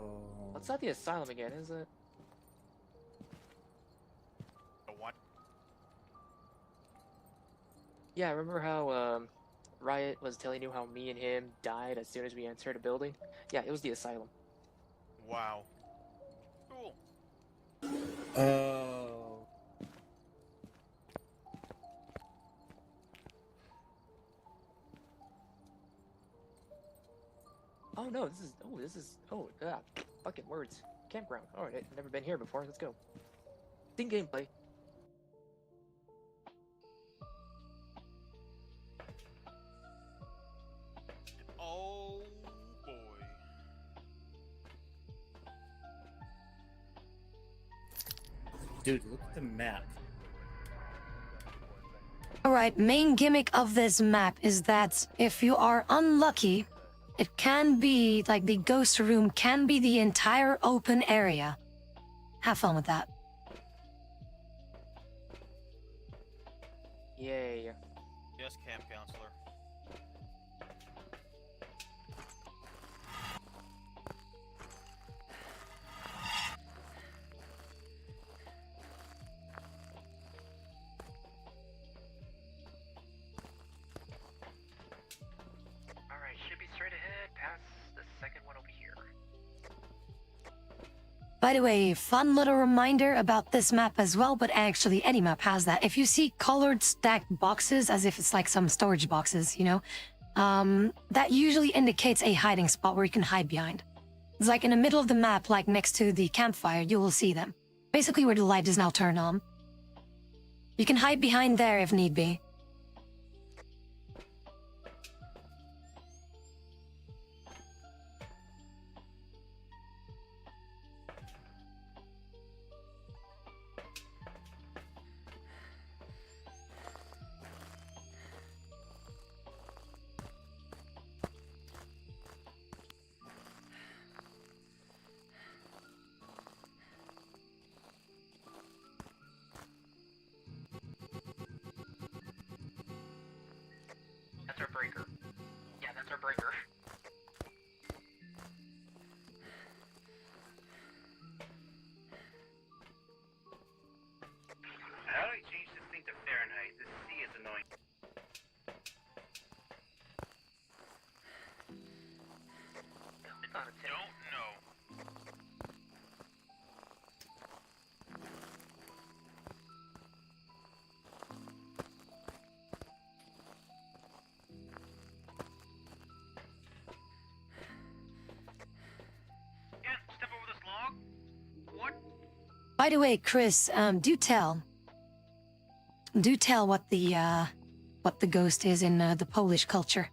That's not the asylum again, is it? The what? Yeah, remember how Riot was telling you how me and him died as soon as we entered a building? Yeah, it was the asylum. Wow. Cool. Oh. Oh no, fucking words. Campground. Alright, I've never been here before, let's go. Think gameplay. Oh boy. Dude, look at the map. Alright, main gimmick of this map is that if you are unlucky, it can be like the ghost room can be the entire open area. Have fun with that. Yay. Yes, camp counselor. Alright, should be straight ahead, past the second one over here. By the way, fun little reminder about this map as well, but actually any map has that. If you see colored stacked boxes, as if it's like some storage boxes, you know, that usually indicates a hiding spot where you can hide behind. It's like in the middle of the map, like next to the campfire, you will see them. Basically where the light is now turned on. You can hide behind there if need be. That's our breaker. Yeah, that's our breaker. How do I change this thing to Fahrenheit? This C is annoying. It's on a tip. Don't know. Yeah, step over this log. What? By the way, Chris, do tell what the ghost is in the Polish culture.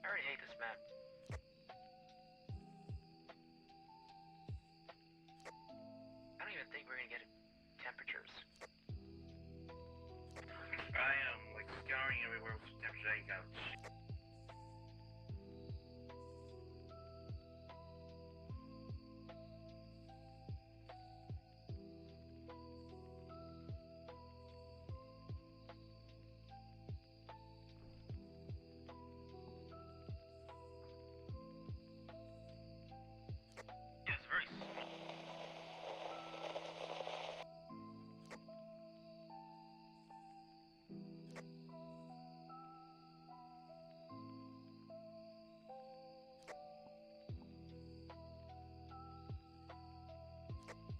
I already hate this map. I don't even think we're gonna get temperatures. I am like scouring everywhere with temperature hangouts. Yeah, it's very small.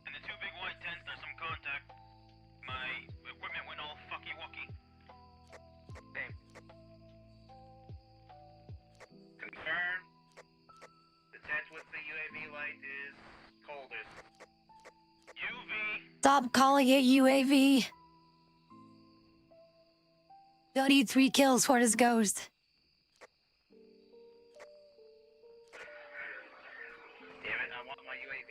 And the two big white tents, there's some contact. My equipment went all fucky-wucky. Same. Confirm. The tent with the UAV light is coldest. UV. Stop calling it UAV. Don't need 3 kills for this ghost. Damn it, I want my UAV.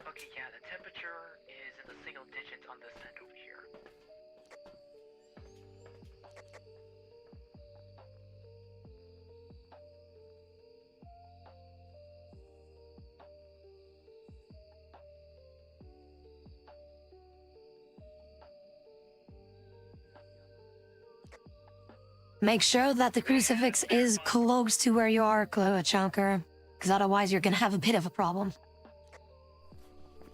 Okay, yeah, the temperature is in the single digits on this end over here. Make sure that the crucifix is close to where you are, Chunker, because otherwise you're gonna have a bit of a problem.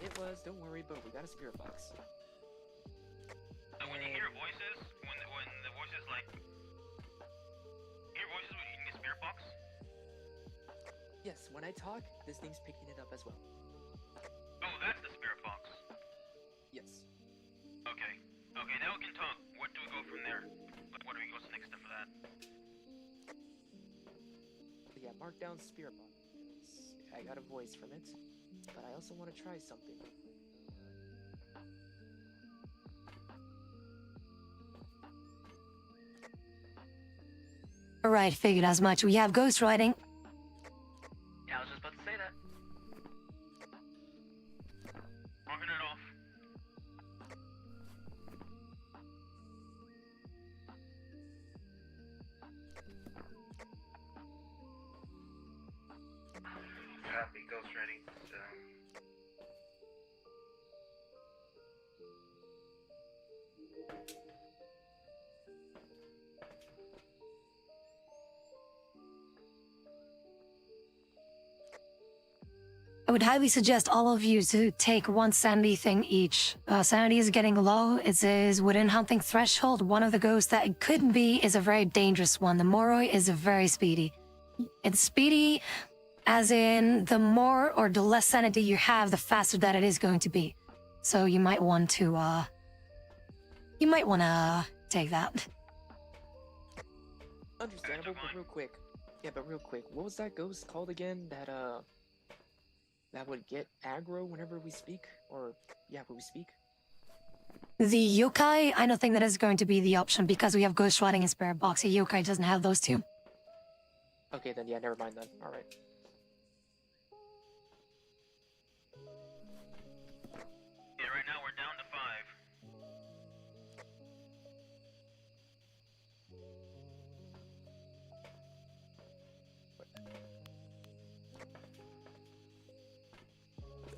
It was, don't worry, but we got a spirit box. So when you hear voices, when the voices like, hear voices when you in the spirit box? Yes, when I talk, this thing's picking it up as well. Oh, that's the spirit box. Yes. Okay. Okay, now we can talk. What do we go from there? Like, what do we go to the next step for that? But yeah, mark down spirit box. Because I got a voice from it, but I also want to try something. Alright, figured as much. We have ghost riding. Yeah, I was just about to say that. Marking it off. Copy, ghost ready. So. I would highly suggest all of you to take 1 sanity thing each. Sanity is getting low. It is within hunting threshold. One of the ghosts that it could be is a very dangerous one. The Moroi is a very speedy. It's speedy as in the more or the less sanity you have, the faster that it is going to be. So you might want to, take that. Understandable, but real quick. Yeah, but real quick, what was that ghost called again? That would get aggro whenever we speak? Or, yeah, when we speak? The yokai, I don't think that is going to be the option because we have ghost riding and spirit box. A yokai doesn't have those two. Okay, then yeah, never mind then. Alright. Yeah, right now we're down to 5.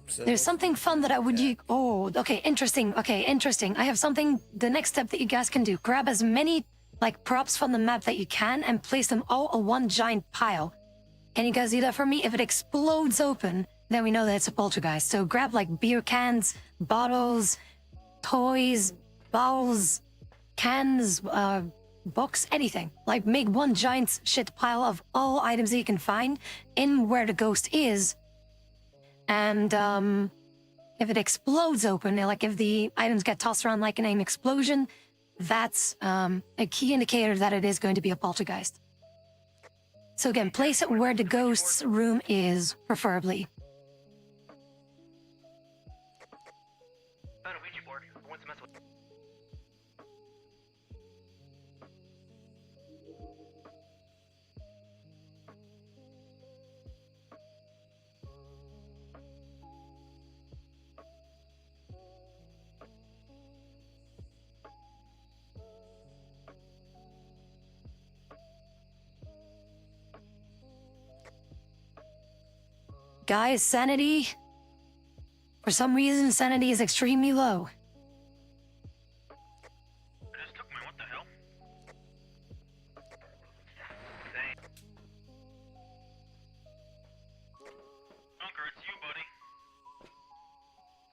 So There's something fun that I would use. Oh, okay, interesting. Okay, interesting. I have something. The next step that you guys can do: grab as many like props from the map that you can and place them all on one giant pile. Can you guys do that for me? If it explodes open, then we know that it's a poltergeist. So grab like beer cans, bottles, toys, bowls, cans, books, anything. Like make one giant shit pile of all items that you can find in where the ghost is. And if it explodes open, like if the items get tossed around like an explosion, that's a key indicator that it is going to be a poltergeist. So again, place it where the ghost's room is, preferably. Found a Ouija board. I want to mess with. Guys, sanity. For some reason, sanity is extremely low. It just took me, what the hell? Dang. Junker, it's you, buddy.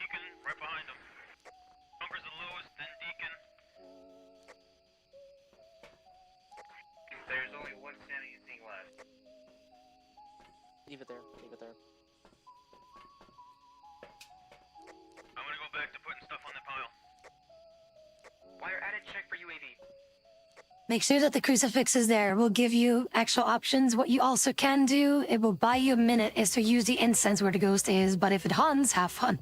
Deacon, right behind him. Junker's the lowest, then Deacon. There's only one sanity thing left. Leave it there, leave it there. I'm gonna go back to putting stuff on the pile. While you're at it, check for UAV. Make sure that the crucifix is there. We'll give you actual options. What you also can do, it will buy you a minute, is to use the incense where the ghost is. But if it hunts, have fun.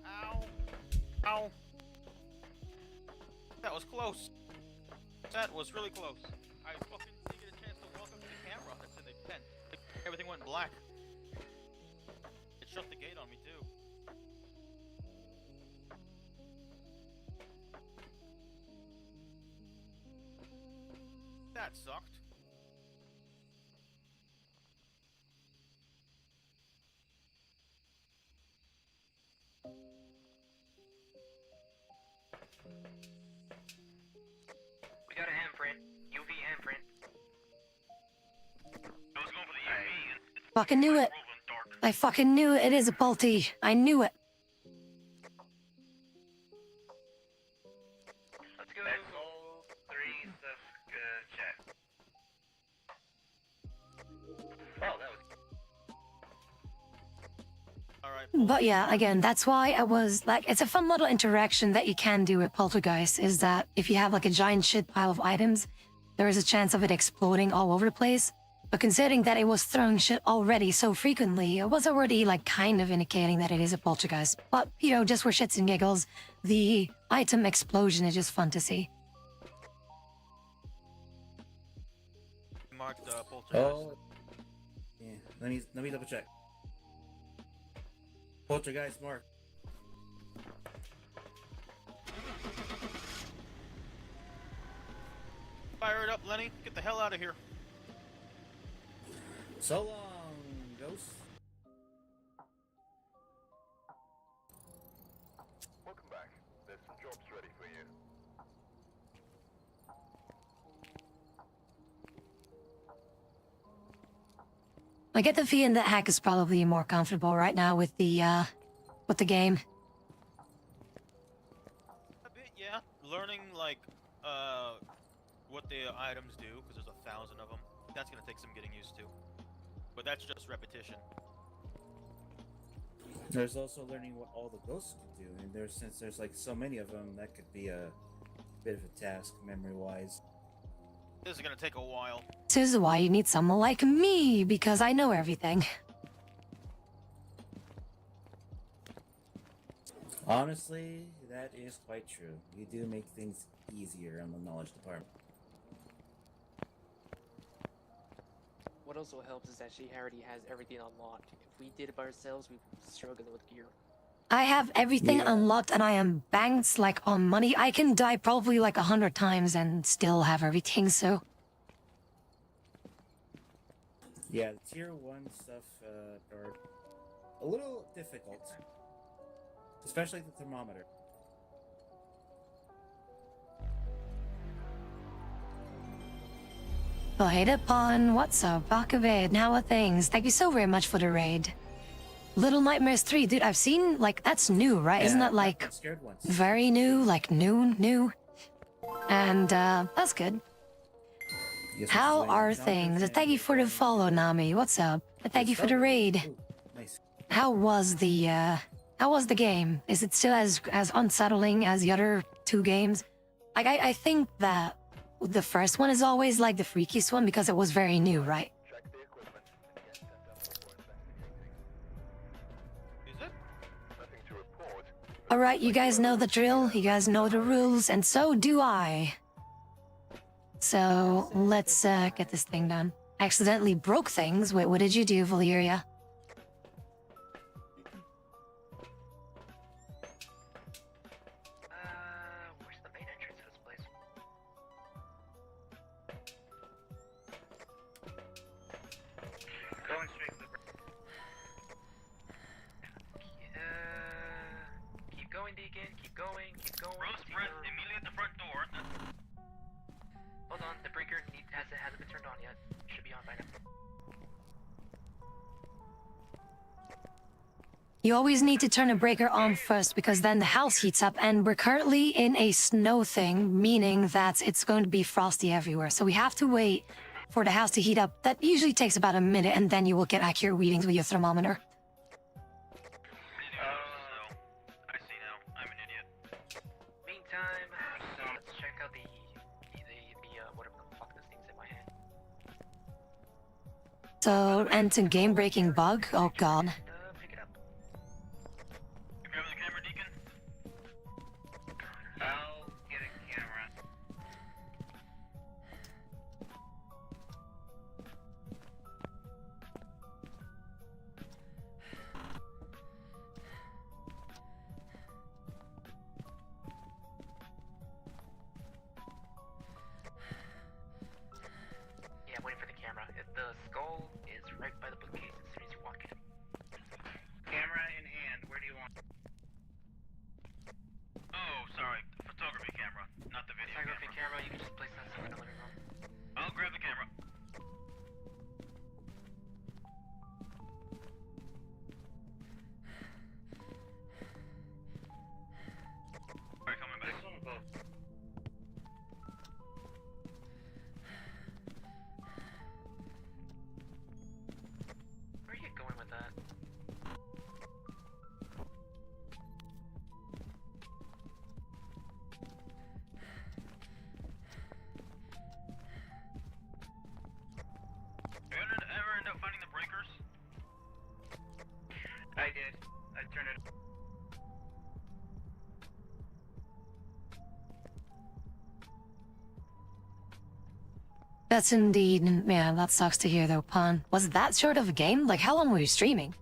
Ow! That was close. That was really close. I fucking didn't get a chance to walk up to the camera that's in the tent. Everything went black. It shut the gate on me too. That sucked. We got a handprint. UV handprint. I was going for the UV and it's Fucking knew it. proven dark. I fucking knew it. It is a Balti. I knew it. Let's go. All three stuff check. Oh, that was. Alright. But yeah, again, that's why I was like, it's a fun little interaction that you can do with Poltergeist, is that if you have like a giant shit pile of items, there is a chance of it exploding all over the place. But considering that it was throwing shit already so frequently, it was already like kind of indicating that it is a Poltergeist. But, you know, just for shits and giggles, the item explosion is just fun to see. Marked poltergeist. Oh, yeah. Let me double check. Poltergeist mark. Fire it up, Lenny. Get the hell out of here. So long, Ghost. Welcome back. There's some jobs ready for you. I get the feeling that Hack is probably more comfortable right now with the game. A bit, yeah. Learning, like, what the items do, because there's 1,000 of them. That's gonna take some getting used to. But that's just repetition. There's also learning what all the ghosts can do, and since there's like so many of them, that could be a bit of a task memory-wise. This is gonna take a while. This is why you need someone like me, because I know everything. Honestly, that is quite true. You do make things easier on the knowledge department. What also helps is that she already has everything unlocked. If we did it by ourselves, we'd be struggling with gear. I have everything Yeah. unlocked and I am banked like on money. I can die probably like 100 times and still have everything, so. Yeah, the tier 1 stuff are a little difficult. Especially the thermometer. Oh, hey Pon, what's up? Bakaved, how are things? Thank you so very much for the raid. Little Nightmares 3, dude, I've seen, like, that's new, right? Isn't that, like, I'm scared once. very new? Like, new? And, that's good. Yes, How it's are like- things? Thank you for the follow, Nami. What's up? Thank you for the raid. Ooh, nice. How was the game? Is it still as unsettling as the other two games? Like, I think that the first one is always, like, the freakiest one because it was very new, right? Check the equipment and get set up before investigating. Is it? Nothing to report. Alright, you guys know the drill, you guys know the rules, and so do I. So, let's get this thing done. Accidentally broke things. Wait, what did you do, Valeria? Where's the main entrance to this place? Going straight to the. Keep going, Deacon. Keep going. Keep going. Rose press immediately at the front door. Hold on, the breaker hasn't been turned on yet. Should be on by now. You always need to turn a breaker on first because then the house heats up and we're currently in a snow thing, meaning that it's going to be frosty everywhere. So we have to wait for the house to heat up. That usually takes about a minute and then you will get accurate readings with your thermometer. I see now. I'm an idiot. Meantime, let's check out the whatever the fuck this thing's in my hand. So, and to game-breaking bug? Oh god. Pick it up. You grabbing the camera, Deacon? I'll get a camera That's indeed, yeah, that sucks to hear though, Pun. Was it that short of a game? Like, how long were you streaming?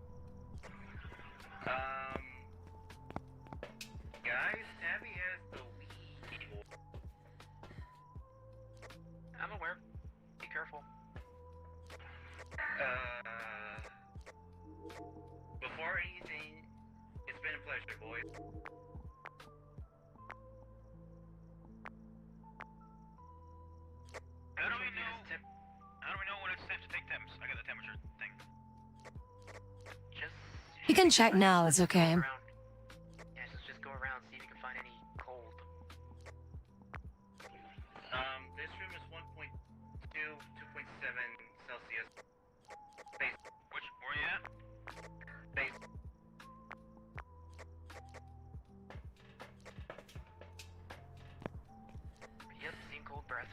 Guys, Tabby has the Wii keyboard. I'm aware. Be careful. Before anything, it's been a pleasure, boys. How do we know when it's safe to take temps? I got the temperature thing. Just You can check now, it's okay. go around. Yeah, just go around, see if you can find any cold. This room is 1.2, 2.7 Celsius. Base. Where you at? Base. Yep, seen cold breath.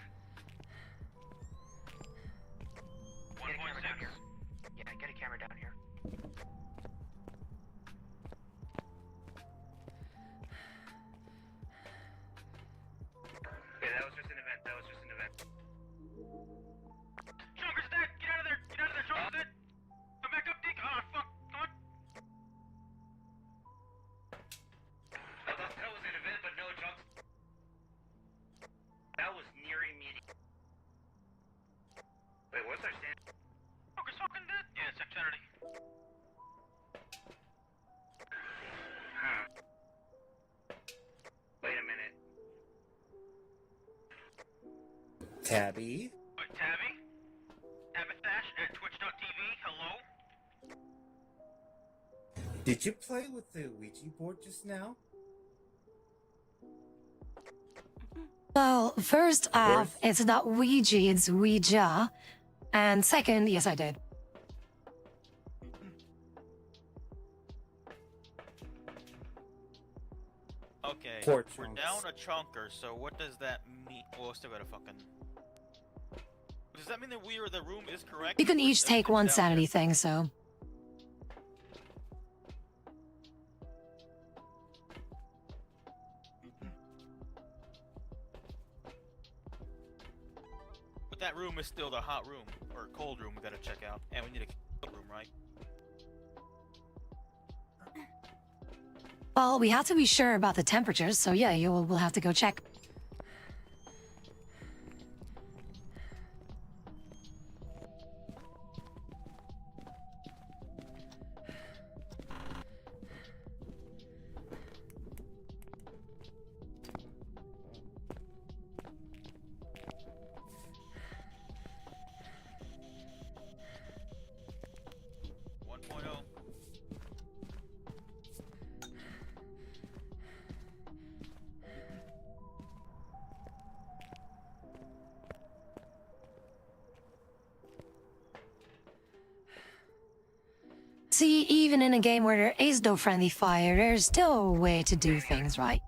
Get a camera down 1.6. here. Yeah, get a camera down here. Yeah, that was just an event. That was just an event. Chunker's dead! Get out of there! Get out of there! Chunker's dead! Come back up, Dick! Ah, fuck! Come on! I thought that was an event, but no, Chunks. That was near immediate. Wait, what's our stand? Chunker's fucking dead! Yeah, it's eternity. Huh. Wait a minute. Tabby? Tabby? Abathash at twitch.tv, hello? Did you play with the Ouija board just now? Well, first off, it's not Ouija, it's Ouija. And second, yes, I did. Okay, Poor we're Trunks. down a chunker, so what does that mean? Well, we still gotta fucking... Does that mean that the room is correct? You can Or each is take everything one down sanity here? thing, so. But that room is still the hot room, or cold room we gotta check out. And we need a cold room, right? Well, we have to be sure about the temperatures, so yeah, we'll have to go check. See, even in a game where there is no friendly fire, there's still a way to do things right.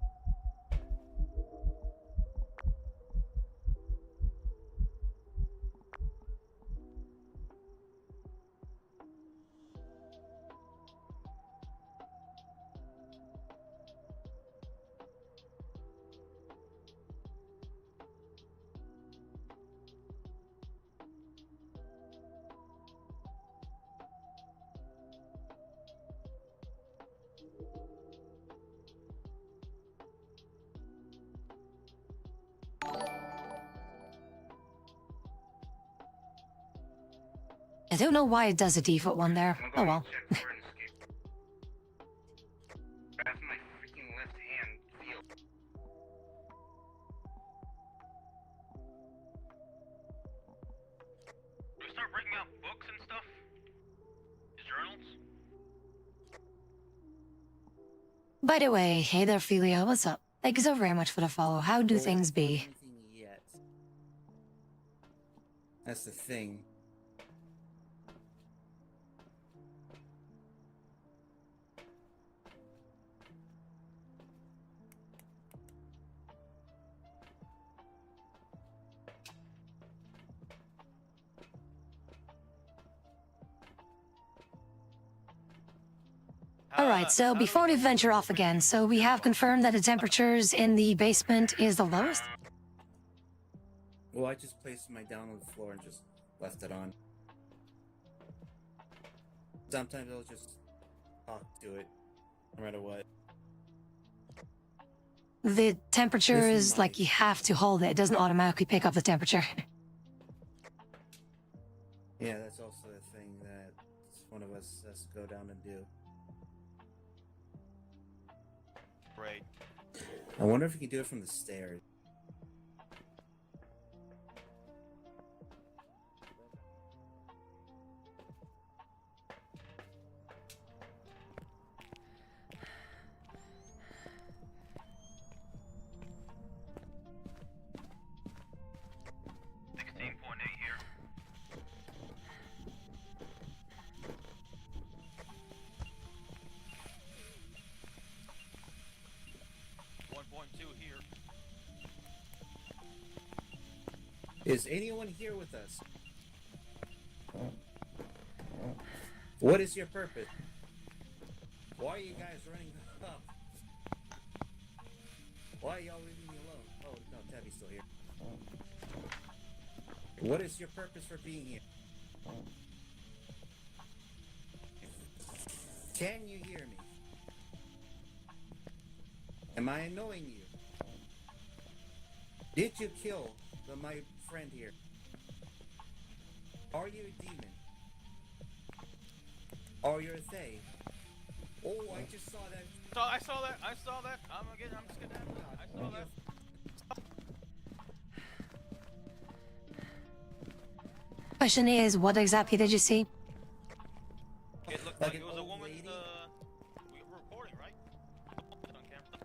I don't know why it does a default one there. I'm Oh going well. to check for an escape. That's my freaking left hand feel. Do we start breaking out books and stuff? Journals? By the way, hey there, Felia, what's up? Thank you so very much for the follow. How do Don't things do be? anything yet. That's the thing. Alright, so before we venture off again, so we have confirmed that the temperatures in the basement is the lowest? Well, I just placed my down on the floor and just left it on. Sometimes I'll just talk to it, no matter what. The temperature This is is like nice. you have to hold it. It doesn't automatically pick up the temperature. Yeah, that's also a thing that one of us has to go down and do. Right. I wonder if we can do it from the stairs. Here. 1.2 here. Is anyone here with us? What is your purpose? Why are you guys running up? Why are y'all leaving me alone? Oh, no, Tabby's still here. What is your purpose for being here? Can you hear me? Am I annoying you? Did you kill my friend here? Are you a demon? Are you a Thay? Oh, I just saw that. I saw that. I'm just gonna. I saw that. Question is, what exactly did you see? It looked Like like an it was a old woman. lady? We were recording, right? On camera.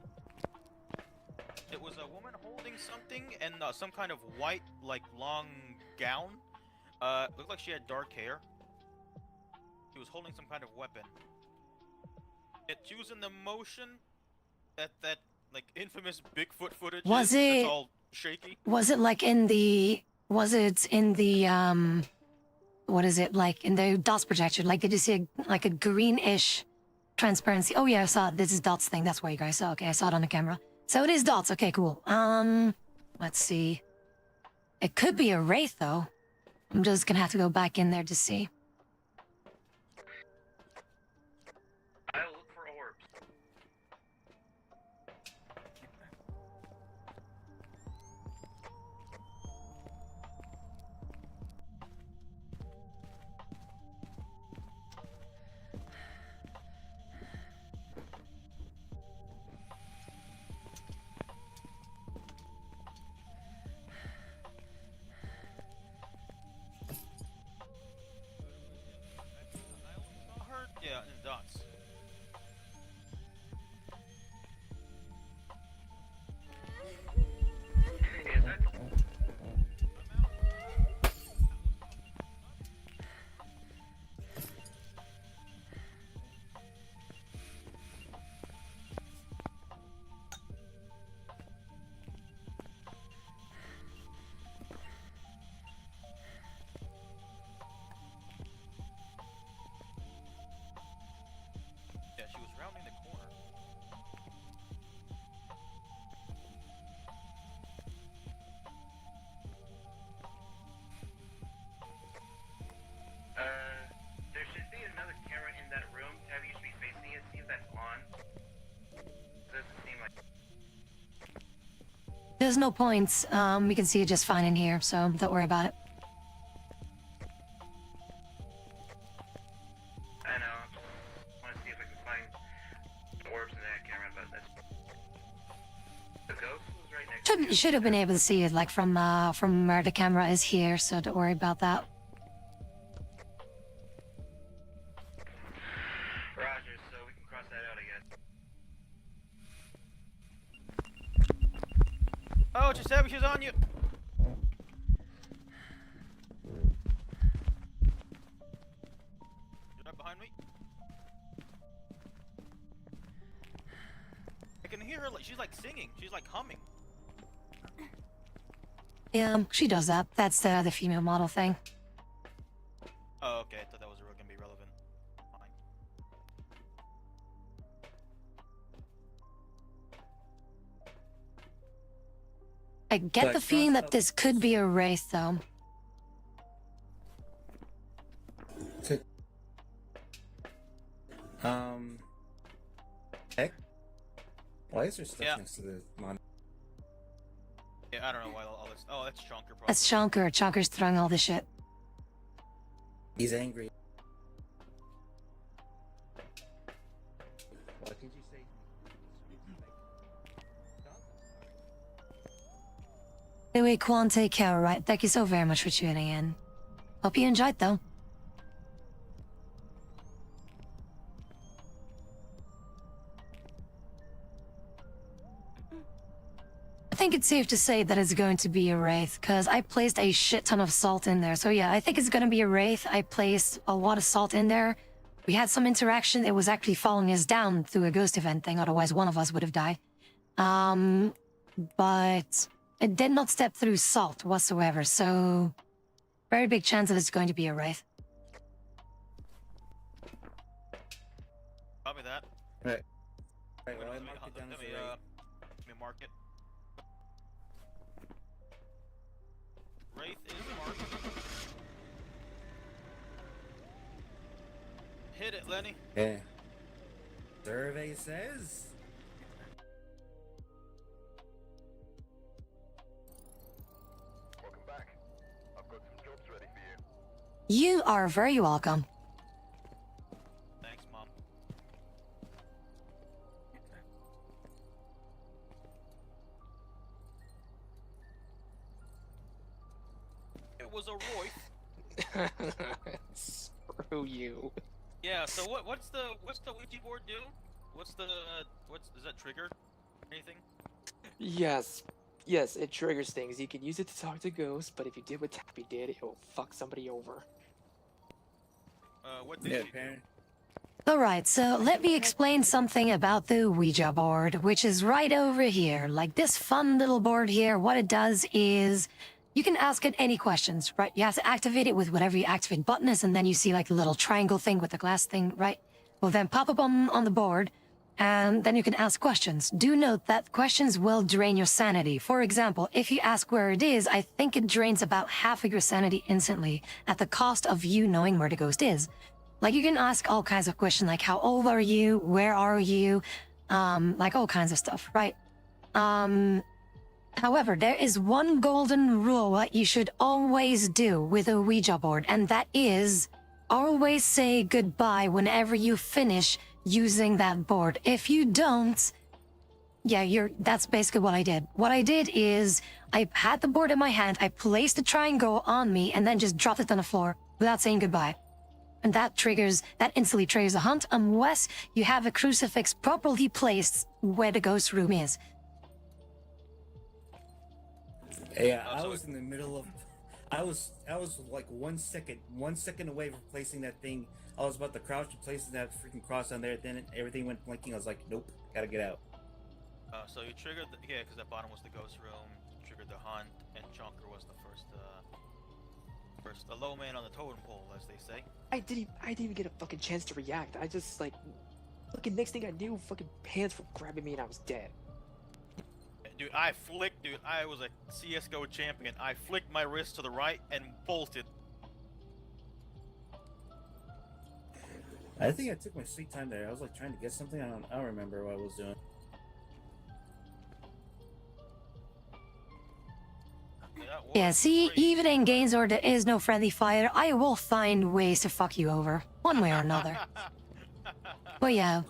It was a woman holding something and some kind of white, like long gown. Looked like she had dark hair. She was holding some kind of weapon. She was in the motion that like infamous Bigfoot footage. Was It's it- all shaky. Was it like in the? Was it in the? What is it like in the dots projector? Like, did you see like a greenish transparency? Oh yeah, I saw it. This is dots thing. That's where you guys saw. Okay, I saw it on the camera. So it is dots. Okay, cool. Let's see. It could be a wraith though. I'm just gonna have to go back in there to see. I'll look for orbs. I heard, yeah, in dots. Is that Yeah, she was rounding the corner. there should be another camera in that room. Have you should be facing it. See if that's on. Doesn't seem like. There's no points. We can see it just fine in here, so don't worry about it. I know. Want to see if I can find orbs in that camera, but that's. The ghost was right next to you. Should have been able to see it like from where the camera is here, so don't worry about that. Roger, so we can cross that out, I guess. Oh, just Abby, she's on you. You're right behind me. I can hear her. Like she's like singing. She's like humming. Yeah, she does that. That's the female model thing. Oh, okay. I thought that was gonna be relevant. Fine. I get But the feeling cross that up- this could be a wraith, though. Could- Heck? Why is there stuff Yeah. next to the monitor? Yeah, I don't know why all this. Oh, that's Chunker. Probably. That's Chonker. Chonker's throwing all this shit. He's angry. What did you say? Anyway, Quan, take care, alright? Thank you so very much for tuning in. Hope you enjoyed, though. I think it's safe to say that it's going to be a wraith, because I placed a shit ton of salt in there. So yeah, I think it's going to be a wraith. I placed a lot of salt in there. We had some interaction. It was actually following us down through a ghost event thing, otherwise one of us would have died. But it did not step through salt whatsoever, so very big chance that it's going to be a wraith. Copy that. Right. Right, Wait, well, I let me, marked it down let as me, a wraith. let me mark it. Wraith is marked. Hit it, Lenny. Yeah. Survey says. Welcome back. I've got some jobs ready for you. You are very welcome. Thanks, Mom. It was a Royth. Screw you. Yeah. So what's the Ouija board do? What's does that trigger anything? Yes. Yes, it triggers things. You can use it to talk to ghosts, but if you did what Tappy did, it'll fuck somebody over. What did Yeah, you do? parent. Alright, so let me explain something about the Ouija board, which is right over here. Like this fun little board here, what it does is you can ask it any questions, right? You have to activate it with whatever you activate button is, and then you see like the little triangle thing with the glass thing, right? Will then pop up on the board, and then you can ask questions. Do note that questions will drain your sanity. For example, if you ask where it is, I think it drains about half of your sanity instantly at the cost of you knowing where the ghost is. Like you can ask all kinds of questions like how old are you, where are you, like all kinds of stuff, right? However, there is one golden rule that you should always do with a Ouija board, and that is always say goodbye whenever you finish using that board. If you don't, yeah, that's basically what I did. What I did is I had the board in my hand, I placed the triangle on me, and then just dropped it on the floor without saying goodbye. And that instantly triggers a hunt unless you have a crucifix properly placed where the ghost room is. Yeah, Oh, I so was in the middle of. I was like 1 second away from placing that thing. I was about to crouch and placing that freaking cross on there. Then everything went blinking. I was like, nope, gotta get out. So you triggered yeah, because that bottom was the ghost room. Triggered the hunt, and Chonker was the the low man on the totem pole, as they say. I didn't even get a fucking chance to react. I just like, fucking next thing I knew, fucking hands were grabbing me and I was dead. Dude, I was a CSGO champion. I flicked my wrist to the right and bolted. I think I took my sweet time there. I was like trying to get something. I don't remember what I was doing. That was Yeah, see, great. even in games where there is no friendly fire, I will find ways to fuck you over, one way or another. But yeah,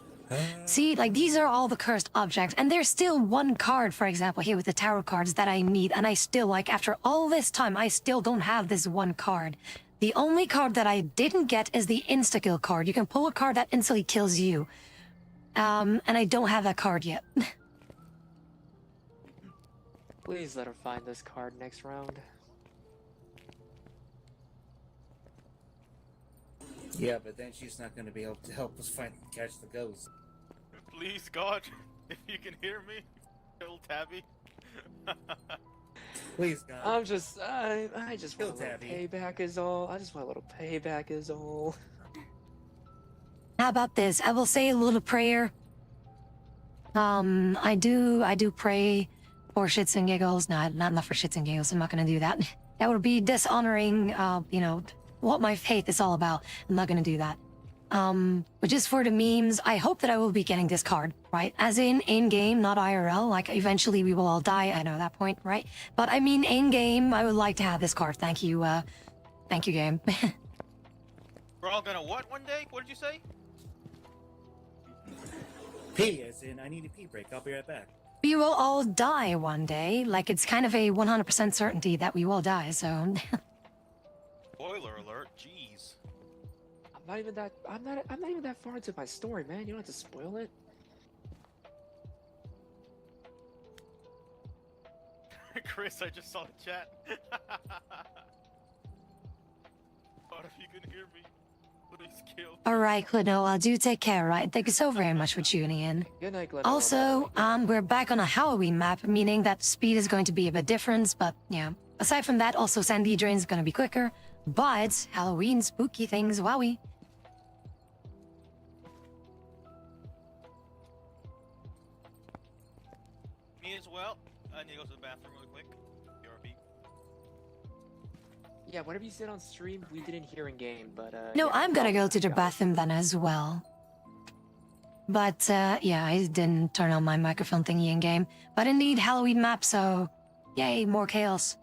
see, like these are all the cursed objects, and there's still one card, for example, here with the tarot cards that I need, and I still, like, after all this time, I still don't have this one card. The only card that I didn't get is the insta-kill card. You can pull a card that instantly kills you. And I don't have that card yet. Please let her find this card next round. Yeah, but then she's not going to be able to help us catch the ghost. Please, God, if you can hear me, kill Tabby. Please, God. I just want a little Tabby. payback is all. I just want a little payback is all. How about this? I will say a little prayer. I do pray for shits and giggles. No, not for shits and giggles. I'm not gonna do that. That would be dishonoring, you know, what my faith is all about. I'm not gonna do that. But just for the memes, I hope that I will be getting this card, right? As in game, not IRL. Like, eventually we will all die. I know that point, right? But I mean, in game, I would like to have this card. Thank you, game. We're all gonna what one day? What did you say? Pee, as in I need a pee break. I'll be right back. We will all die one day. Like, it's kind of a 100% certainty that we will die, so... Spoiler alert, jeez. I'm not even that far into my story, man. You don't have to spoil it. Chris, I just saw the chat. What if you can hear me? Please kill me. Alright, Clino, do take care, right? Thank you so very much for tuning in. Good night, Glenn. Also, we're back on a Halloween map, meaning that speed is going to be a bit different, but yeah. Aside from that, also Sandy Drain is going to be quicker, but Halloween spooky things, wowie. Me as well. I need to go to the bathroom really quick. BRB. Yeah, whatever you said on stream, we didn't hear in game, but No, yeah, I'm gonna go to the got it. bathroom then as well. But, yeah, I didn't turn on my microphone thingy in game. But indeed, Halloween map, so yay, more chaos.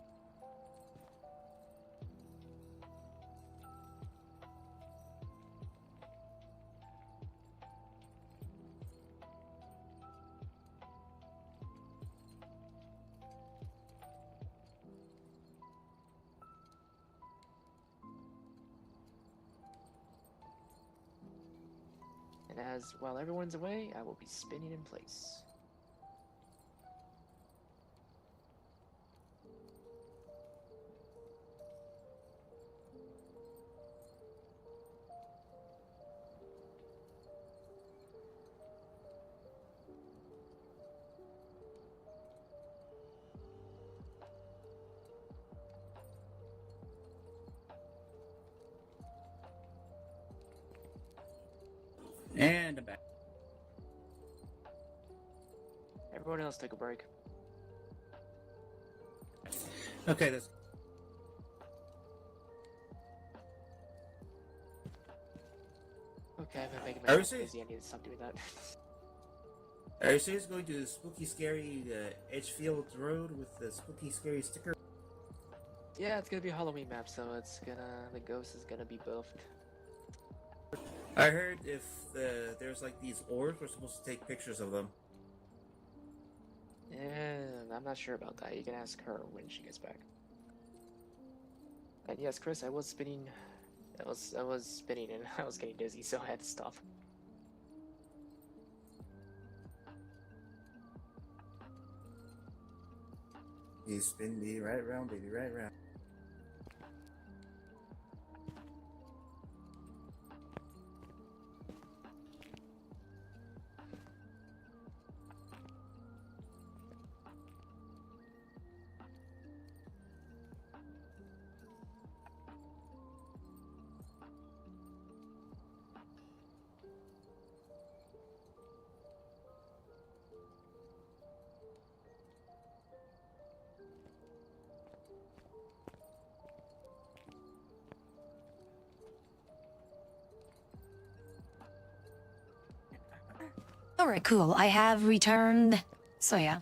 And as while everyone's away, I will be spinning in place. And I'm back. Everyone else take a break. Okay, that's Okay, I've been making Are you myself serious? busy. I need to stop doing that. Are you serious going to the spooky scary Edgefield Road with the spooky scary sticker? Yeah, it's gonna be a Halloween map, so the ghost is gonna be buffed. I heard if there's like these orbs, we're supposed to take pictures of them. Yeah, I'm not sure about that. You can ask her when she gets back. And yes, Chris, I was spinning. I was spinning and I was getting dizzy, so I had to stop. You spin me right around, baby, right around. Alright, cool. I have returned. So yeah.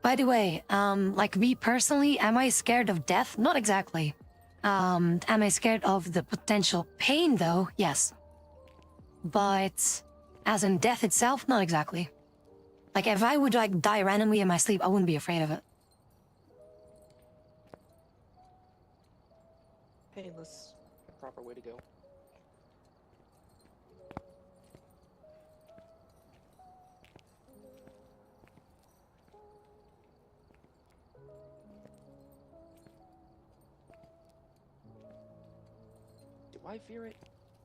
By the way, like me personally, am I scared of death? Not exactly. Am I scared of the potential pain though? Yes. But as in death itself, not exactly. Like if I would like die randomly in my sleep, I wouldn't be afraid of it. Painless, proper way to go. Do I fear it?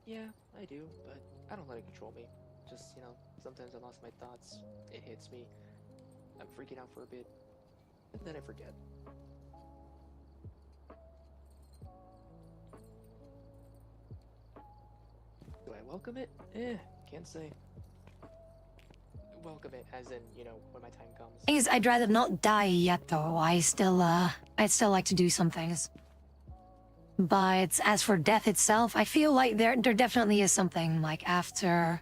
Yeah, I do, but I don't let it control me. Just, sometimes I lost my thoughts, it hits me, I'm freaking out for a bit, and then I forget. welcome it? Can't say. Welcome it, as in, you know, when my time comes. Thing is, I'd rather not die yet, though. I'd still like to do some things. But as for death itself, I feel like there definitely is something like after,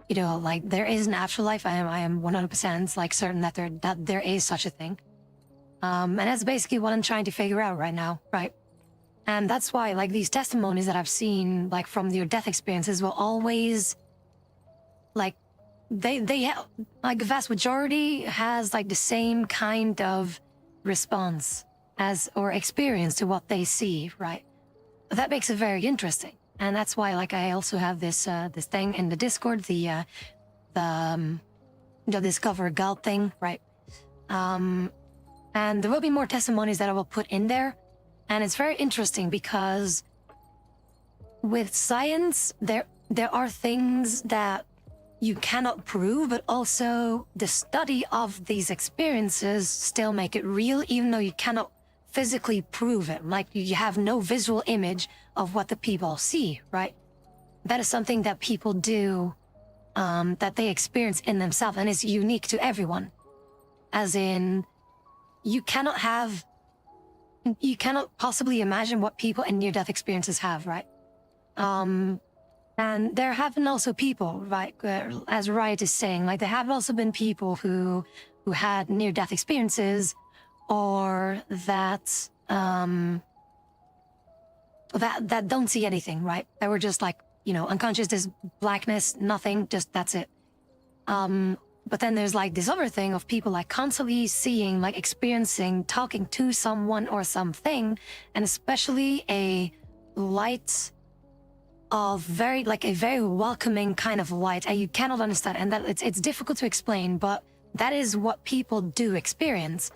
you know, like there is an afterlife. I am 100% like certain that there is such a thing. And that's basically what I'm trying to figure out right now, right? And that's why like these testimonies that I've seen like from your death experiences will always like they have like the vast majority has like the same kind of response as or experience to what they see, right? That makes it very interesting, and that's why like I also have this this thing in the Discord, the Discover God thing, right? And there will be more testimonies that I will put in there, and it's very interesting because with science there are things that you cannot prove, but also the study of these experiences still make it real, even though you cannot physically prove it. Like you have no visual image of what the people see, right? That is something that people do, that they experience in themselves, and is unique to everyone. As in, you cannot possibly imagine what people in near-death experiences have, right? And there have been also people, right, as Riot is saying, like there have also been people who had near-death experiences, or that that don't see anything, right? That were just like, you know, unconscious, this blackness, nothing, just that's it. But then there's like this other thing of people like constantly seeing, like experiencing, talking to someone or something, and especially a light of very welcoming kind of light, and you cannot understand, and that it's difficult to explain, but that is what people do experience.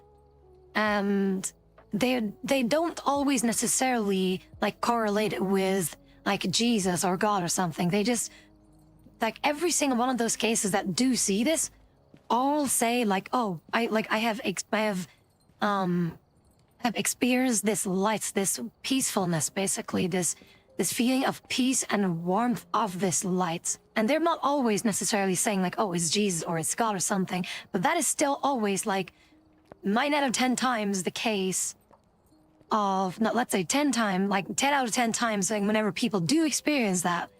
And they don't always necessarily like correlate it with like Jesus or God or something. They just like every single one of those cases that do see this all say like, oh, I have experienced this light, this peacefulness, basically this feeling of peace and warmth of this light. And they're not always necessarily saying like, oh, it's Jesus or it's God or something, but that is still always like 9 out of 10 times the case of, not let's say 10 times, like 10 out of 10 times, like whenever people do experience that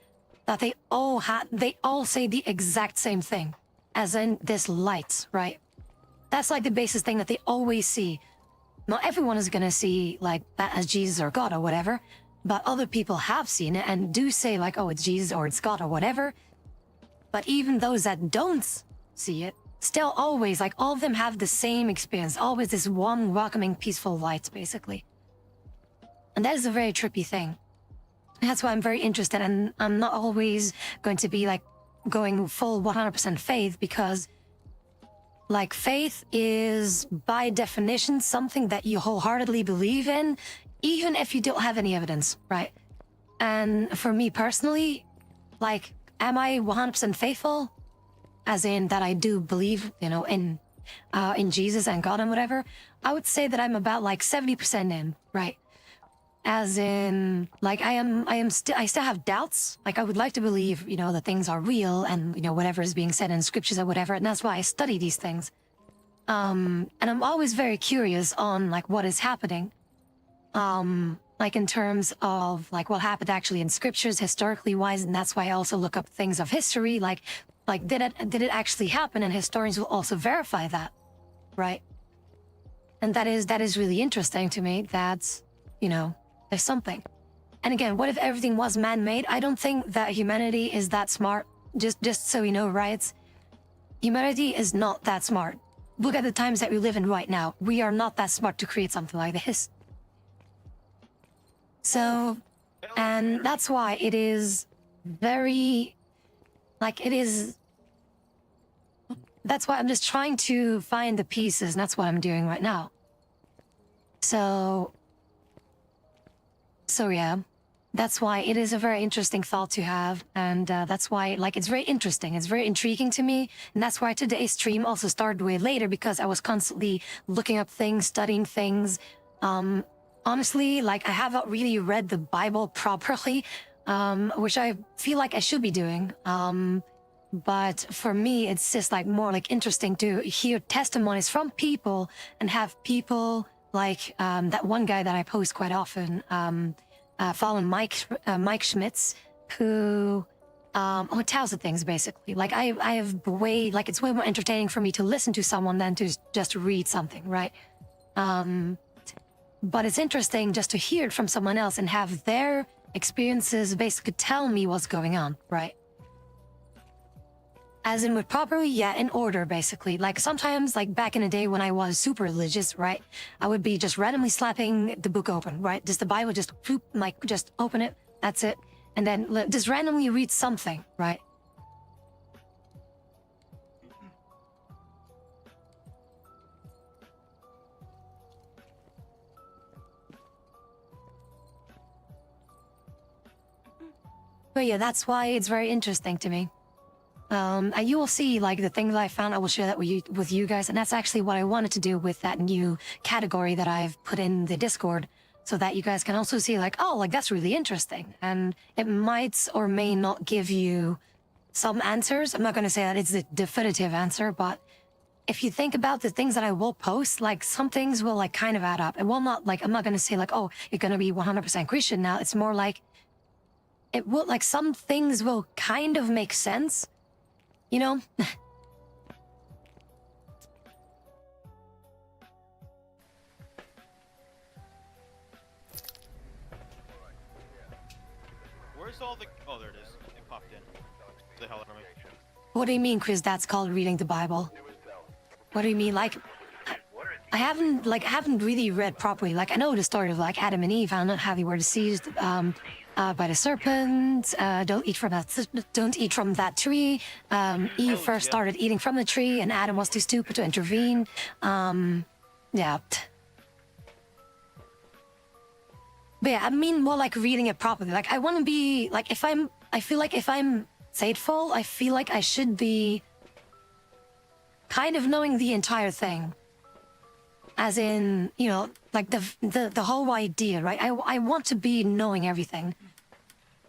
they all say the exact same thing, as in this light, right? That's like the basis thing that they always see. Not everyone is gonna see like that as Jesus or God or whatever, but other people have seen it and do say like, oh, it's Jesus or it's God or whatever. But even those that don't see it, still always, like all of them have the same experience, always this warm, welcoming, peaceful light, basically. And that is a very trippy thing. That's why I'm very interested, and I'm not always going to be like going full 100% faith, because like faith is by definition something that you wholeheartedly believe in, even if you don't have any evidence, right? And for me personally, like, am I 100% faithful? As in that I do believe, you know, in Jesus and God and whatever. I would say that I'm about like 70% in, right? As in, like, I still have doubts. Like, I would like to believe, you know, that things are real and, you know, whatever is being said in scriptures or whatever. And that's why I study these things. And I'm always very curious on, like, what is happening. Like, in terms of, like, what happened actually in scriptures, historically wise. And that's why I also look up things of history. Like, did it actually happen? And historians will also verify that, right? And that is really interesting to me. That's, you know, there's something. And again, what if everything was man-made? I don't think that humanity is that smart. Just so you know, right? Humanity is not that smart. Look at the times that we live in right now. We are not that smart to create something like this. So, and that's why it is very, like, it is, that's why I'm just trying to find the pieces, and that's what I'm doing right now. So yeah, that's why it is a very interesting thought to have, and that's why, like, it's very interesting, it's very intriguing to me, and that's why today's stream also started way later, because I was constantly looking up things, studying things. Honestly, like, I haven't really read the Bible properly. which I feel like I should be doing. But for me, it's just like more like interesting to hear testimonies from people and have people like that one guy that I post quite often, following Mike Schmitz, who tells the things basically. Like I have way like it's way more entertaining for me to listen to someone than to just read something, right? But it's interesting just to hear it from someone else and have their experiences basically tell me what's going on, right? As in with properly, yeah, in order, basically. Like sometimes, like back in the day when I was super religious, right? I would be just randomly slapping the book open, right? Just the Bible, just whoop, like just open it, that's it. And then just randomly read something, right? But yeah, that's why it's very interesting to me. And you will see, like, the things I found, I will share that with you guys, and that's actually what I wanted to do with that new category that I've put in the Discord, so that you guys can also see, like, oh, like, that's really interesting, and it might or may not give you some answers. I'm not going to say that it's the definitive answer, but if you think about the things that I will post, like, some things will, like, kind of add up. It will not, like, I'm not going to say, like, oh, you're going to be 100% Christian now. It's more like, it will, like, some things will kind of make sense. You know? Where's all the... Oh, there it is. It popped in. The hell out of me. What do you mean, Chris? That's called reading the Bible. What do you mean? Like, I haven't really read properly. Like, I know the story of, like, Adam and Eve, how they were deceived, by the serpent. Don't eat from that tree. Eve first started eating from the tree, and Adam was too stupid to intervene. Yeah. But yeah, I mean more like reading it properly. Like I want to be like I feel like if I'm faithful, I feel like I should be kind of knowing the entire thing. As in, you know, like the whole idea, right? I want to be knowing everything.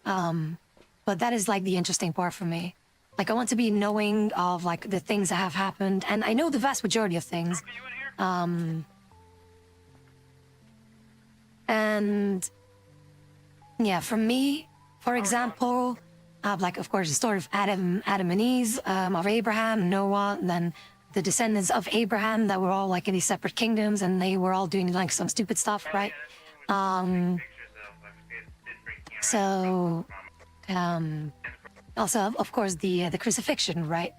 But that is like the interesting part for me. Like I want to be knowing of like the things that have happened, and I know the vast majority of things. And yeah, for me, for example, like of course the story of Adam and Eve, of Abraham, Noah, and then the descendants of Abraham that were all like in these separate kingdoms, and they were all doing like some stupid stuff, right? So, also of course the crucifixion, right?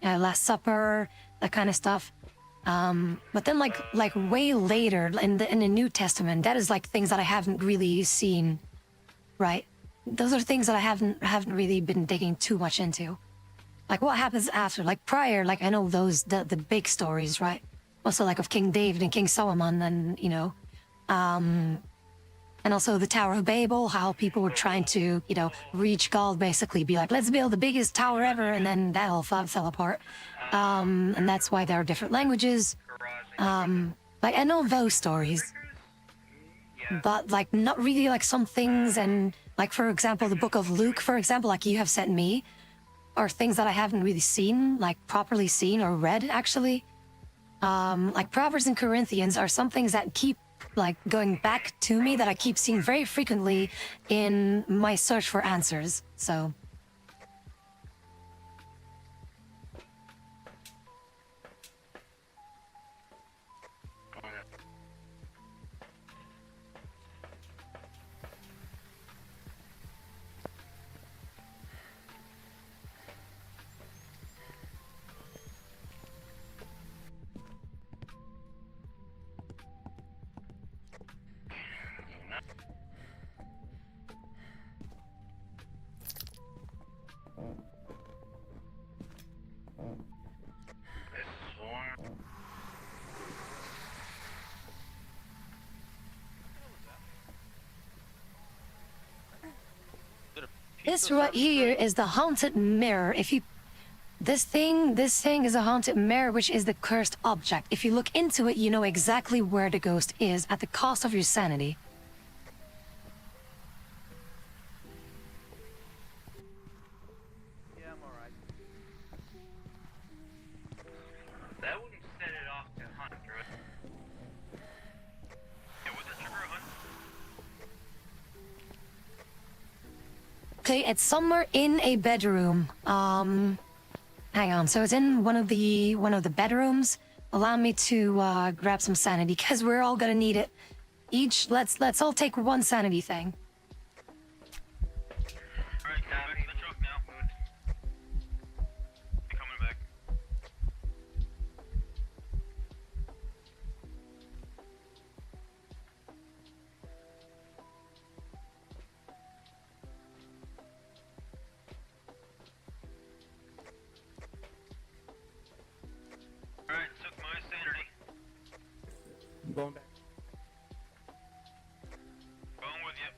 Last Supper, that kind of stuff. But then like way later in the New Testament, that is like things that I haven't really seen, right? Those are things that I haven't really been digging too much into. Like what happens after, like prior, like I know those the big stories, right? Also like of King David and King Solomon, and you know, and also the Tower of Babel, how people were trying to, you know, reach God, basically be like, let's build the biggest tower ever, and then that all fell apart. And that's why there are different languages. Like I know those stories, but like not really like some things. And like for example, the book of Luke, for example, like you have sent me, are things that I haven't really seen, like properly seen or read actually. Like Proverbs and Corinthians are some things that keep like going back to me, that I keep seeing very frequently in my search for answers. So. This right here is the haunted mirror. If you, this thing is a haunted mirror, which is the cursed object. If you look into it, you know exactly where the ghost is at the cost of your sanity. Okay, it's somewhere in a bedroom. Hang on. So it's in one of the bedrooms. Allow me to grab some sanity because we're all gonna need it. Each, let's all take one sanity thing. Alright, back to the truck now. Be coming back. Alright, took my sanity. I'm going back. Going with you.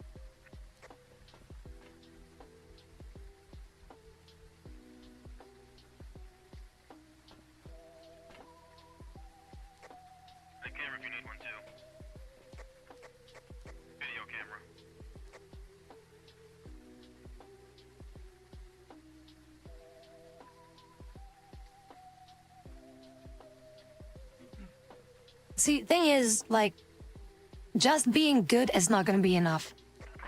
The camera if you need one too. Video camera. See, thing is, like, just being good is not gonna be enough.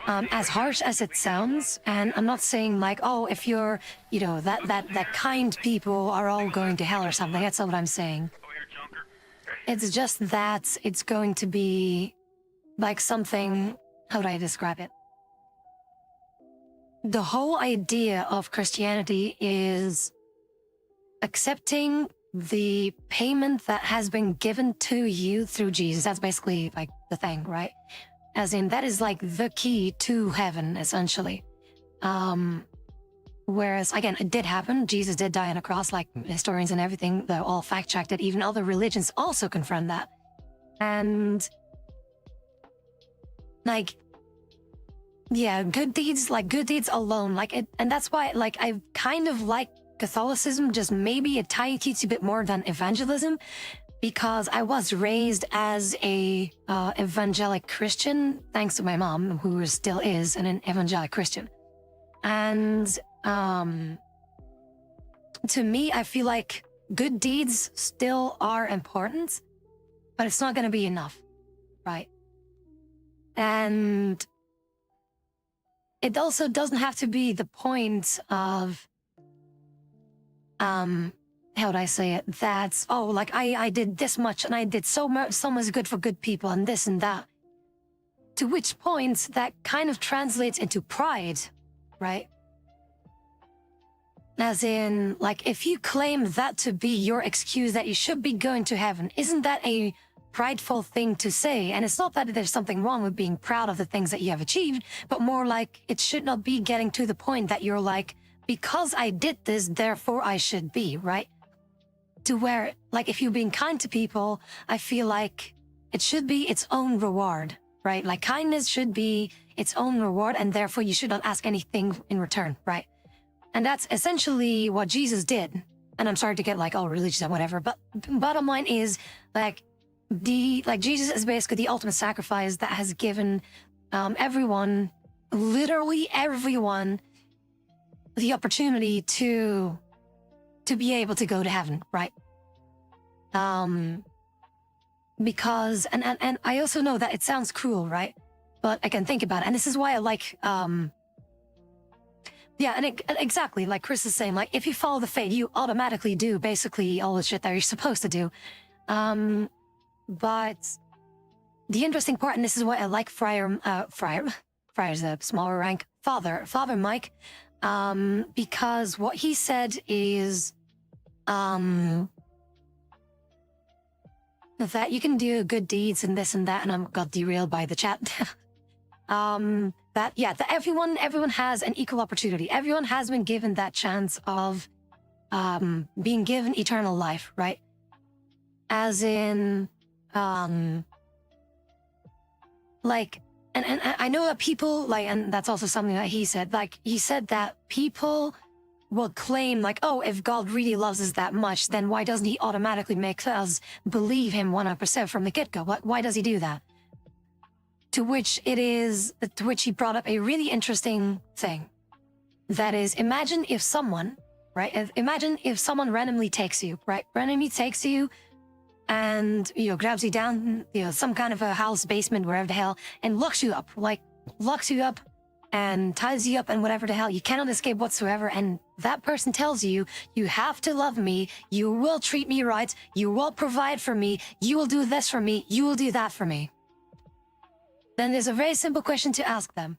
As harsh as it sounds, and I'm not saying like, oh, if you're, you know, that kind people are all going to hell or something. That's not what I'm saying. Over here, Junker. It's just that it's going to be like something. How do I describe it? The whole idea of Christianity is accepting the payment that has been given to you through Jesus. That's basically like the thing, right? As in, that is like the key to heaven, essentially. Whereas, again, it did happen. Jesus did die on a cross, like historians and everything, they're all fact-checked it. Even other religions also confirm that. And, like, yeah, good deeds alone, like it, and that's why, like, I kind of like Catholicism, just maybe a tiny teensy bit more than evangelism, because I was raised as a evangelic Christian, thanks to my mom, who still is an evangelic Christian. And to me, I feel like good deeds still are important, but it's not going to be enough, right? And it also doesn't have to be the point of how would I say it? That's, oh, like I did this much and I did so much good for good people and this and that. To which point that kind of translates into pride, right? As in, like, if you claim that to be your excuse that you should be going to heaven, isn't that a prideful thing to say? And it's not that there's something wrong with being proud of the things that you have achieved, but more like it should not be getting to the point that you're like, because I did this, therefore I should be, right? To where, like, if you're being kind to people, I feel like it should be its own reward, right? Like, kindness should be its own reward, and therefore you should not ask anything in return, right? And that's essentially what Jesus did. And I'm sorry to get, like, all religious and whatever, but bottom line is, like, Jesus is basically the ultimate sacrifice that has given everyone, literally everyone, the opportunity to be able to go to heaven, right? Because, and I also know that it sounds cruel, right? But I can think about it. And this is why I like, yeah, and exactly, like Chris is saying, like, if you follow the faith, you automatically do basically all the shit that you're supposed to do. But the interesting part, and this is why I like Friar's a smaller rank, Father Mike, because what he said is, that you can do good deeds and this and that, and I got derailed by the chat. That everyone has an equal opportunity. Everyone has been given that chance of being given eternal life, right? As in, like, and I know that people, like, and that's also something that he said, like, he said that people will claim, like, oh, if God really loves us that much, then why doesn't he automatically make us believe him 100% from the get-go? Why does he do that? To which he brought up a really interesting thing. That is, imagine if someone, right? Imagine if someone randomly takes you, right? Randomly takes you and, you know, grabs you down, you know, some kind of a house, basement, wherever the hell, and locks you up, and ties you up and whatever the hell. You cannot escape whatsoever. And that person tells you, you have to love me. You will treat me right. You will provide for me. You will do this for me. You will do that for me. Then there's a very simple question to ask them.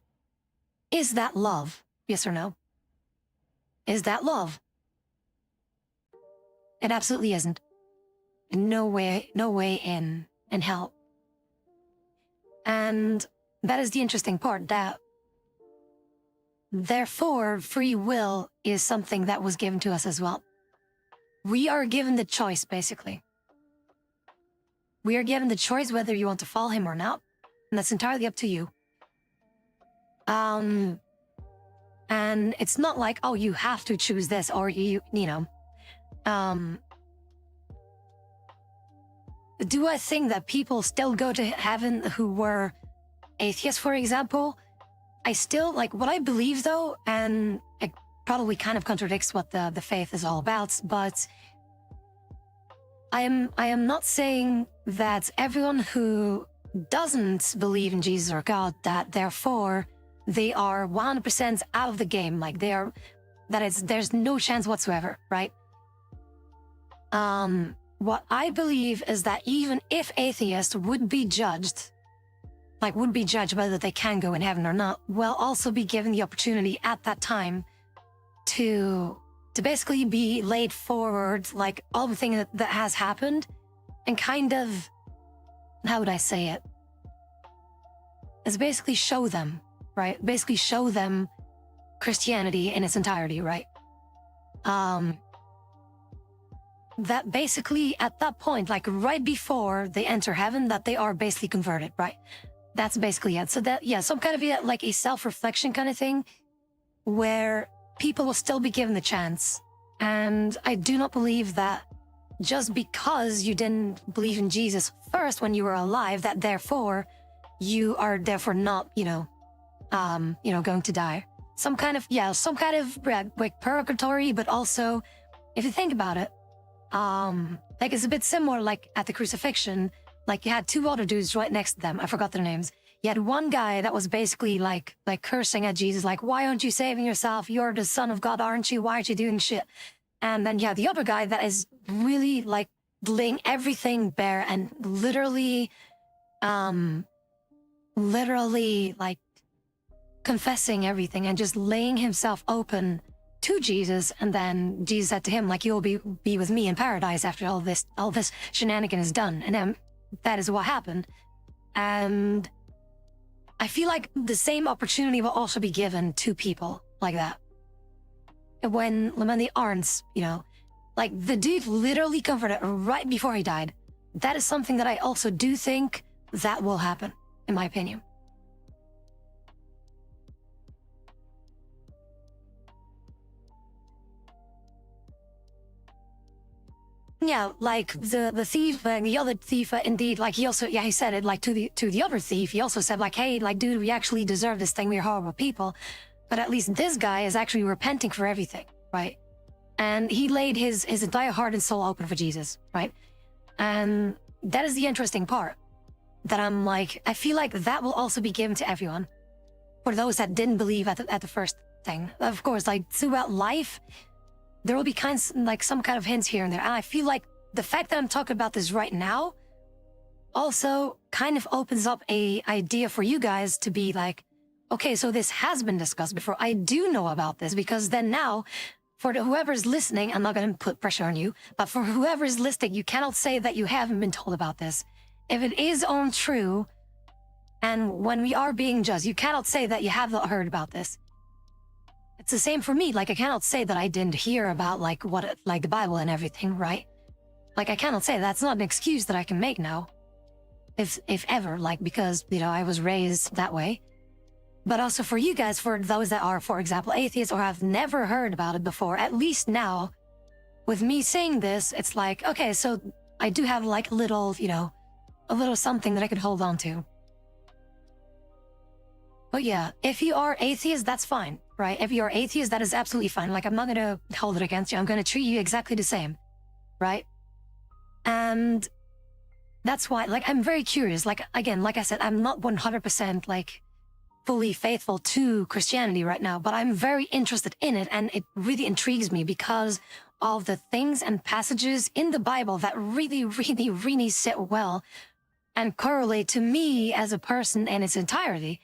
Is that love? Yes or no? Is that love? It absolutely isn't. No way in hell. And that is the interesting part, that therefore free will is something that was given to us as well. We are given the choice, basically. We are given the choice whether you want to follow him or not, and that's entirely up to you. And it's not like, oh, you have to choose this, or you know. Do I think that people still go to heaven who were atheists, for example? I still, like, what I believe, though, and it probably kind of contradicts what the faith is all about, but I am not saying that everyone who doesn't believe in Jesus or God, that therefore they are 100% out of the game, like there's no chance whatsoever, right? What I believe is that even if atheists would be judged whether they can go in heaven or not, will also be given the opportunity at that time to basically be laid forward, like all the things that has happened, and kind of, how would I say it? Is basically show them, right? Basically show them Christianity in its entirety, right? That basically at that point, like right before they enter heaven, that they are basically converted, right? That's basically it. So that, yeah, some kind of like a self-reflection kind of thing where people will still be given the chance. And I do not believe that just because you didn't believe in Jesus first when you were alive, that therefore you are therefore not, going to die. Some kind of like purgatory, but also if you think about it, like it's a bit similar, like at the crucifixion, like you had two other dudes right next to them. I forgot their names. You had one guy that was basically like cursing at Jesus, like, why aren't you saving yourself? You're the son of God, aren't you? Why aren't you doing shit? And then you have the other guy that is really like laying everything bare and literally like confessing everything and just laying himself open to Jesus. And then Jesus said to him, like, you'll be with me in paradise after all this shenanigan is done. And then that is what happened. And I feel like the same opportunity will also be given to people like that. When they aren't, like the dude literally converted right before he died. That is something that I also do think that will happen, in my opinion. Yeah, like the thief, the other thief, indeed, like he said it like to the other thief. He also said like, hey, like, dude, we actually deserve this thing. We're horrible people. But at least this guy is actually repenting for everything, right? And he laid his entire heart and soul open for Jesus, right? And that is the interesting part. That I'm like, I feel like that will also be given to everyone. For those that didn't believe at the first thing. Of course, like throughout life, there will be some kind of hints here and there. And I feel like the fact that I'm talking about this right now also kind of opens up a idea for you guys to be like, okay, so this has been discussed before. I do know about this, because then now, for whoever's listening, I'm not going to put pressure on you, but for whoever's listening, you cannot say that you haven't been told about this. If it is untrue, and when we are being judged, you cannot say that you have not heard about this. It's the same for me. Like, I cannot say that I didn't hear about like the Bible and everything, right? Like, I cannot say that's not an excuse that I can make now, if ever, like, because I was raised that way. But also for you guys, for those that are, for example, atheists or have never heard about it before, at least now, with me saying this, it's like, okay, so I do have like a little something that I could hold on to. But yeah, if you are atheist, that's fine, right? If you're atheist, that is absolutely fine. Like, I'm not going to hold it against you. I'm going to treat you exactly the same, right? And that's why, like, I'm very curious. Like, again, like I said, I'm not 100% like fully faithful to Christianity right now, but I'm very interested in it, and it really intrigues me because of the things and passages in the Bible that really, really, really sit well and correlate to me as a person in its entirety.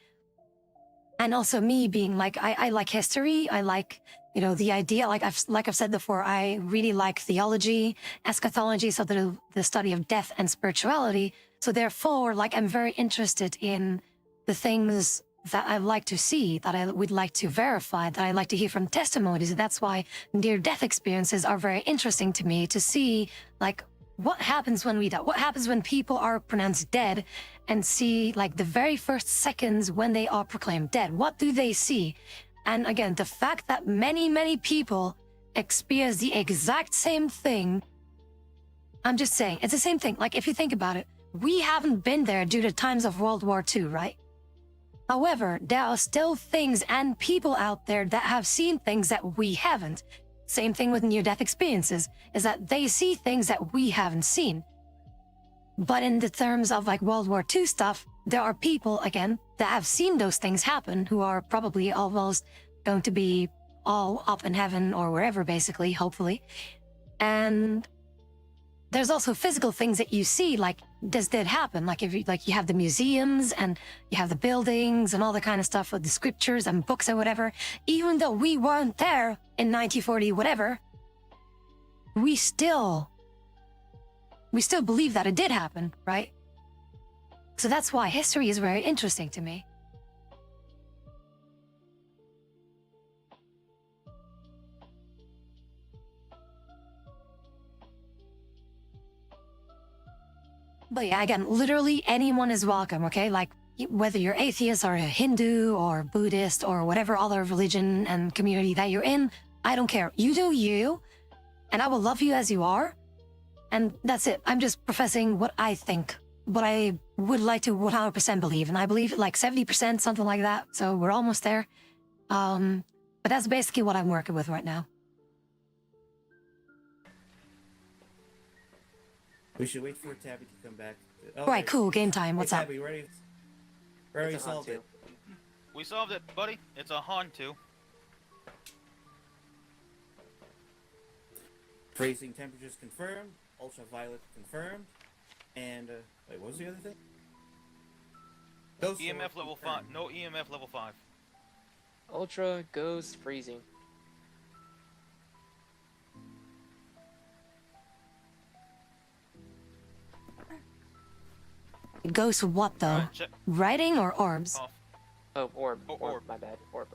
And also me being like, I like history. I like, you know, the idea, like I've said before, I really like theology, eschatology, so the study of death and spirituality. So therefore, like, I'm very interested in the things that I like to see, that I would like to verify, that I like to hear from testimonies. That's why near-death experiences are very interesting to me, to see, like, what happens when we die? What happens when people are pronounced dead and see, like, the very first seconds when they are proclaimed dead? What do they see? And again, the fact that many, many people experience the exact same thing, I'm just saying, it's the same thing. Like, if you think about it, we haven't been there due to times of World War II, right? However, there are still things and people out there that have seen things that we haven't. Same thing with near-death experiences, is that they see things that we haven't seen. But in the terms of like World War II stuff, there are people, again, that have seen those things happen, who are probably almost going to be all up in heaven or wherever, basically, hopefully. And there's also physical things that you see, like, this did happen. Like, if you, like, you have the museums and you have the buildings and all the kind of stuff with the scriptures and books and whatever. Even though we weren't there in 1940, whatever, we still believe that it did happen, right? So that's why history is very interesting to me. But yeah, again, literally anyone is welcome, okay? Like, whether you're atheist or a Hindu or Buddhist or whatever other religion and community that you're in, I don't care. You do you, and I will love you as you are. And that's it. I'm just professing what I think, what I would like to 100% believe. And I believe like 70%, something like that. So we're almost there. But that's basically what I'm working with right now. We should wait for Tabby to come back. Oh, Right, cool. Game time. What's hey, up? Tabby, ready? Ready It's a solved hunt, it. We solved it, buddy. It's a Hantu. Freezing temperatures confirmed. Ultraviolet confirmed. And, wait, what was the other thing? Ghost EMF orb level 5. confirmed. No EMF level 5. Ultra goes freezing. Ghost what, though? Alright, check. Writing or orbs? Off. Oh, orb. Oh, orb. My bad. Orb.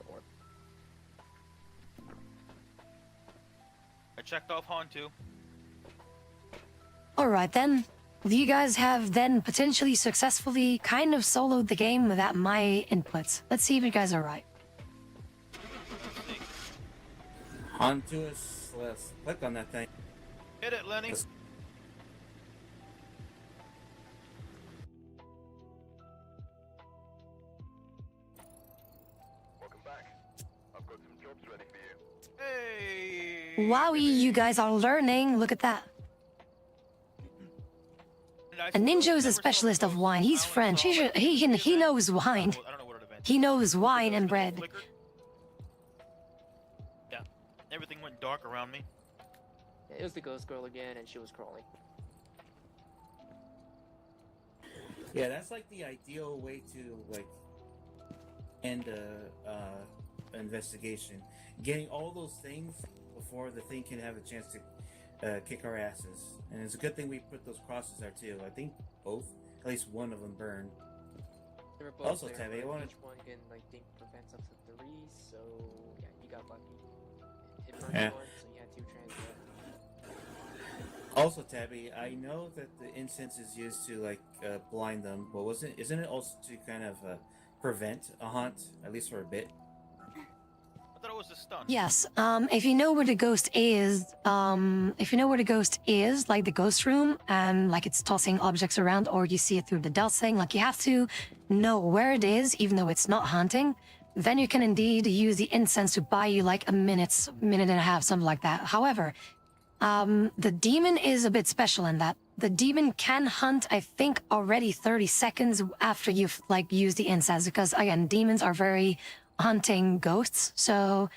I checked off Hantu. Alright then. You guys have then potentially successfully kind of soloed the game without my inputs. Let's see if you guys are right. On to us. Let's click on that thing. Hit it, Lenny. Let's- Welcome back. I've got some jobs ready for you. Hey! Wowie, you guys are learning. Look at that. A ninja is a specialist of wine. He's French. He knows wine. I don't know what it event. He knows wine and bread. Flickered. Yeah. Everything went dark around me. Yeah, it was the ghost girl again, and she was crawling. Yeah, that's like the ideal way to, like, end a investigation. Getting all those things before the thing can have a chance to kick our asses. And it's a good thing we put those crosses there too. I think both, at least one of them burned. They were both Also, there, Tabby, I but wanna- each one can, I think, prevent up to 3, so yeah, you got lucky. It burned Yeah. one, so you had 2 transfer. Also, Tabby, I know that the incense is used to like blind them, but isn't it also to kind of prevent a haunt, at least for a bit? I thought it was a stun. Yes. If you know where the ghost is, like the ghost room, and like it's tossing objects around, or you see it through the dust thing, like you have to know where it is, even though it's not haunting. Then you can indeed use the incense to buy you like minute and a half, something like that. However, the demon is a bit special in that the demon can hunt, I think, already 30 seconds after you've like used the incense, because again, demons are very hunting ghosts. So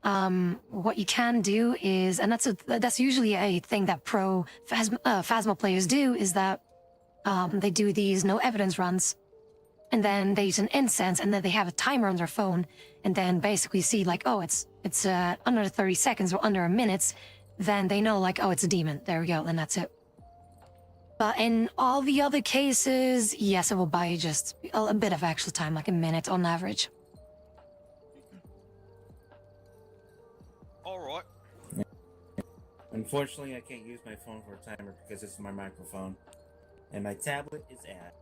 what you can do is, and that's usually a thing that pro Phasma players do, is that they do these no evidence runs, and then they use an incense, and then they have a timer on their phone, and then basically see like, oh, it's under 30 seconds or under a minute, then they know like, oh, it's a demon. There we go, and that's it. But in all the other cases, yes, it will buy you just a bit of extra time, like a minute on average. Alright. Unfortunately, I can't use my phone for a timer because it's my microphone. And my tablet is at.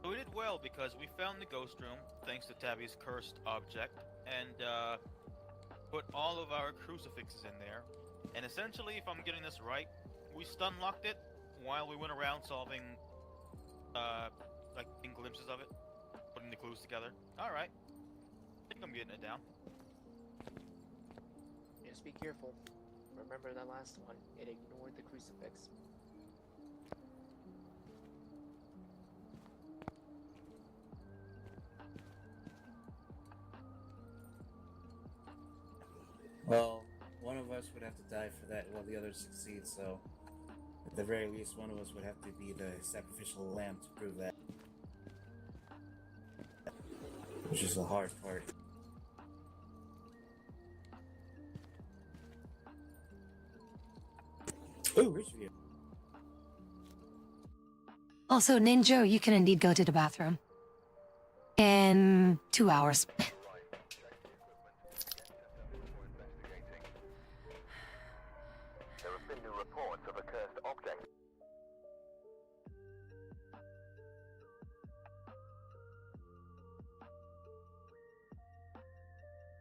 So we did well because we found the ghost room, thanks to Tabby's cursed object, and put all of our crucifixes in there. And essentially, if I'm getting this right, we stun locked it while we went around solving, like, in glimpses of it, putting the clues together. Alright. I think I'm getting it down. Just be careful. Remember that last one. It ignored the crucifix. Well, one of us would have to die for that while the other succeeds, so at the very least, one of us would have to be the sacrificial lamb to prove that. Which is the hard part. Ooh, rich view. Also, Ninja, you can indeed go to the bathroom in 2 hours. There have been new reports of a cursed object.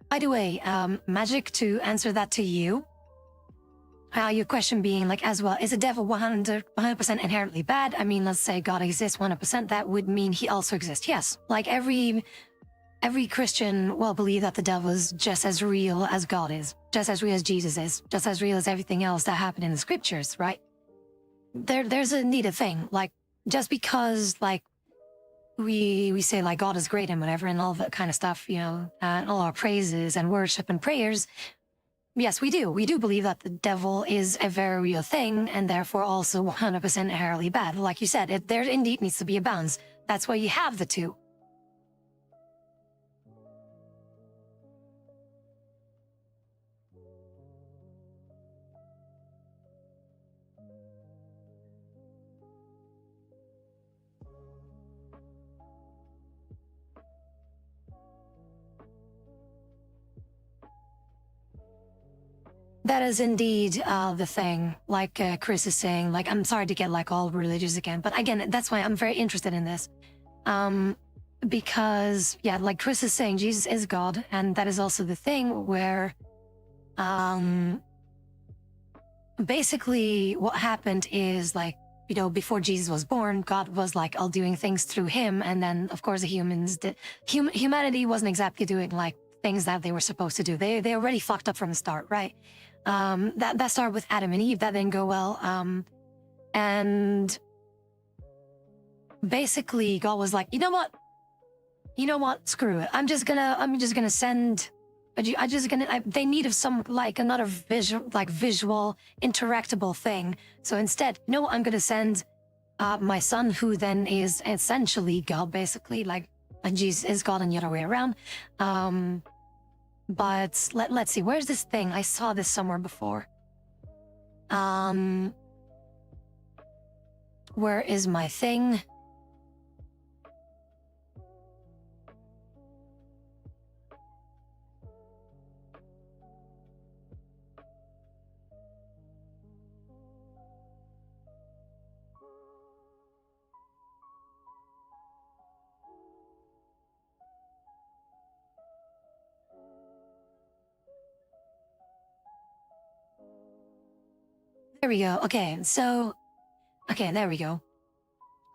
By the way, Magic, to answer that to you, your question being like, as well, is the devil 100% inherently bad? I mean, let's say God exists 100%, that would mean he also exists. Yes, like every Christian will believe that the devil is just as real as God is, just as real as Jesus is, just as real as everything else that happened in the scriptures, right? There's a needed thing, like, just because, like, we say like God is great and whatever and all that kind of stuff, you know, and all our praises and worship and prayers. Yes, we do. We do believe that the devil is a very real thing and therefore also 100% inherently bad. Like you said, there indeed needs to be a balance. That's why you have the two. That is indeed the thing, like Chris is saying, like, I'm sorry to get like all religious again, but again, that's why I'm very interested in this. Because, yeah, like Chris is saying, Jesus is God, and that is also the thing where basically what happened is, like, you know, before Jesus was born, God was like all doing things through him, and then of course the humans did. Humanity wasn't exactly doing like things that they were supposed to do. They already fucked up from the start, right? That started with Adam and Eve. That didn't go well. And basically God was like, you know what? Screw it. I'm just gonna send. They needed some like another visual interactable thing. So instead, you know what? I'm gonna send my son, who then is essentially God, basically, like, and Jesus is God and the other way around. But let's see, where's this thing? I saw this somewhere before. Where is my thing? There we go. Okay, there we go.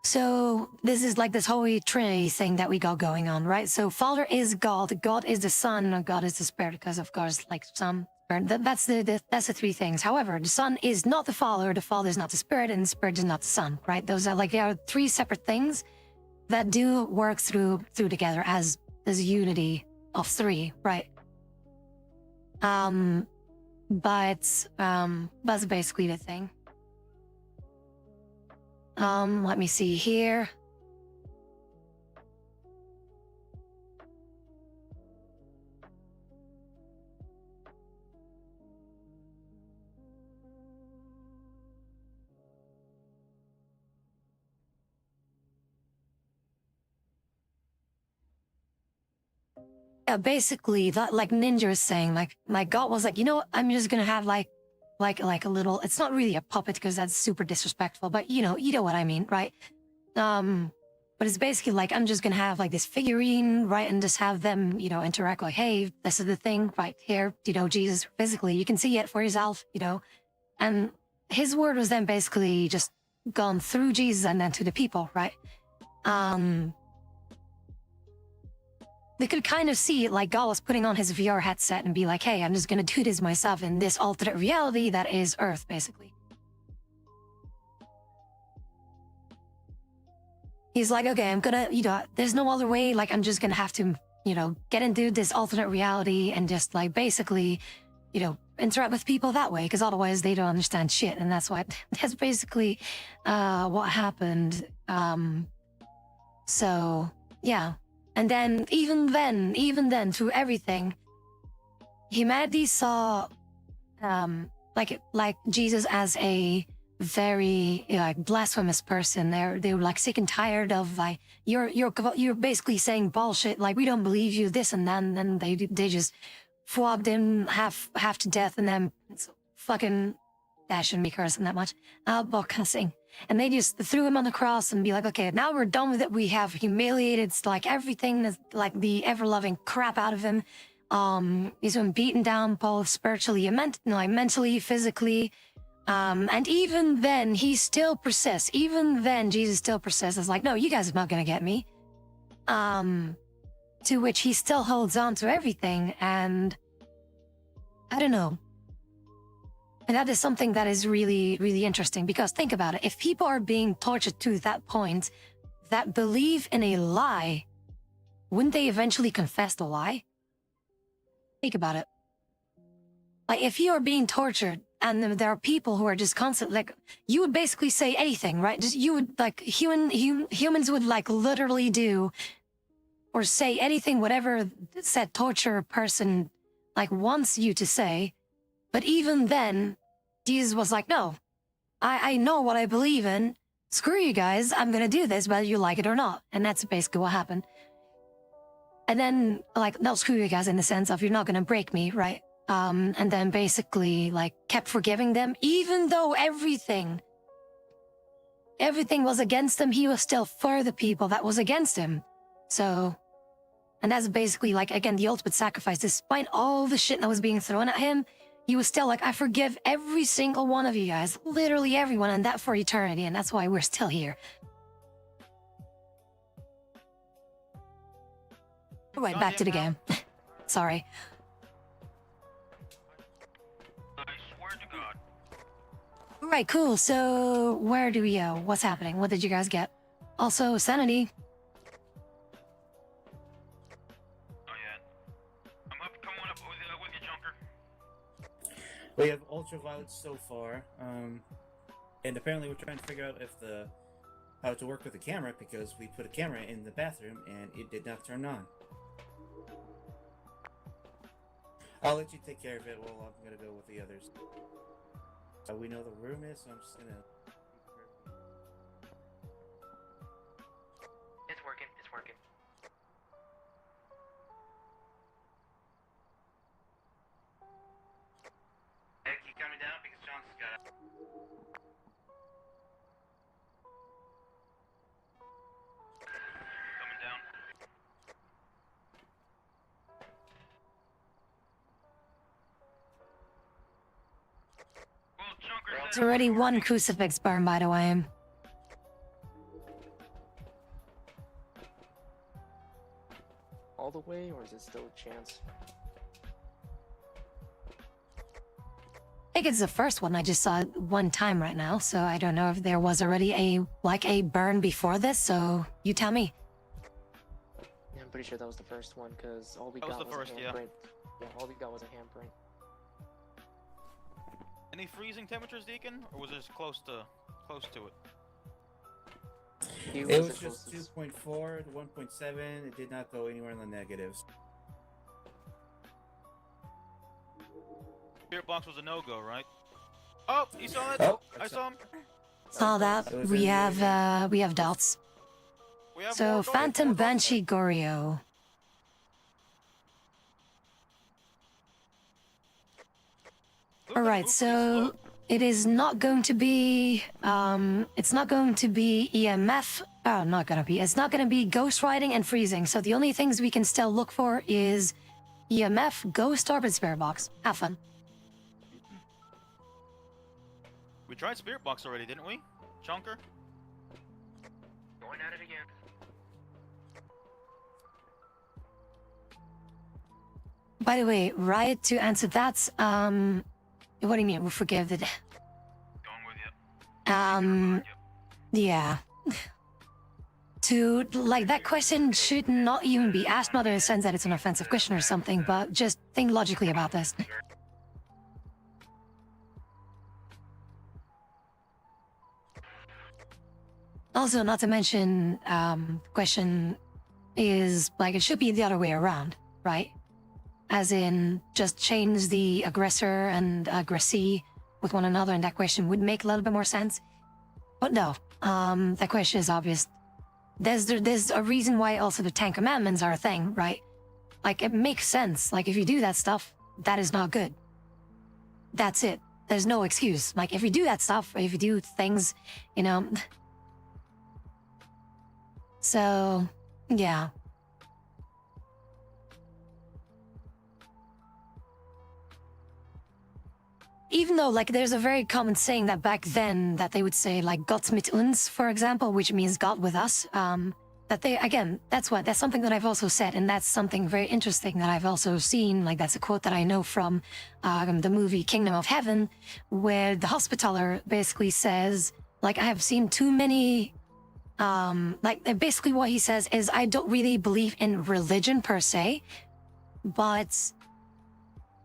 So this is like this Holy Trinity thing that we got going on, right? So Father is God, God is the Son, and God is the Spirit, because of course, like some Or that's the three things. However, the Son is not the Father is not the Spirit, and the Spirit is not the Son, right? Those are like, they are three separate things that do work through together as unity of three, right? But that's basically the thing. Let me see here. Yeah, basically that, like Ninja is saying, like God was like, you know what, I'm just gonna have like a little, it's not really a puppet because that's super disrespectful, but you know what I mean, right? But it's basically like, I'm just gonna have like this figurine, right? And just have them, interact like, hey, this is the thing right here, Jesus physically, you can see it for yourself, and his word was then basically just gone through Jesus and then to the people, right? They could kind of see it like God was putting on his VR headset and be like, hey, I'm just gonna do this myself in this alternate reality that is Earth, basically. He's like, okay, I'm gonna, there's no other way, like, I'm just gonna have to, get into this alternate reality and just, like, basically, interact with people that way, because otherwise they don't understand shit, and that's basically what happened. So, yeah. And then, even then, through everything, humanity saw, like Jesus as a very blasphemous person. They were like sick and tired of like you're basically saying bullshit. Like, we don't believe you, this and that. And then they just flogged him half to death, and then fucking, that shouldn't be cursing that much. But cussing. And they just threw him on the cross and be like, okay, now we're done with it. We have humiliated like everything, that's like the ever-loving crap out of him. He's been beaten down both spiritually, mentally, physically. And even then, he still persists. Even then, Jesus still persists. It's like, no, you guys are not gonna get me. To which he still holds on to everything, and I don't know. And that is something that is really, really interesting, because think about it. If people are being tortured to that point, that believe in a lie, wouldn't they eventually confess the lie? Think about it. Like, if you are being tortured and there are people who are just constant, like, you would basically say anything, right? Just, you would, like, humans would, like, literally do or say anything, whatever said torture person, like, wants you to say. But even then, Jesus was like, no, I know what I believe in. Screw you guys. I'm going to do this whether you like it or not. And that's basically what happened. And then, like, no, screw you guys in the sense of, you're not going to break me, right? And then basically, like, kept forgiving them. Even though everything was against him, he was still for the people that was against him. So, and that's basically, like, again, the ultimate sacrifice. Despite all the shit that was being thrown at him, he was still like, I forgive every single one of you guys, literally everyone, and that for eternity, and that's why we're still here. Right, back to the game. Sorry. I swear to God. Alright, cool. So, where do we go? What's happening? What did you guys get? Also, sanity. Oh yeah. I'm up. Come on up with your junker. We have ultraviolet so far, and apparently we're trying to figure out if how to work with the camera, because we put a camera in the bathroom and it did not turn on. I'll let you take care of it while I'm gonna go with the others. We know the room is, so I'm just gonna. It's working. It's working. Hey, keep coming down because Johnson's got it. Coming down. Well, junker There's said already one crucifix burned, by the way. All the way, or is it still a chance? think it's the first one. I just saw it one time right now, so I don't know if there was already a burn before this. So you tell me. Yeah, I'm pretty sure that was the first one because all we That was got the was first, a yeah. handprint. Yeah, all we got was a handprint. Any freezing temperatures, Deacon, or was it just close to it? He It the was just closest. 2.4 to 1.7. It did not go anywhere in the negatives. Spirit box was a no-go, right? Oh, you saw it? Oh, I saw him. Saw that. It was We in have doubts. We have So more ghosts, Phantom more ghosts. Banshee Goryo. Look, All they right, move pretty so slow. it is not going to be it's not going to be EMF. Oh, not gonna be. It's not gonna be ghost riding and freezing. So the only things we can still look for is EMF, ghost orb, and spirit box. Have fun. We tried spirit box already, didn't we? Chunker? Going at it again. By the way, Riot, to answer that, what do you mean? We forgive it. Going with you. Yeah. To, like, that question should not even be asked, not in the sense that it's an offensive question or something, but just think logically about this. Also, not to mention, question is, like, it should be the other way around, right? As in, just change the aggressor and aggressee with one another, and that question would make a little bit more sense. But no, that question is obvious. There's a reason why also the Ten Commandments are a thing, right? Like, it makes sense. Like, if you do that stuff, that is not good. That's it. There's no excuse. Like, if you do that stuff, if you do things, you know. So, yeah. Even though, like, there's a very common saying that back then that they would say, like, Gott mit uns, for example, which means God with us. That they, again, that's something that I've also said, and that's something very interesting that I've also seen. Like, that's a quote that I know from the movie Kingdom of Heaven, where the Hospitaller basically says, like, I have seen too many. Like, basically what he says is, I don't really believe in religion per se, but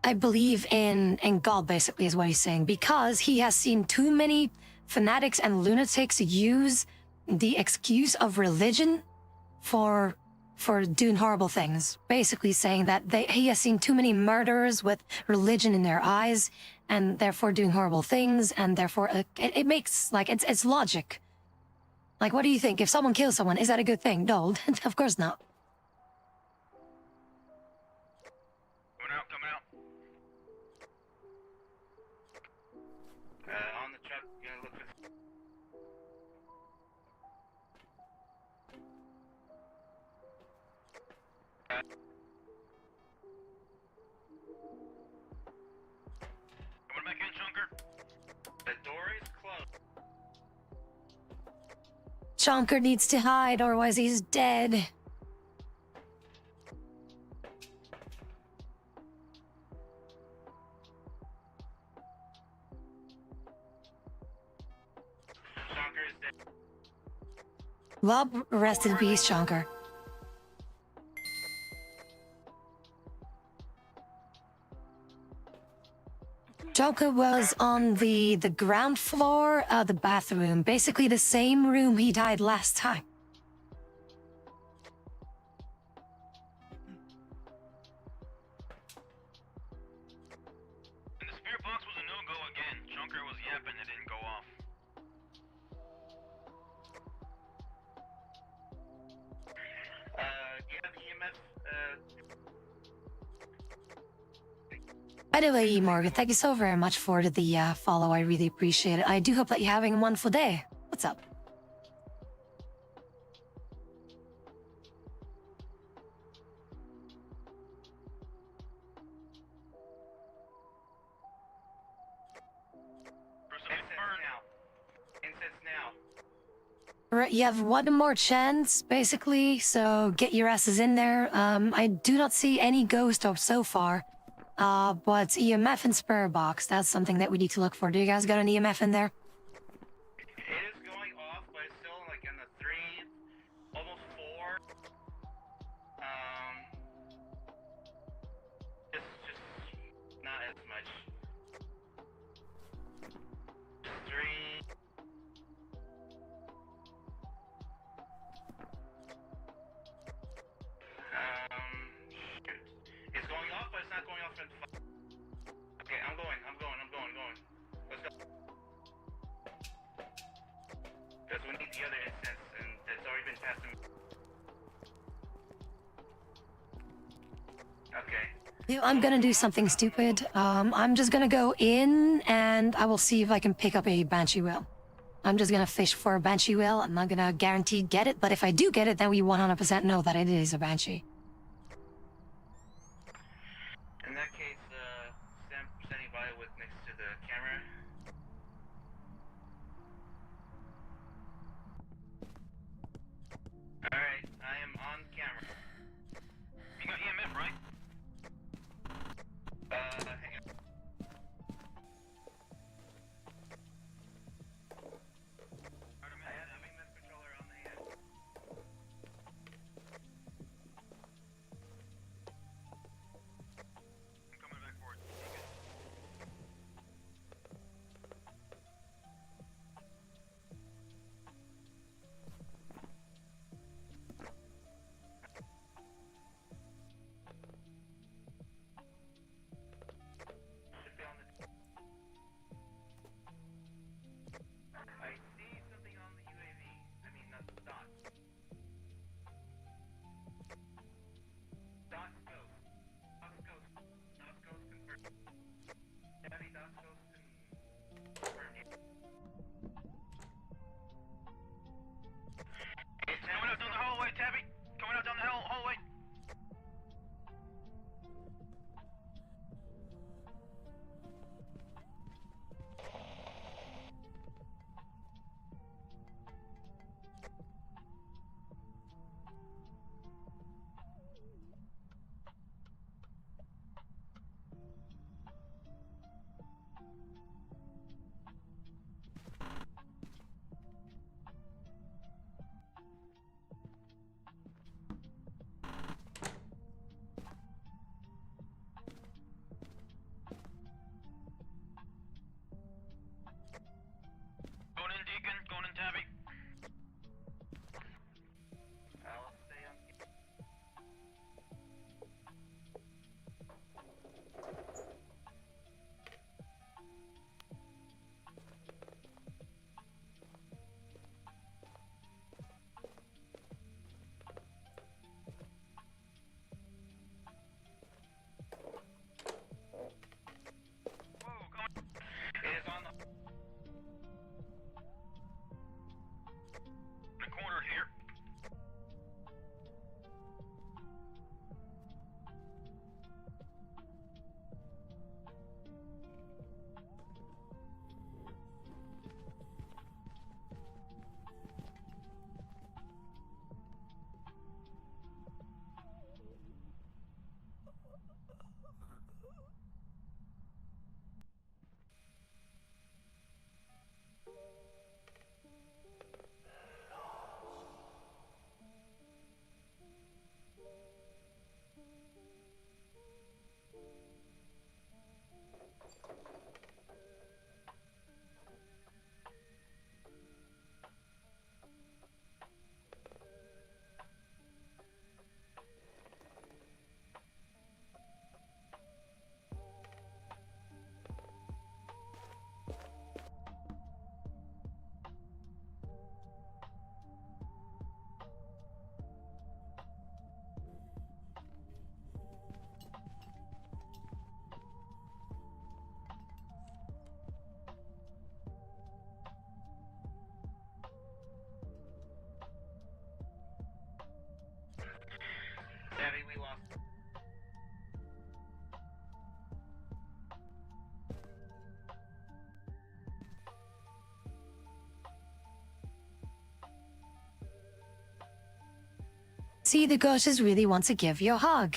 I believe in God, basically, is what he's saying, because he has seen too many fanatics and lunatics use the excuse of religion for doing horrible things. Basically saying that he has seen too many murderers with religion in their eyes, and therefore doing horrible things, and therefore it makes, like, it's logic. Like, what do you think? If someone kills someone, is that a good thing? No, of course not. Coming out. On the truck, gonna look for. Coming back in, Chunker. The door is closed. Chonker needs to hide, otherwise he's dead. Chonker is dead. Well, rest in peace, Chonker. Joker was on the ground floor of the bathroom, basically the same room he died last time. And the spirit box was a no-go again. Chunker was yapping, it didn't go off. Do you have EMF? By the way, Morgan, thank you so very much for the follow. I really appreciate it. I do hope that you're having a wonderful day. What's up? Incense now. Incense now. Right, you have one more chance, basically, so get your asses in there. I do not see any ghost orbs so far. But EMF and spare box, that's something that we need to look for. Do you guys got an EMF in there? It is going off, but it's still like in the 3, almost 4. Just not as much. Just 3. Shoot. It's going off, but it's not going off in 5. Okay, I'm going. Let's go. Because we need the other instance, and it's already been passed. Okay. I'm gonna do something stupid. I'm just gonna go in and I will see if I can pick up a Banshee whale. I'm just gonna fish for a Banshee whale. I'm not gonna guarantee get it, but if I do get it, then we 100% know that it is a Banshee. In that case, standing by with next to the camera. Alright, I am on camera. You got EMF, right? Hang on. I have the EMF controller on the hand. I'm coming back for it. Take it. Should be on the... I see something on the UAV. I mean, not the dot. Dot's ghost. Dot's ghost. Dot's ghost confirmed. Daddy, Dot's ghost confirmed. Coming out down the hallway, Tabby. Coming out down the hallway. Going in, Deacon. Going in, Tabby. I'll stay on. Whoa, coming. It is on the... In the corner here. Daddy, we lost. See, the ghosts really want to give you a hug.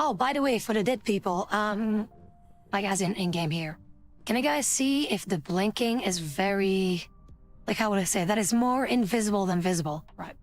Oh, by the way, for the dead people, like as in game here, can you guys see if the blinking is very, like how would I say, that is more invisible than visible, right?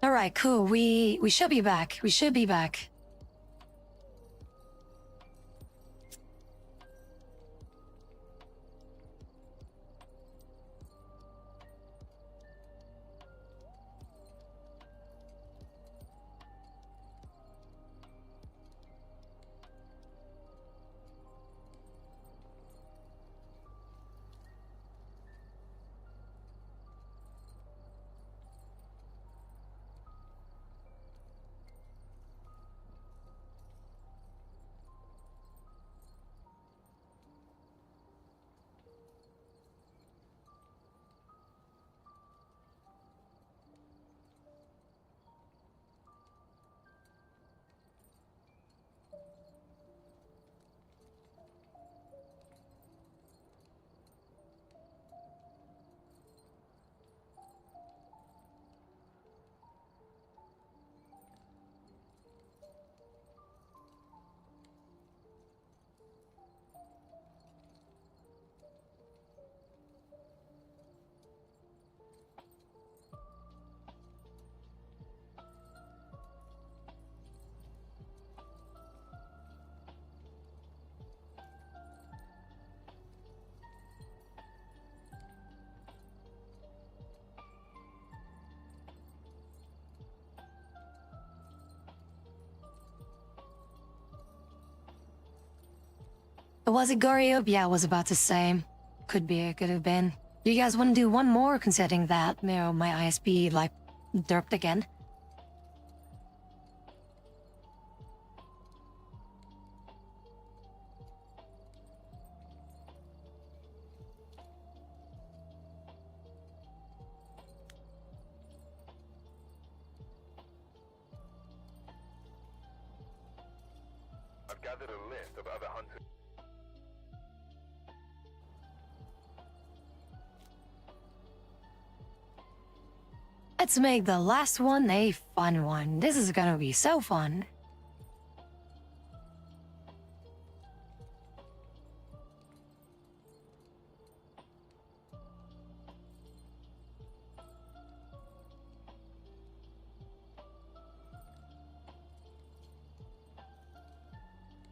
All right, cool. We should be back. We should be back. Was it Goryeo? Yeah, I was about to say. Could be, it could have been. You guys want to do one more, considering that, you know, my ISP, like, derped again? I've gathered a list of other hunters. Let's make the last one a fun one. This is gonna be so fun.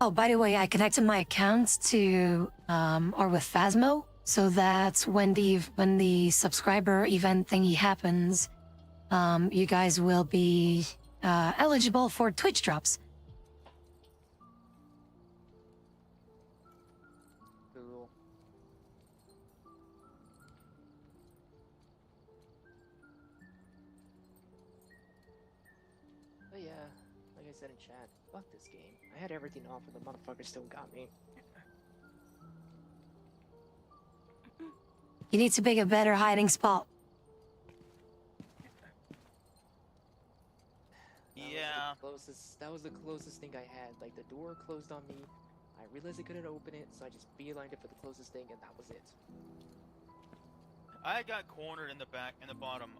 Oh, by the way, I connected my accounts to, or with Phasmo, so that when the subscriber event thingy happens, you guys will be, eligible for Twitch drops. Cool. But yeah, like I said in chat, fuck this game. I had everything off and the motherfucker still got me. You need to pick a better hiding spot. Yeah. That was the closest thing I had. Like, the door closed on me. I realized I couldn't open it, so I just beelined it for the closest thing, and that was it. I got cornered in the back, in the bottom.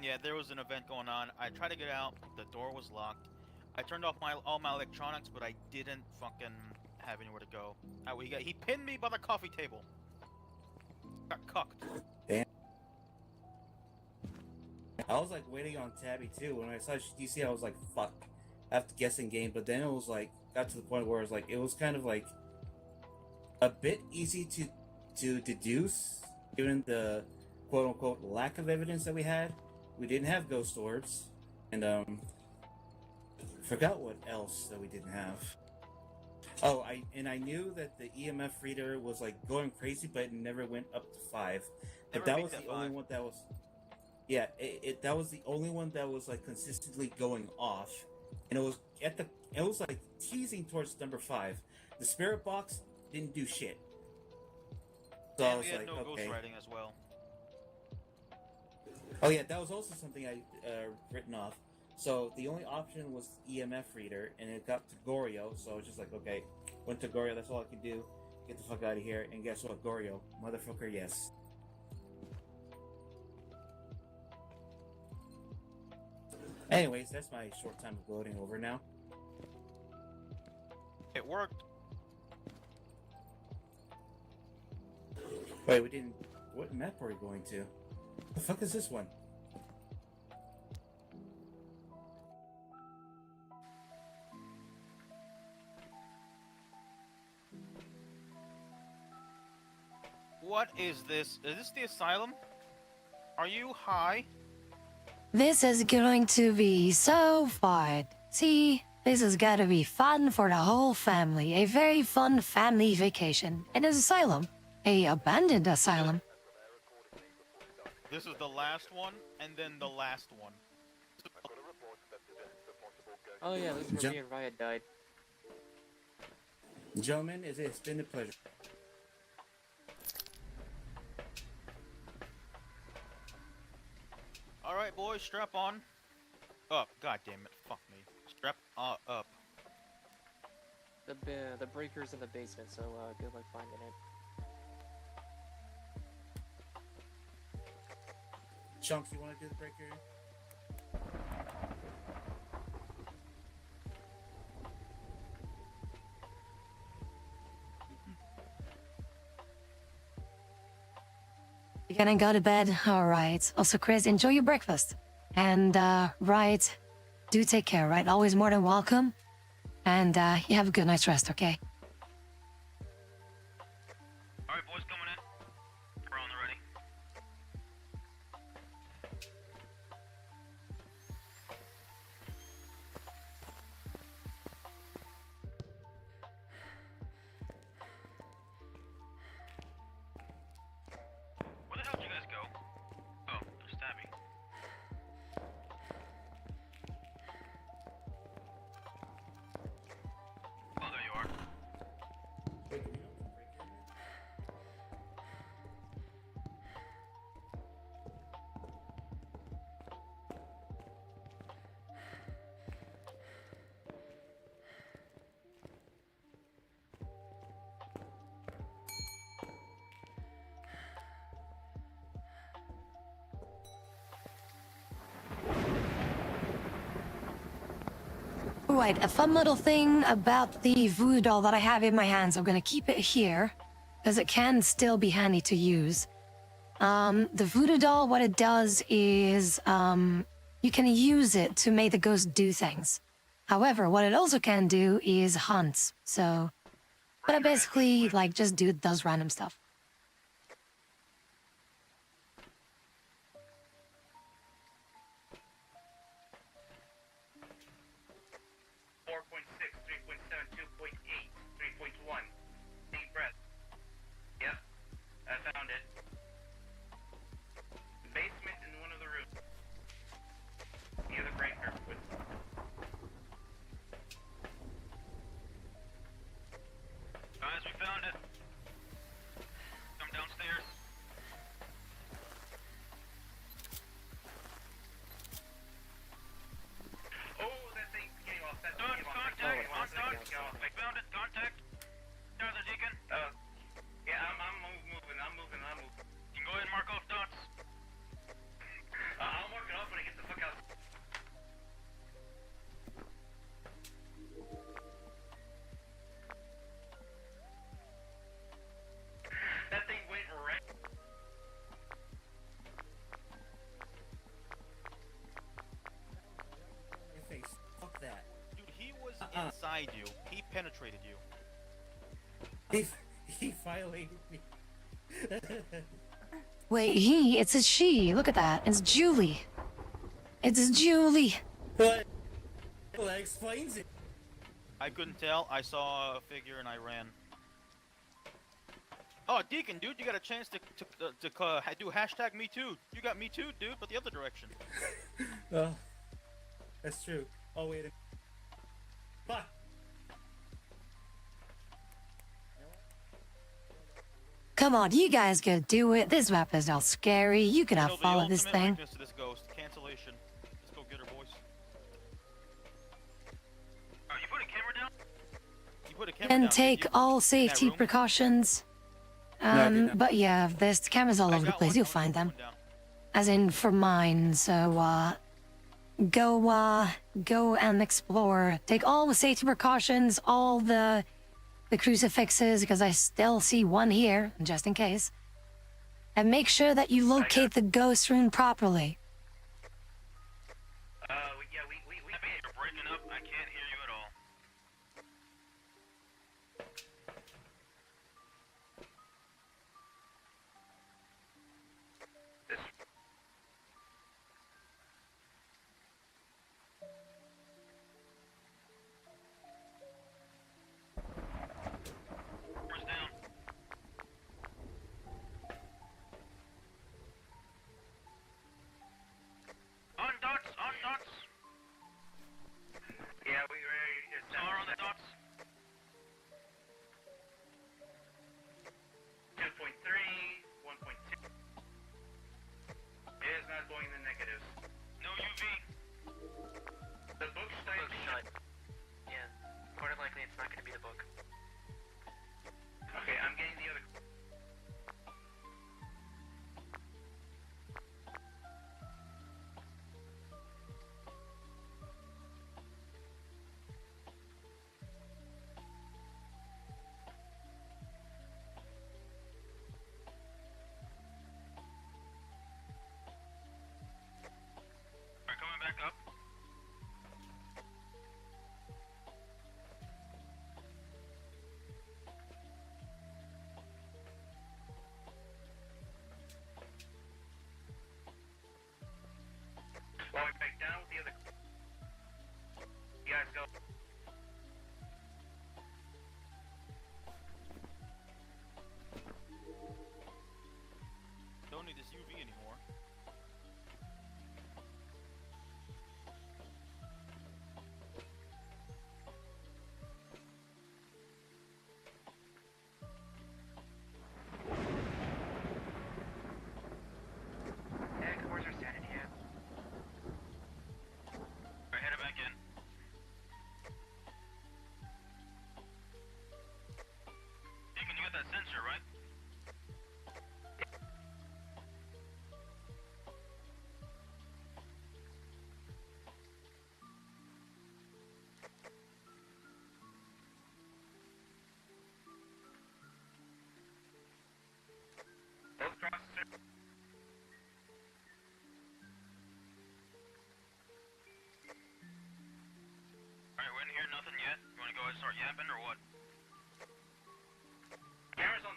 Yeah, there was an event going on. I tried to get out. The door was locked. I turned off all my electronics, but I didn't fucking have anywhere to go. He pinned me by the coffee table. Got cucked. Damn. I was like waiting on Tabby too. When I saw DC, I was like, fuck. I have to guessing game, but then it was like, got to the point where it was kind of like a bit easy to deduce, given the quote unquote lack of evidence that we had. We didn't have ghost orbs, and forgot what else that we didn't have. Oh, I knew that the EMF reader was like going crazy, but it never went up to 5. But that was the only one that was. Yeah, that was the only one that was like consistently going off, and it was like teasing towards number 5. The spirit box didn't do shit. So And I was we had like, no okay. ghostwriting as well. Oh yeah, that was also something I written off. So the only option was EMF reader, and it got to Goryo. So I was just like, okay, went to Goryo. That's all I could do. Get the fuck out of here. And guess what, Goryo, motherfucker, yes. Anyways, that's my short time of gloating over now. It worked. Wait, we didn't. What map are we going to? The fuck is this one? What is this? Is this the asylum? Are you high? This is going to be so fun. See, this is gonna be fun for the whole family. A very fun family vacation in an asylum. A abandoned asylum. This is the last one, and then the last one. Oh yeah, this is where me and Riot died. Gentlemen, it's been a pleasure. Alright, boys, strap on. Up. God damn it. Fuck me. Strap up. The breaker's in the basement, so good luck finding it. Chunks, you want to do the breaker? You gonna go to bed? Alright. Also, Chris, enjoy your breakfast. And, right, do take care, right? Always more than welcome. And, you have a good night's rest, okay? Alright, boys, coming in. We're on the ready. Where the hell did you guys go? Oh, there's Tabby. Oh, there you are. Wait, do we know the breaker is? Right, a fun little thing about the voodoo doll that I have in my hands. I'm gonna keep it here, because it can still be handy to use. The voodoo doll, what it does is, you can use it to make the ghost do things. However, what it also can do is hunt, so... But it basically, like, just does random stuff. 3.1. Deep breath. Yep, I found it. Basement in one of the rooms. Near the breaker. Guys, we found it. denied you. He penetrated you. He violated me. Wait, it's a she. Look at that. It's Julie. It's Julie. But well, that explains it. I couldn't tell. I saw a figure and I ran. Oh, Deacon, dude, you got a chance to do hashtag me too. You got me too, dude, but the other direction. Oh, that's true. Oh wait. Fuck. Come on, you guys can do it. This map is not scary. You can I have know the fun with this ultimate thing. weakness to this ghost, cancellation. Let's go get her, boys. Alright, you put a camera down? You put a camera down, And did take you? all In that safety room? precautions. I did not. But yeah, there's cameras all I over the got place. one. You'll I'll find put them. one down. As in for mine, so go and explore. Take all the safety precautions, all the crucifixes, because I still see one here, just in case. And make sure that you locate the ghost room properly. Yeah, we you're breaking up. I can't hear you at all. Camera's down. On dots, on dots. Yeah, we ready. It's Star on the dots. 2.3, 1.2. It is not going in the negatives. No UV. The book site. Yeah, more than likely it's not going to be the book. Okay, I'm getting the other. Alright, coming back up. Going back down with the other. You guys go. Don't need this UV anymore. Where's our sanity at? Alright, head it back in. Deacon, you got that sensor, right? Both crosses. Alright, we didn't hear nothing yet. You wanna go ahead and start yapping or what? Cameras on.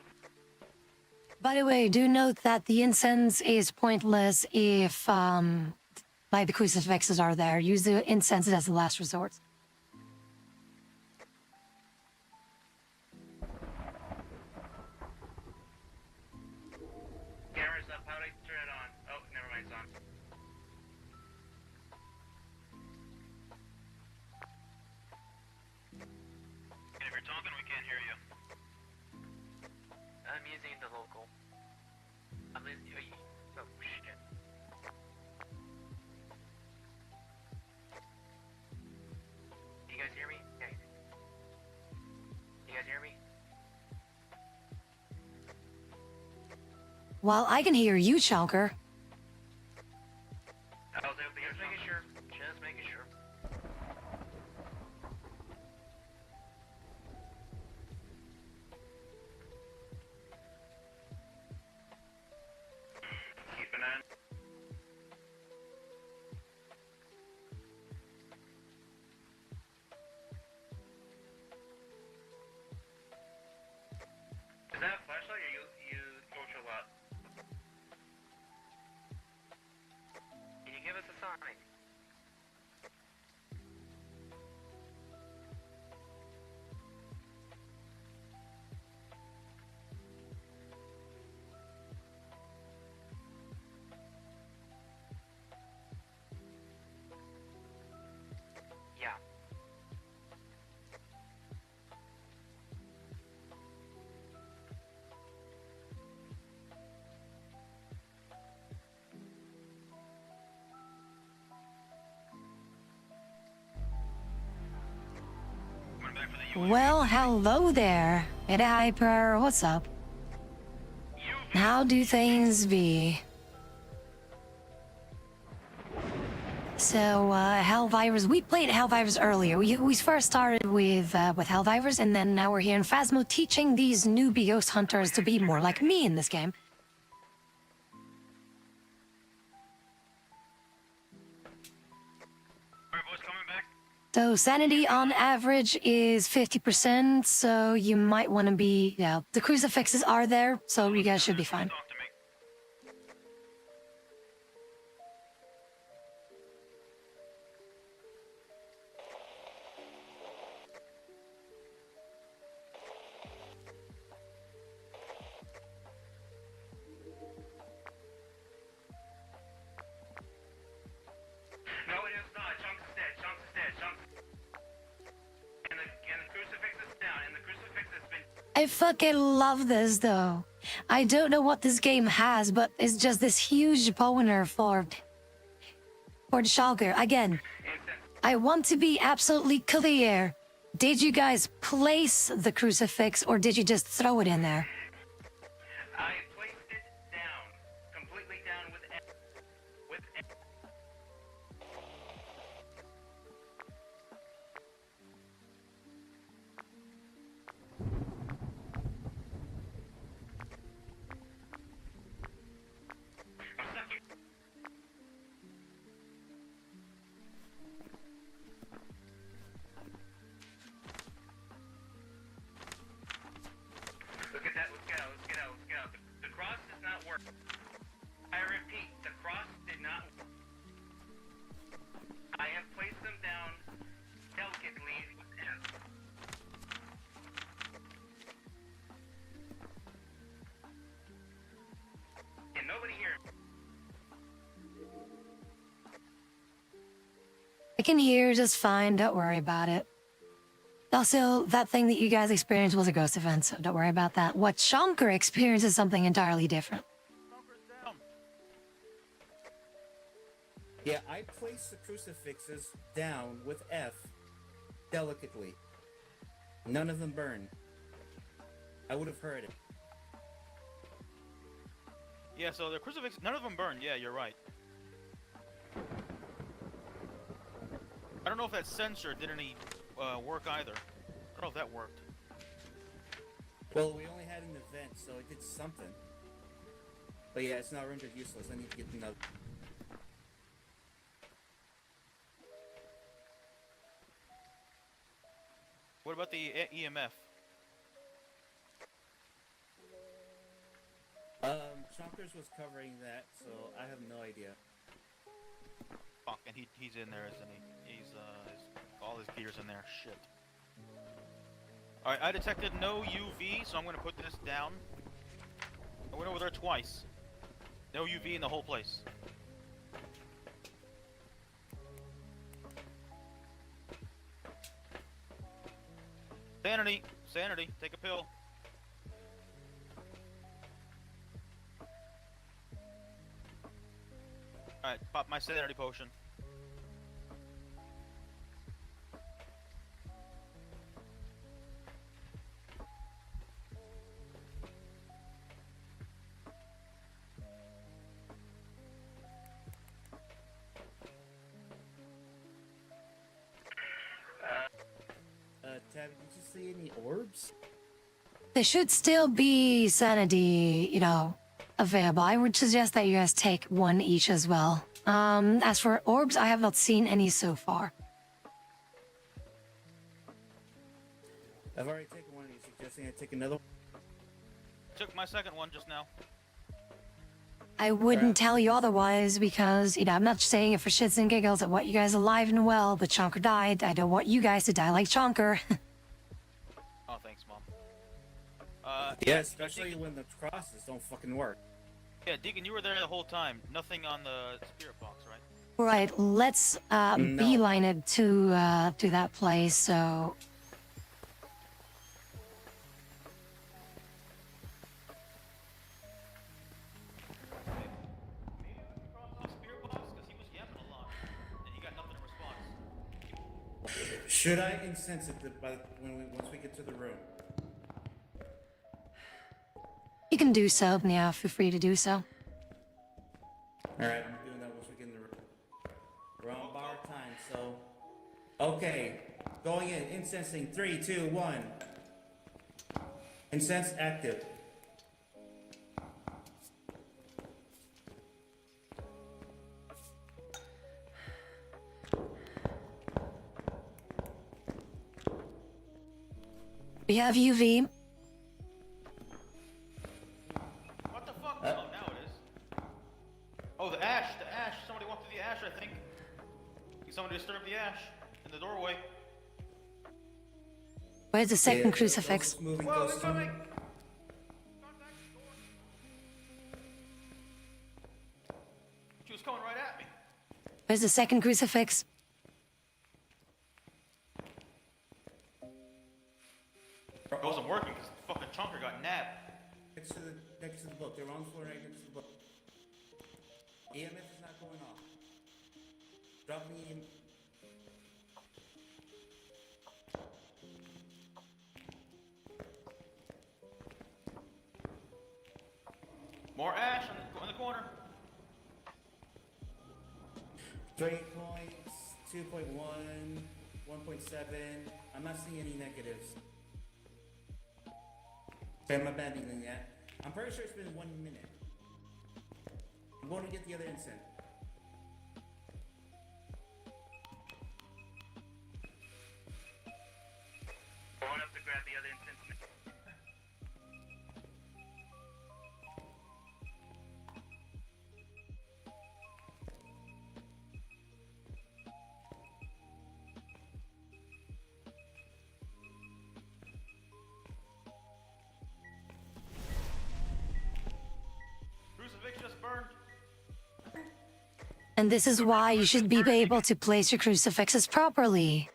By the way, do note that the incense is pointless if like the crucifixes are there. Use the incense as the last resort. Cameras up. How do I turn it on? Oh, never mind. It's on. And if you're talking, we can't hear you. I'm using the local. I'm using. Oh shit. You guys hear me? Yeah. You guys hear me? Well, I can hear you, Chunker. I was able to Just making sure. Just making sure. keep an eye. Incoming. Yeah. Going back for the UAV. Well, hello there. Hey, Hyper, what's up? How do things be? So, Hellvirus, we played Hellvirus earlier. We first started with Hellvirus, and then now we're here in Phasmo teaching these newbie ghost hunters to be more like me in this game. Alright, boys, coming back. So, sanity on average is 50%, so you might want to be, yeah, the crucifixes are there, so you guys should be fine. Talk to me. No, it is not. Chunks is dead. Chunks is dead. Chunks. And the crucifix is down. And the crucifix has been. I fucking love this, though. I don't know what this game has, but it's just this huge boner for the Shulker. Again, I want to be absolutely clear. Did you guys place the crucifix, or did you just throw it in there? I placed it down. Completely down with. With. Look at that. Let's get out. Let's get out. Let's get out. The cross does not work. I repeat, the cross did not work. I have placed them down delicately. And nobody here. I can hear just fine, don't worry about it. Also, that thing that you guys experienced was a ghost event, so don't worry about that. What Shulker experienced is something entirely different. Conquer's down. Yeah, I placed the crucifixes down with F delicately. None of them burned. I would have heard it. Yeah, so the crucifix, none of them burned. Yeah, you're right. I don't know if that sensor did any work either. I don't know if that worked. Well, we only had an event, so it did something. But yeah, it's now rendered useless. I need to get another. What about the EMF? Chonkers was covering that, so I have no idea. Fuck, and he's in there, isn't he? He's all his gear's in there. Shit. All right, I detected no UV, so I'm gonna put this down. I went over there twice. No UV in the whole place. Sanity, sanity, take a pill. Alright, pop my sanity potion. Tabby, did you see any orbs? There should still be sanity, available. I would suggest that you guys take one each as well. As for orbs, I have not seen any so far. I've already taken one. Are you suggesting I take another one? Took my second one just now. I wouldn't tell you otherwise because, I'm not saying it for shits and giggles. I want you guys alive and well, but Chonker died. I don't want you guys to die like Chonker. Oh, thanks, Mom. Yeah, especially Deacon, when the crosses don't fucking work. yeah, Deacon, you were there the whole time. Nothing on the spirit box, right? Right, let's No. beeline it to that place, so... The spirit box, because he was yapping a lot, and he got nothing in response. Should I incense it once we get to the room? You can do so, yeah, feel free to do so. Alright, I'm doing that once we get in the room. We're on bar time, so... Okay, going in, incensing, 3, 2, 1. Incense active. We have UV. What the fuck? Oh, now it is. Oh, the ash, Somebody walked through the ash, I think. Somebody disturbed the ash in the doorway. Where's the second crucifix? Moving Whoa, goes incoming! She was coming right at me. Where's the second crucifix? It wasn't working because fucking Chunker got nabbed. Next to the book. They're on the floor right next to the book. EMF is not going off. Drop me in. More ash on the corner. 3 points, 2.1, 1.7. I'm not seeing any negatives. Okay, I'm abandoning that. I'm pretty sure it's been 1 minute. I'm going to get the other incense. Going up to grab the other incense. Crucifix just burned. And this is why you should be able to place your crucifixes properly.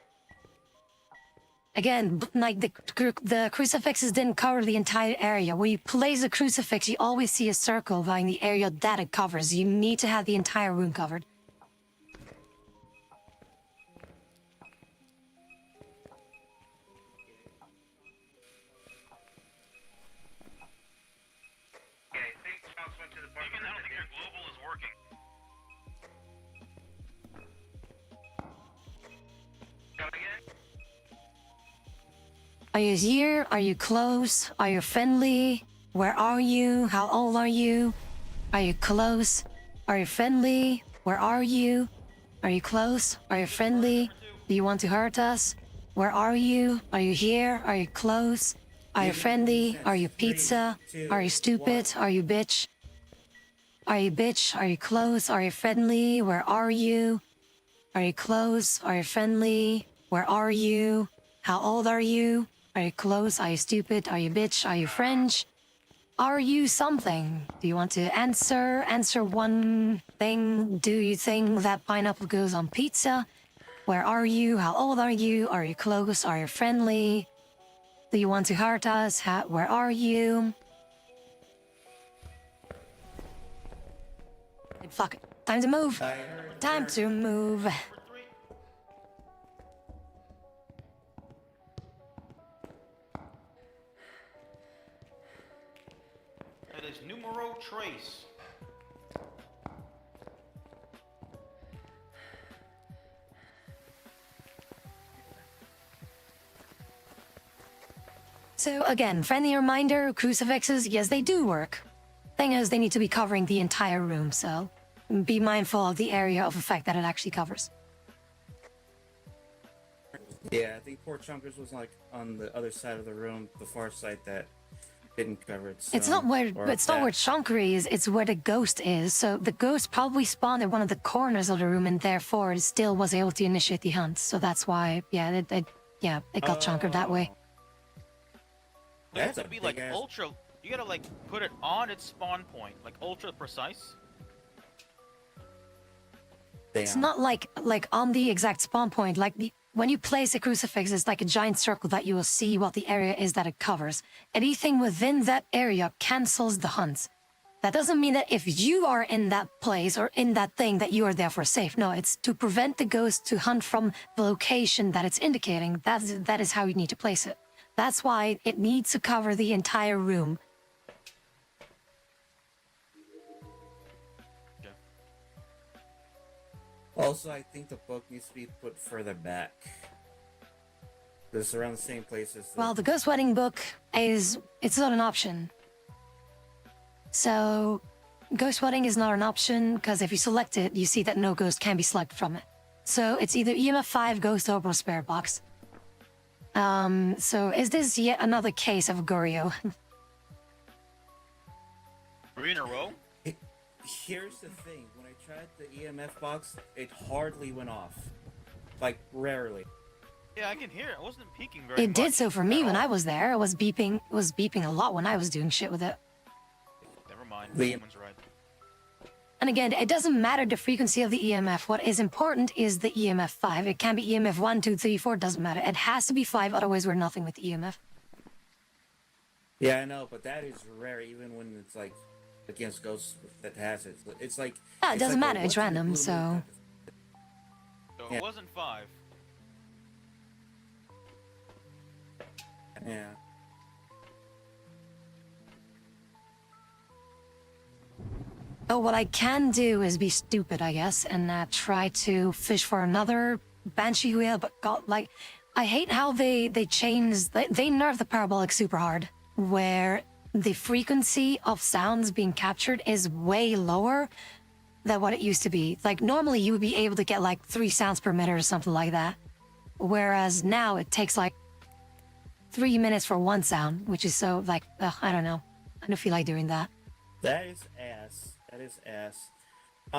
Again, like the crucifixes didn't cover the entire area. When you place a crucifix, you always see a circle vying the area that it covers. You need to have the entire room covered. Okay, I think Chunks went to the park. Deacon, I don't think your global is working. Come again? Are you here? Are you close? Are you friendly? Where are you? How old are you? Are you close? Are you friendly? Where are you? Are you close? Are you friendly? Do you want to hurt us? Where are you? Are you here? Are you close? Are you friendly? Are you pizza? Are you stupid? Are you bitch? Are you bitch? Are you close? Are you friendly? Where are you? Are you close? Are you friendly? Where are you? How old are you? Are you close? Are you stupid? Are you bitch? Are you French? Are you something? Do you want to answer? Answer one thing. Do you think that pineapple goes on pizza? Where are you? How old are you? Are you close? Are you friendly? Do you want to hurt us? Where are you? Fuck it. Time to move. I heard. Time to move. Number 3. It is numero trace. So again, friendly reminder, crucifixes, yes, they do work. Thing is, they need to be covering the entire room, so be mindful of the area of effect that it actually covers. Yeah, I think poor Chunkers was like on the other side of the room, the far side that didn't cover it. It's not where it's Shankari is, it's where the ghost is. So the ghost probably spawned at one of the corners of the room and therefore it still was able to initiate the hunt. So that's why, yeah, it got Shankar that way. So you have That's to a be like big-ass- ultra. You gotta like put it on its spawn point, like ultra precise. It's not like on the exact spawn point. Like when you place a crucifix, it's like a giant circle that you will see what the area is that it covers. Anything within that area cancels the hunt. That doesn't mean that if you are in that place or in that thing that you are therefore safe. No, it's to prevent the ghost to hunt from the location that it's indicating. That is how you need to place it. That's why it needs to cover the entire room. Also, I think the book needs to be put further back. It's around the same place as Well, the ghost wedding book it's not an option. So, ghost wedding is not an option because if you select it, you see that no ghost can be selected from it. So it's either EMF 5, ghost orb, or spirit box. So is this yet another case of Goryeo? 3 in a row. Here's the thing, when I tried the EMF box, it hardly went off. Like, rarely. Yeah, I can hear it. I wasn't peeking very much. It did so for me at when all. I was there. It was beeping a lot when I was doing shit with it. Never mind. The- Someone's right. And again, it doesn't matter the frequency of the EMF. What is important is the EMF 5. It can be EMF 1, 2, 3, 4, doesn't matter. It has to be 5, otherwise we're nothing with EMF. Yeah, I know, but that is rare, even when it's like against ghosts that has it. It's like Yeah, it it's doesn't like a matter, it's once in a random, blue moon so... type So Yeah. it wasn't 5. of- Yeah. Oh, what I can do is be stupid, I guess, and try to fish for another Banshee wheel, but God, like, I hate how they nerf the parabolic super hard, where the frequency of sounds being captured is way lower than what it used to be. Like, normally you would be able to get like 3 sounds per minute or something like that, whereas now it takes like 3 minutes for one sound, which is so, like, I don't know. I don't feel like doing that. That is ass. That is ass.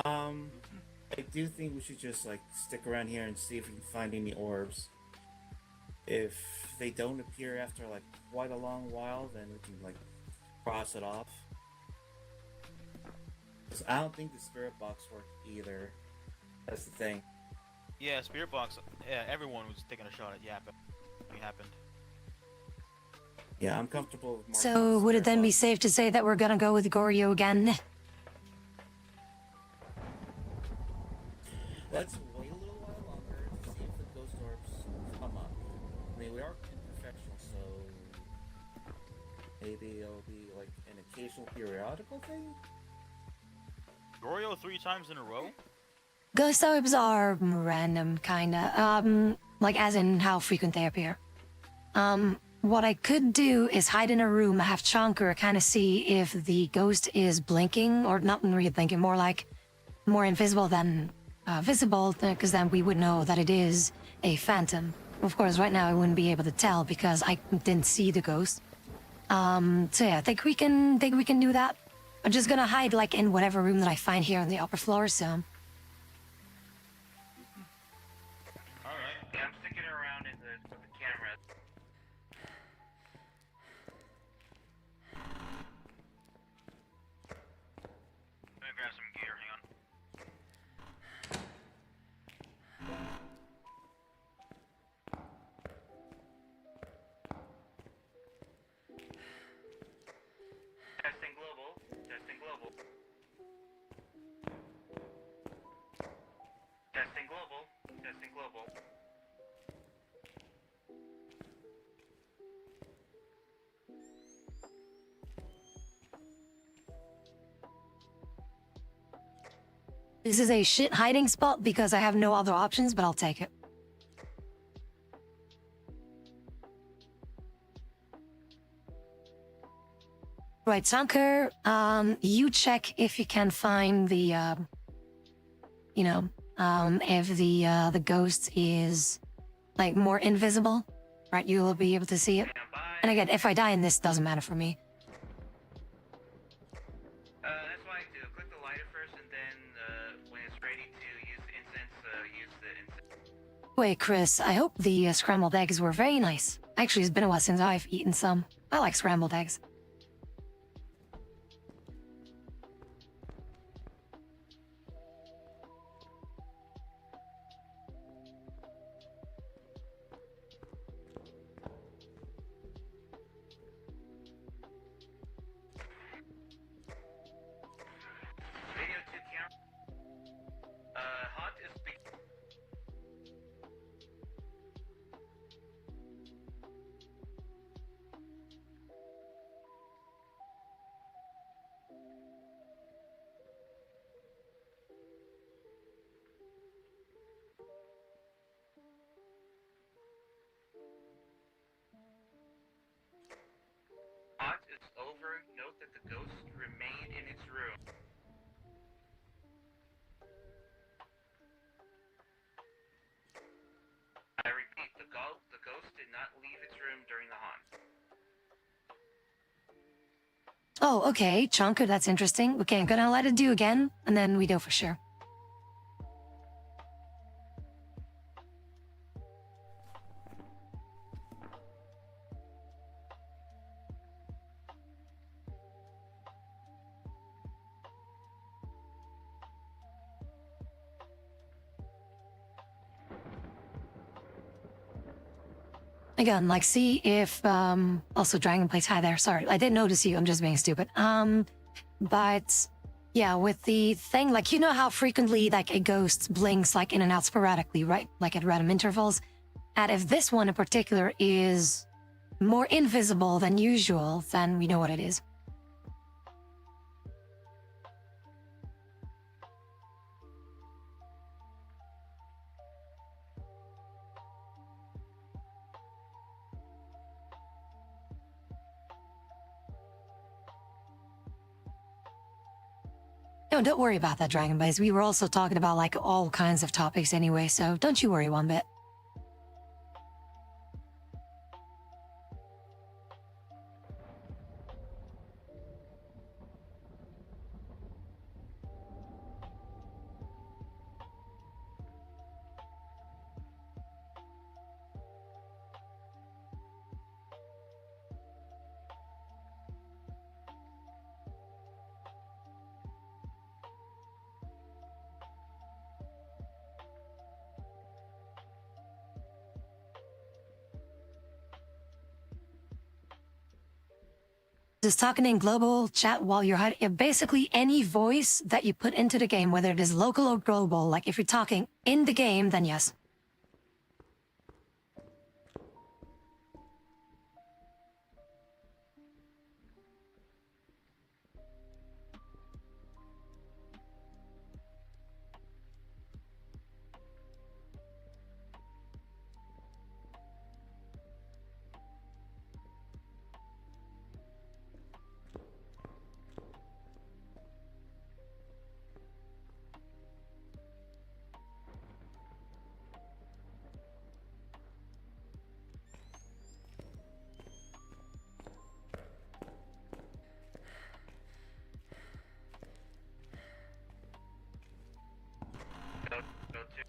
I do think we should just like stick around here and see if we can find any orbs. If they don't appear after like quite a long while, then we can like cross it off. 'Cause I don't think the spirit box worked either. That's the thing. Yeah, Spirit Box. Yeah, everyone was taking a shot at Yap. It happened. Yeah, I'm comfortable with marking So the would it spirit then be box. safe to say that we're gonna go with Goryeo again? Let's wait a little while longer to see if the ghost orbs come up. I mean, we are professional, so maybe it'll be like an occasional periodical thing. Goryeo 3 times in a row? Ghost orbs are random, kinda. Like as in how frequent they appear. What I could do is hide in a room, have Chonker kind of see if the ghost is blinking, or not really blinking, more like more invisible than visible, because then we would know that it is a phantom. Of course, right now I wouldn't be able to tell because I didn't see the ghost. So yeah, I think we can do that. I'm just gonna hide like in whatever room that I find here on the upper floor. So Alright. Yeah, I'm sticking around in the with the camera. Let me grab some gear, hang on. Testing global. Testing global. Testing global. Testing global. this is a shit hiding spot because I have no other options, but I'll take it. Right, Sanker, you check if you can find the, if the ghost is, like, more invisible, right? You will be able to see it. Stand by. And again, if I die in this, doesn't matter for me. Wait, Chris, I hope the scrambled eggs were very nice. Actually, it's been a while since I've eaten some. I like scrambled eggs. Video 2 camera. Hot is Hot is over. Note that the ghost remained in its room. I repeat, the ghost did not leave its room during the haunt. Oh, okay, Chunker, that's interesting. Okay, I'm gonna let it do again, and then we know for sure. Again, like, see if, also Dragon Plays, hi there, sorry, I didn't notice you, I'm just being stupid. But, yeah, with the thing, like, you know how frequently, like, a ghost blinks, like, in and out sporadically, right? Like, at random intervals? And if this one in particular is more invisible than usual, then we know what it is. No, don't worry about that, Dragon Blaze. We were also talking about, like, all kinds of topics anyway, so don't you worry one bit. Just talking in global chat while you're hiding. Basically, any voice that you put into the game, whether it is local or global, like if you're talking in the game, then yes. Go to.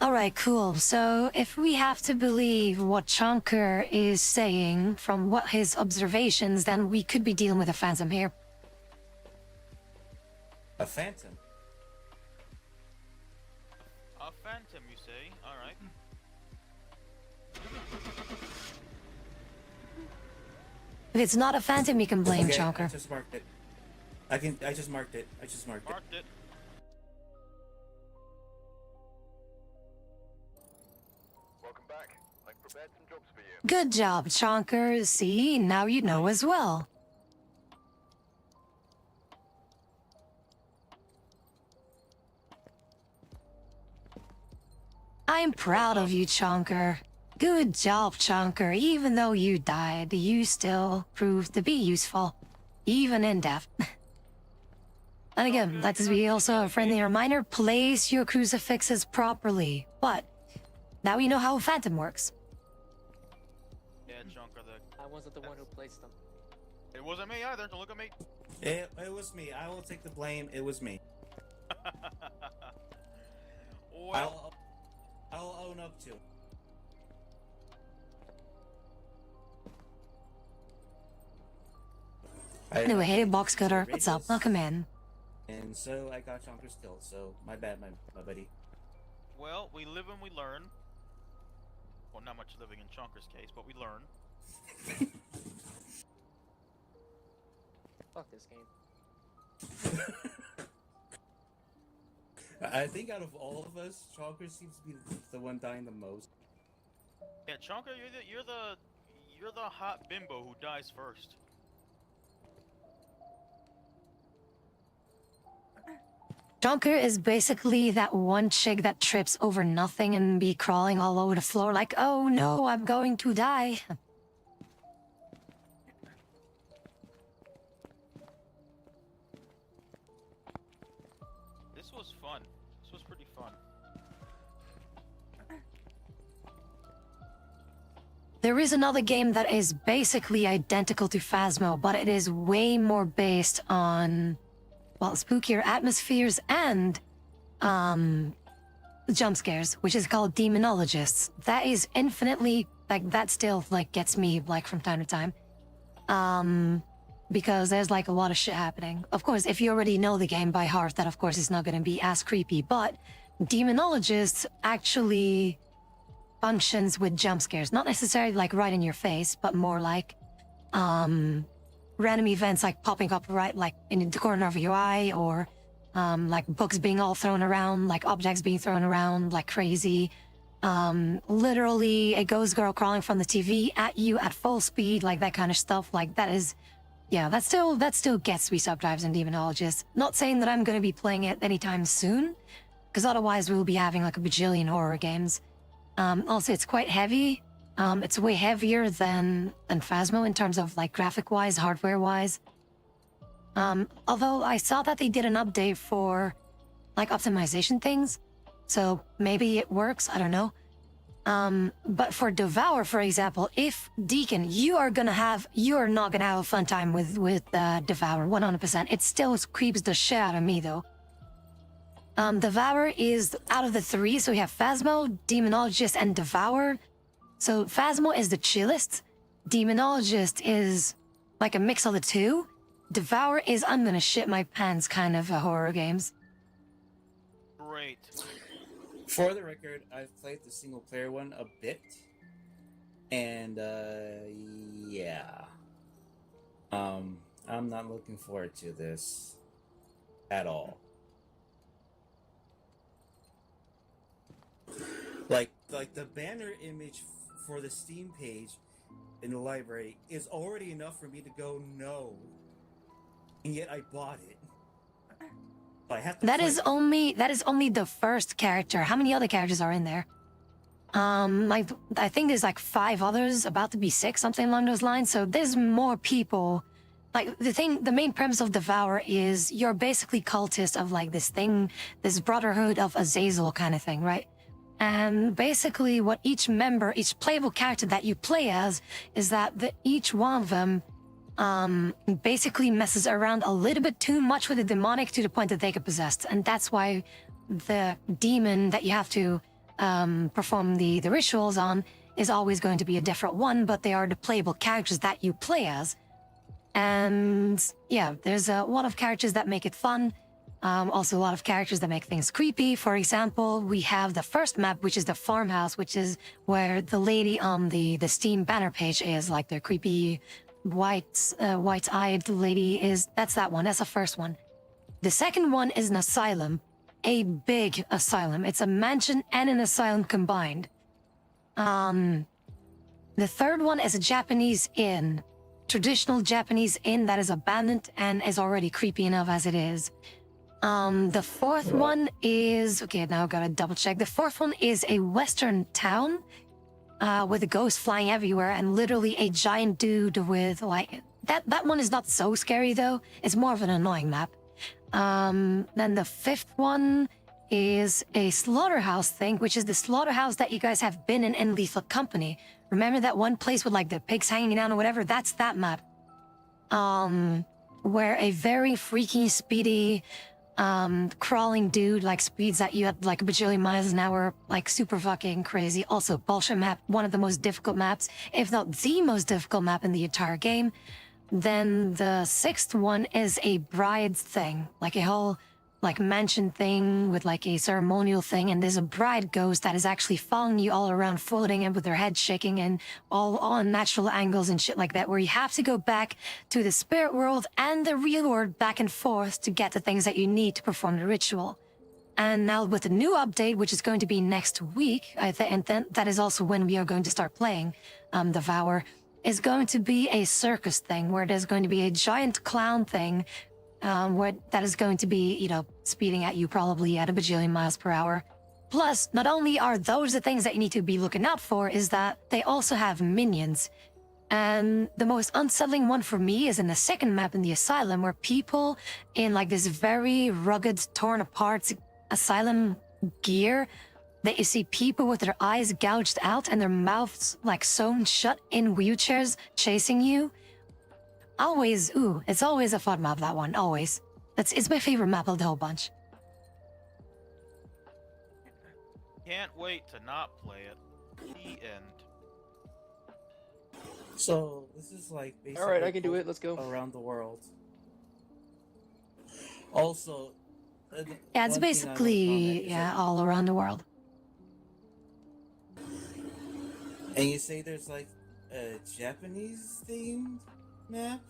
All right, cool. So if we have to believe what Chunker is saying from what his observations, then we could be dealing with a phantom here. A phantom. A phantom, you say? Alright. If it's not a phantom, you can blame Okay, I Chunker. just marked it. I just marked it. I just marked it. Marked it. Welcome back. I've prepared some jobs for you. Good job, Chunker. See, now you know as well. I'm proud of you, Chunker. Good job, Chunker. Even though you died, you still proved to be useful, even in death. And again, that is be also a friendly reminder, place your crucifixes properly. But now you know how a phantom works. Yeah, Chunker, the... I wasn't the one who placed them. It wasn't me either, don't look at me. It was me. I will take the blame. It was me. Well, I'll own up to it. Anyway, hey, box cutter, what's up? Welcome in. And so I got Chonker's kill, so my bad, my buddy. well, we live and we learn. Well, not much living in Chonker's case, but we learn. Fuck this game. I think out of all of us, Chonker seems to be the one dying the most. Yeah, Chonker, you're the hot bimbo who dies first. Jonker is basically that one chick that trips over nothing and be crawling all over the floor like, oh no, I'm going to die. This was fun. This was pretty fun. There is another game that is basically identical to Phasmo, but it is way more based on, well, spookier atmospheres and jump scares, which is called Demonologists. That is infinitely, like, that still, like, gets me, like, from time to time. Because there's, like, a lot of shit happening. Of course, if you already know the game by heart, that, of course, is not going to be as creepy, but Demonologists actually functions with jump scares. Not necessarily, like, right in your face, but more like, random events like popping up right like in the corner of your eye, or like books being all thrown around, like objects being thrown around like crazy. Literally a ghost girl crawling from the TV at you at full speed, like that kind of stuff. Like that is, yeah, that still gets me subdrives and Demonologists. Not saying that I'm going to be playing it anytime soon, because otherwise we'll be having like a bajillion horror games. Also, it's quite heavy. It's way heavier than Phasmo in terms of like graphic-wise, hardware-wise. Although I saw that they did an update for like optimization things, so maybe it works, I don't know. But for Devour, for example, if Deacon, you are not gonna have a fun time with Devour, 100%. It still creeps the shit out of me though. Devour is out of the three, so we have Phasmo, Demonologist, and Devour. So Phasmo is the chillest, Demonologist is like a mix of the two, Devour is I'm gonna shit my pants kind of horror games. Great. For the record, I've played the single player one a bit, and yeah, I'm not looking forward to this at all. Like the banner image for the Steam page in the library is already enough for me to go no, and yet I bought it. I have to That play is it. only the first character. How many other characters are in there? Like I think there's like 5 others, about to be 6, something along those lines. So there's more people. Like the main premise of Devour is you're basically cultist of like this thing, this Brotherhood of Azazel kind of thing, right? And basically what each playable character that you play as is that each one of them basically messes around a little bit too much with the demonic to the point that they get possessed. And that's why the demon that you have to perform the rituals on is always going to be a different one, but they are the playable characters that you play as. And yeah, there's a lot of characters that make it fun. Also a lot of characters that make things creepy. For example, we have the first map, which is the farmhouse, which is where the lady on the Steam banner page is, like the creepy white-eyed lady is. That's that one. That's the first one. The second one is an asylum, a big asylum. It's a mansion and an asylum combined. The third one is a Japanese inn, traditional Japanese inn that is abandoned and is already creepy enough as it is. The fourth one is, okay, now I've got to double check. The fourth one is a western town, with a ghost flying everywhere and literally a giant dude with like, that one is not so scary though. It's more of an annoying map. Then the fifth one is a slaughterhouse thing, which is the slaughterhouse that you guys have been in Lethal Company. Remember that one place with like the pigs hanging down or whatever? That's that map. Where a very freaky, speedy, crawling dude like speeds at you at like a bajillion miles an hour, like super fucking crazy. Also, bullshit map, one of the most difficult maps, if not the most difficult map in the entire game. Then the sixth one is a bride thing, like a whole like mansion thing with like a ceremonial thing, and there's a bride ghost that is actually following you all around, floating and with her head shaking and all on natural angles and shit like that, where you have to go back to the spirit world and the real world back and forth to get the things that you need to perform the ritual. And now with the new update, which is going to be next week, and then that is also when we are going to start playing the Vower, is going to be a circus thing where there's going to be a giant clown thing where that is going to be, you know, speeding at you probably at a bajillion miles per hour. Plus, not only are those the things that you need to be looking out for, is that they also have minions. And the most unsettling one for me is in the second map in the asylum, where people in like this very rugged, torn apart asylum gear, that you see people with their eyes gouged out and their mouths like sewn shut in wheelchairs chasing you. Always, ooh, it's always a fun map, that one, always. It's my favorite map of the whole bunch. Can't wait to not play it. The end. So this is like basically Alright, I can do it. Let's go. around the world. Also, Yeah, it's one thing I will basically, comment is yeah, that- all around the world. And you say there's like a Japanese themed map?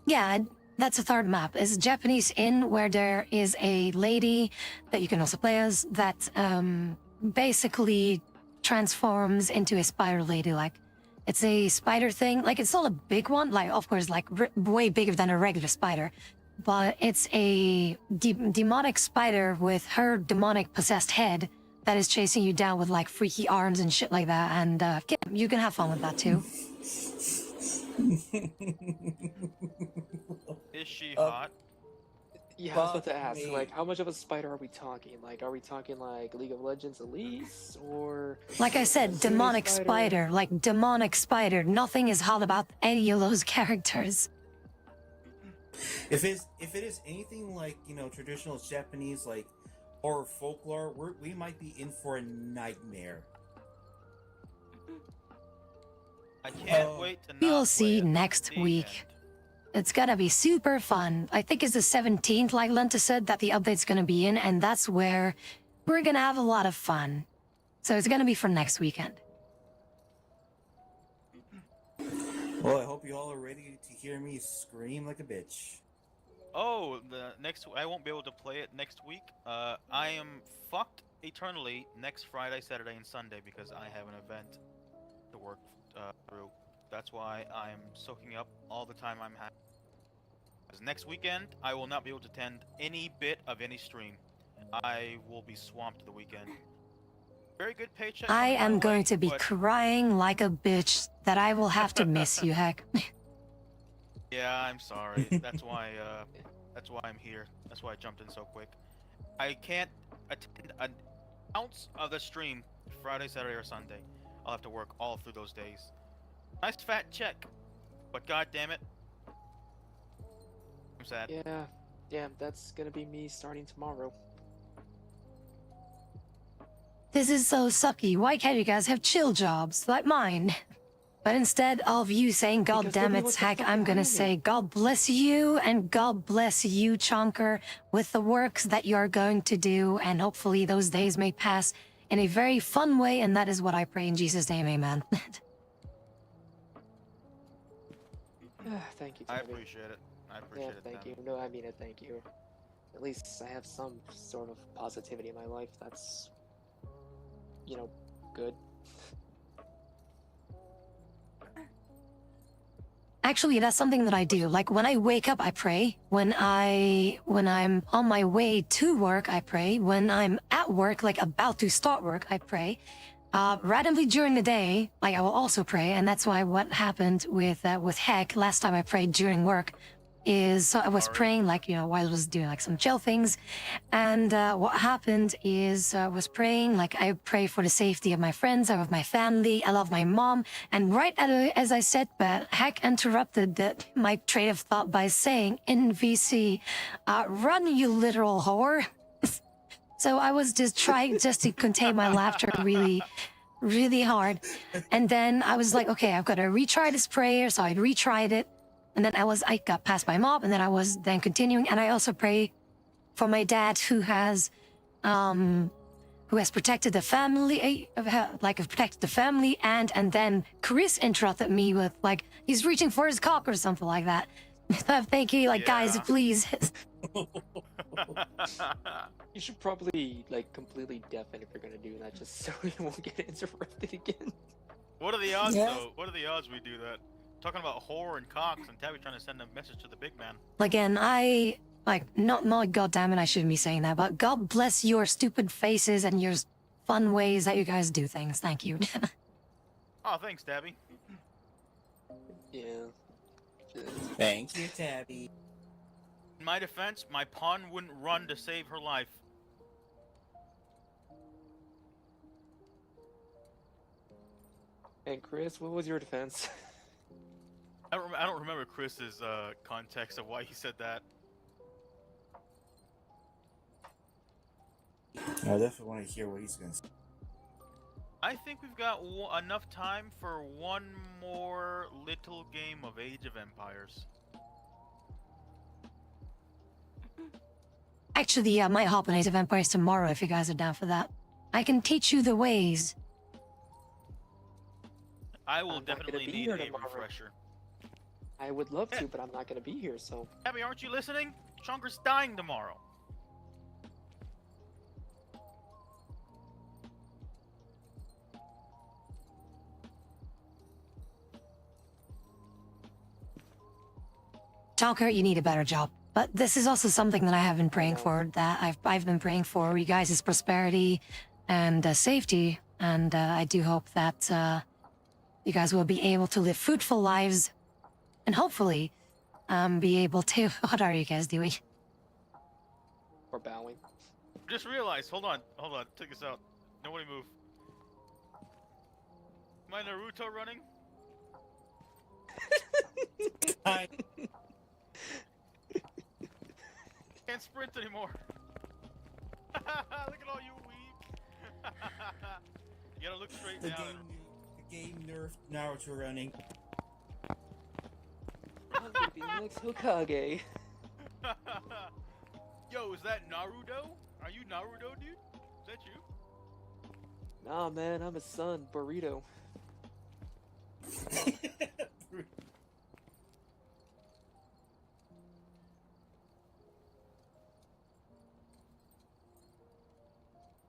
Yeah, that's a third map. It's a Japanese inn where there is a lady that you can also play as that basically transforms into a spider lady. Like, it's a spider thing. Like, it's not a big one. Like, of course, like way bigger than a regular spider. But it's a demonic spider with her demonic possessed head that is chasing you down with like freaky arms and shit like that. And yeah, you can have fun with that too. Is she hot? Yeah, I was about to Fuck ask, me. like, how much of a spider are we talking? Like, are we talking like League of Legends Elise, or Like I said, Serious demonic spider? spider. Like demonic spider. Nothing is hot about any of those characters. If it is anything like, you know, traditional Japanese like horror folklore, we might be in for a nightmare. I can't Oh. wait to not We'll play see it. next The week. end. It's gonna be super fun. I think it's the 17th, like Lenta said, that the update's gonna be in, and that's where we're gonna have a lot of fun. So it's gonna be for next weekend. Well, I hope you all are ready to hear me scream like a bitch. Oh, I won't be able to play it next week. I am fucked eternally next Friday, Saturday, and Sunday because I have an event to work through. That's why I'm soaking up all the time I'm having. Because next weekend, I will not be able to attend any bit of any stream. I will be swamped the weekend. Very good paycheck. I coming my am way, going to be but- crying like a bitch that I will have to miss you, heck. Yeah, I'm sorry. That's why I'm here. That's why I jumped in so quick. I can't attend an ounce of the stream Friday, Saturday, or Sunday. I'll have to work all through those days. Nice fat check, but god damn it, I'm sad. Yeah, that's gonna be me starting tomorrow. This is so sucky. Why can't you guys have chill jobs like mine? But instead of you saying, God Because damn nobody it, wants to heck, fucking I'm gonna hire me. say, God bless you, and God bless you, Chonker, with the works that you're going to do, and hopefully those days may pass in a very fun way, and that is what I pray in Jesus' name, amen. Thank you, I Toby. appreciate it. I Yeah, appreciate it. thank then. you. No, I mean it, thank you. At least I have some sort of positivity in my life that's, you know, good. Actually, that's something that I do. Like when I wake up, I pray. When I'm on my way to work, I pray. When I'm at work, like about to start work, I pray. Randomly during the day, like I will also pray, and that's why what happened with Heck last time I prayed during work is so I was Sorry. praying, like, you know, while I was doing like some chill things. And what happened is I was praying, like, I pray for the safety of my friends, of my family. I love my mom. And right as I said that, Hack interrupted my train of thought by saying in VC, run, you literal whore. So I was just trying just to contain my laughter really, really hard. And then I was like, okay, I've got to retry this prayer. So I retried it. And then I got past my mom, and then I was then continuing. And I also pray for my dad who has protected the family, protected the family. And then Chris interrupted me with like, he's reaching for his cock or something like that. Thank you, like, guys, Yeah. please. You should probably like completely deafen if you're gonna do that, just so you won't get interrupted again. What are the odds, Yeah. though? What are the odds we do that? Talking about whore and cocks, and Tabby trying to send a message to the big man. Again, not God damn it, I shouldn't be saying that, but God bless your stupid faces and your fun ways that you guys do things. Thank you. Oh, thanks, Tabby. Yeah. Thank you, Tabby. In my defense, my pawn wouldn't run to save her life. And Chris, what was your defense? I don't remember Chris's context of why he said that. I definitely want to hear what he's gonna say. I think we've got enough time for one more little game of Age of Empires. Actually, I might hop on Age of Empires tomorrow if you guys are down for that. I can teach you the ways. I will I'm not gonna definitely be need here a tomorrow. refresher. I would love to, but I'm not gonna be here, so. Abby, aren't you listening? Chunker's dying tomorrow. Chonker, you need a better job. But this is also something that I have been praying know. for, that I've been praying for you guys' prosperity and safety. And I do hope that you guys will be able to live fruitful lives and hopefully be able to... What are you guys doing? Or bowing. Just realized, hold on, check this out. Nobody move. Am I Naruto running? Hi. Can't sprint anymore. Look at all you weak. You gotta look straight The down. game nerfed Naruto running. I'm gonna be next Hokage. Yo, is that Naruto? Are you Naruto, dude? Is that you? Nah, man, I'm his son, Burrito.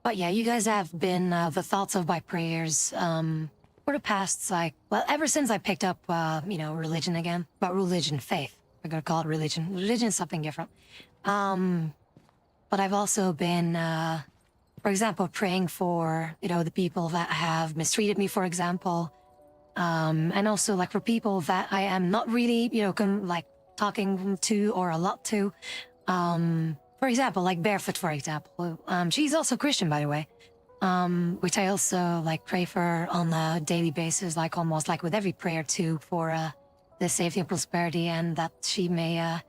But yeah, you guys have been the thoughts of my prayers for the past, like, well, ever since I picked up, religion again. But religion, faith. We're gonna call it religion. Religion is something different. But I've also been, for example, praying for, the people that have mistreated me, for example. And also, like, for people that I am not really, talking to or a lot to. For example, like Barefoot, for example. She's also Christian, by the way. Which I also, like, pray for on a daily basis, like, almost like with every prayer, too, for the safety and prosperity, and that she may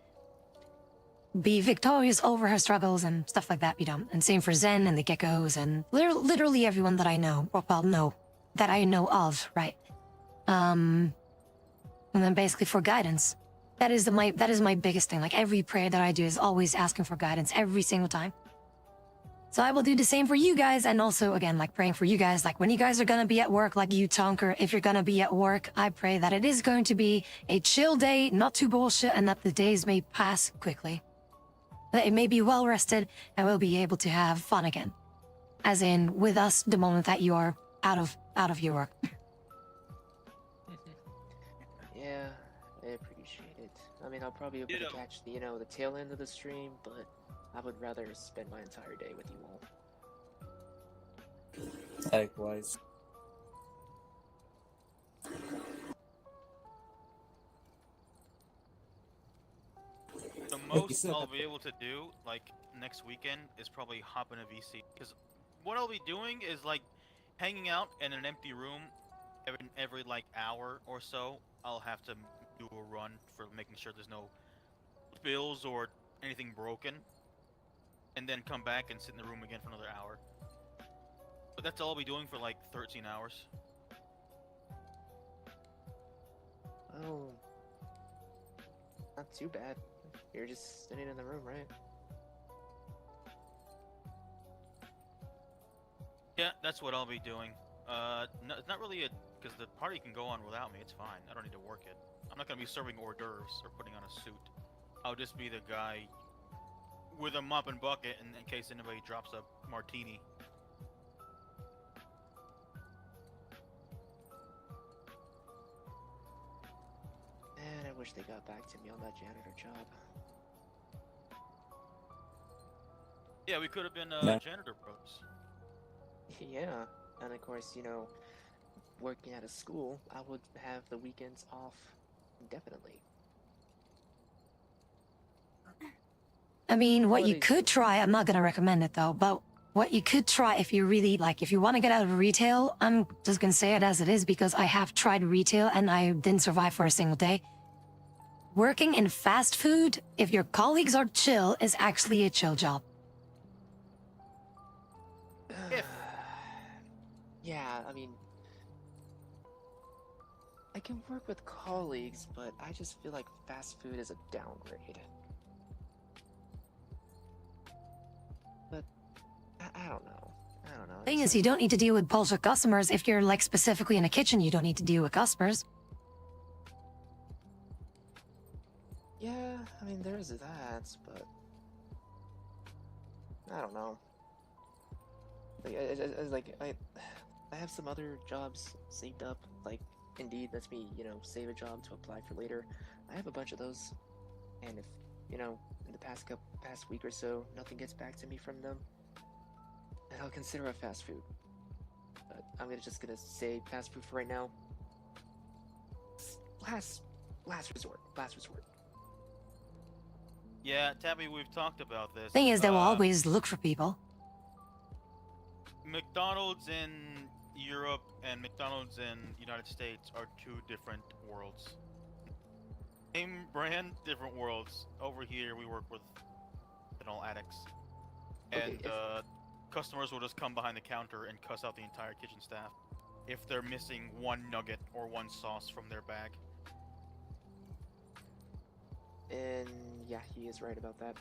be victorious over her struggles and stuff like that, And same for Zen and the geckos and literally everyone that I know, that I know of, right? And then basically for guidance. That is my biggest thing. Like, every prayer that I do is always asking for guidance every single time. So I will do the same for you guys, and also, again, like, praying for you guys. Like, when you guys are gonna be at work, like you, Tonker, if you're gonna be at work, I pray that it is going to be a chill day, not too bullshit, and that the days may pass quickly. That it may be well rested, and we'll be able to have fun again. As in, with us, the moment that you are out of your work. Yeah, I appreciate it. I mean, I'll probably be able to catch the, the tail end of the stream, but I would rather spend my entire day with you all. Likewise. most still I'll have be able to do, like, next weekend is probably hop in a VC. Because what I'll be doing is, like, hanging out in an empty room every like, hour or so. I'll have to do a run for making sure there's no spills or anything broken. And then come back and sit in the room again for another hour. But that's all I'll be doing for, like, 13 hours. Oh, not too bad. You're just sitting in the room, right? Yeah, that's what I'll be doing. No, it's not really because the party can go on without me. It's fine. I don't need to work it. I'm not gonna be serving hors d'oeuvres or putting on a suit. I'll just be the guy with a mop and bucket in case anybody drops a martini. Man, I wish they got back to me on that janitor job. Yeah, we could have been Yeah. janitor bros. Yeah, and of course, you know, working at a school, I would have the weekends off indefinitely. I mean, what you Holidays could try, I'm not going to recommend it though, but what you could try if you really like, if you want to get out of retail, I'm just going to say it as it is because I have tried retail and I didn't survive for a single day. Working in fast food, if your colleagues are chill, is actually a chill job. If. Yeah, I mean, I can work with colleagues, but I just feel like fast food is a downgrade. But I don't know. I don't know. Thing It's is, you like- don't need to deal with bullshit customers. If you're like specifically in a kitchen, you don't need to deal with customers. Yeah, I mean, there's that, but I don't know. I have some other jobs saved up. Like, Indeed lets me, you know, save a job to apply for later. I have a bunch of those, and if, you know, in the past week or so, nothing gets back to me from them, then I'll consider a fast food. But I'm just gonna say fast food for right now. Last resort. Yeah, Tabby, we've talked about this. Thing is, they will always look for people. McDonald's in Europe and McDonald's in United States are two different worlds. Same brand, different worlds. Over here, we work with all addicts, and customers will just come behind the counter and cuss out the entire kitchen staff if they're missing one nugget or one sauce from their bag. And yeah, he is right about that.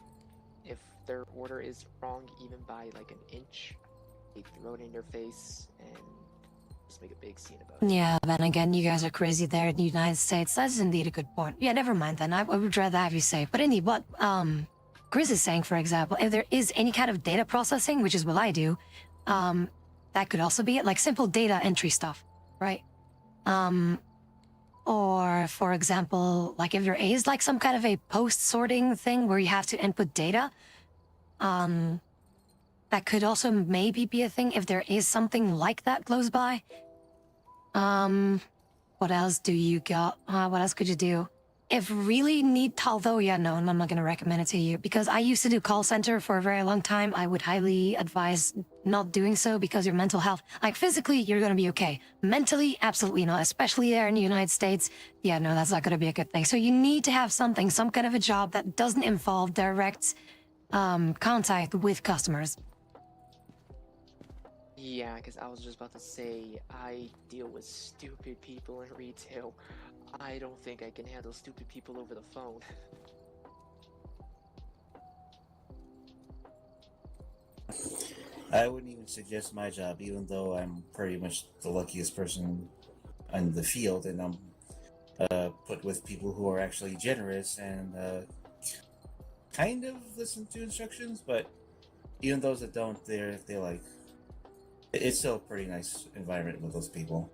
If their order is wrong even by like an inch, they throw it in your face and just make a big scene about it. Yeah, then again, you guys are crazy there in the United States. That's indeed a good point. Yeah, never mind then. I would rather have you say. But indeed, what Chris is saying, for example, if there is any kind of data processing, which is what I do, that could also be it, like simple data entry stuff, right? Or, for example, like if there is like some kind of a post-sorting thing where you have to input data, that could also maybe be a thing if there is something like that close by. What else do you got? What else could you do? If really need, although, yeah, no, I'm not going to recommend it to you because I used to do call center for a very long time. I would highly advise not doing so because your mental health, like physically, you're going to be okay. Mentally, absolutely not, especially there in the United States. Yeah, no, that's not going to be a good thing. So you need to have something, some kind of a job that doesn't involve direct contact with customers. Yeah, because I was just about to say, I deal with stupid people in retail. I don't think I can handle stupid people over the phone. I wouldn't even suggest my job, even though I'm pretty much the luckiest person in the field, and I'm put with people who are actually generous and kind of listen to instructions. But even those that don't, they're like, it's still a pretty nice environment with those people.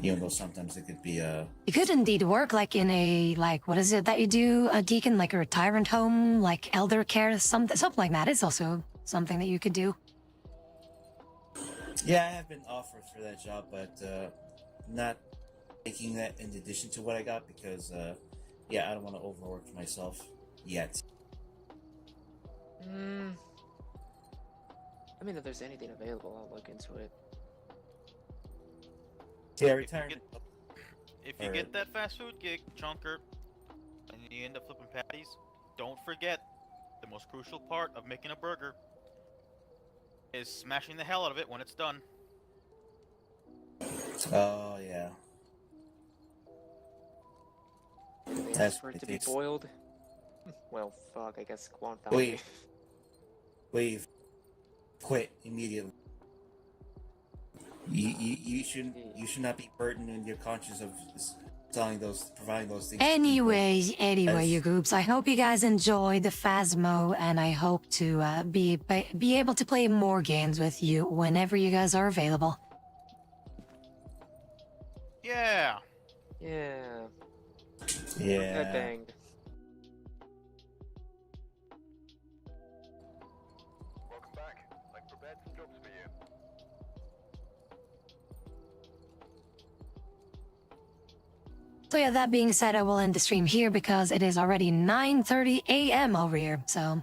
Even though sometimes it could be You could indeed work like in a, like, what is it that you do, a deacon, like a retirement home, like elder care, something like that. It's also something that you could do. Yeah, I have been offered for that job, but not taking that in addition to what I got because, yeah, I don't want to overwork myself yet. I mean, if there's anything available, I'll look into it. Yeah, If you retirement. get- If you Or- get that fast food gig, Chunker, and you end up flipping patties, don't forget the most crucial part of making a burger is smashing the hell out of it when it's done. Oh yeah. They ask That's for it to what be it takes. boiled. Well, fuck. I guess Quan found Wait. me. Leave. Quit immediately. You should not be burdened in your conscience of providing those things. to people. Anyway, As- you groups, I hope you guys enjoyed the Phasmo, and I hope to be able to play more games with you whenever you guys are available. Yeah. Yeah. Yeah. Banged. Welcome back. I've prepared some jobs for you. So yeah, that being said, I will end the stream here because it is already 9:30 a.m. over here. So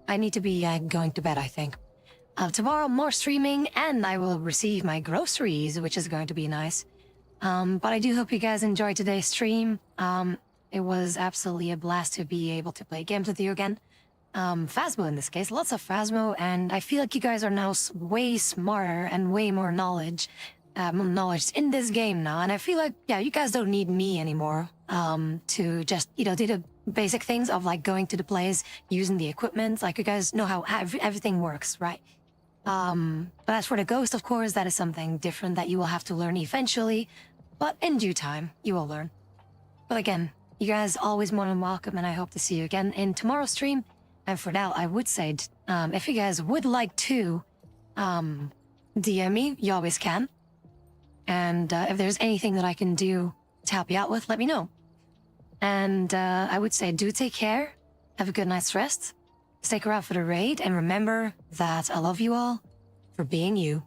I need to be going to bed, I think. Tomorrow, more streaming, and I will receive my groceries, which is going to be nice. But I do hope you guys enjoyed today's stream. It was absolutely a blast to be able to play games with you again. Phasmo in this case, lots of Phasmo, and I feel like you guys are now way smarter and way more knowledge in this game now. And I feel like, yeah, you guys don't need me anymore to just, do the basic things of like going to the place, using the equipment. Like you guys know how everything works, right? But as for the ghost, of course, that is something different that you will have to learn eventually. But in due time, you will learn. But again, you guys always more than welcome, and I hope to see you again in tomorrow's stream. And for now, I would say, if you guys would like to DM me, you always can. And if there's anything that I can do to help you out with, let me know. And I would say, do take care. Have a good night's rest. Stick around for the raid, and remember that I love you all for being you.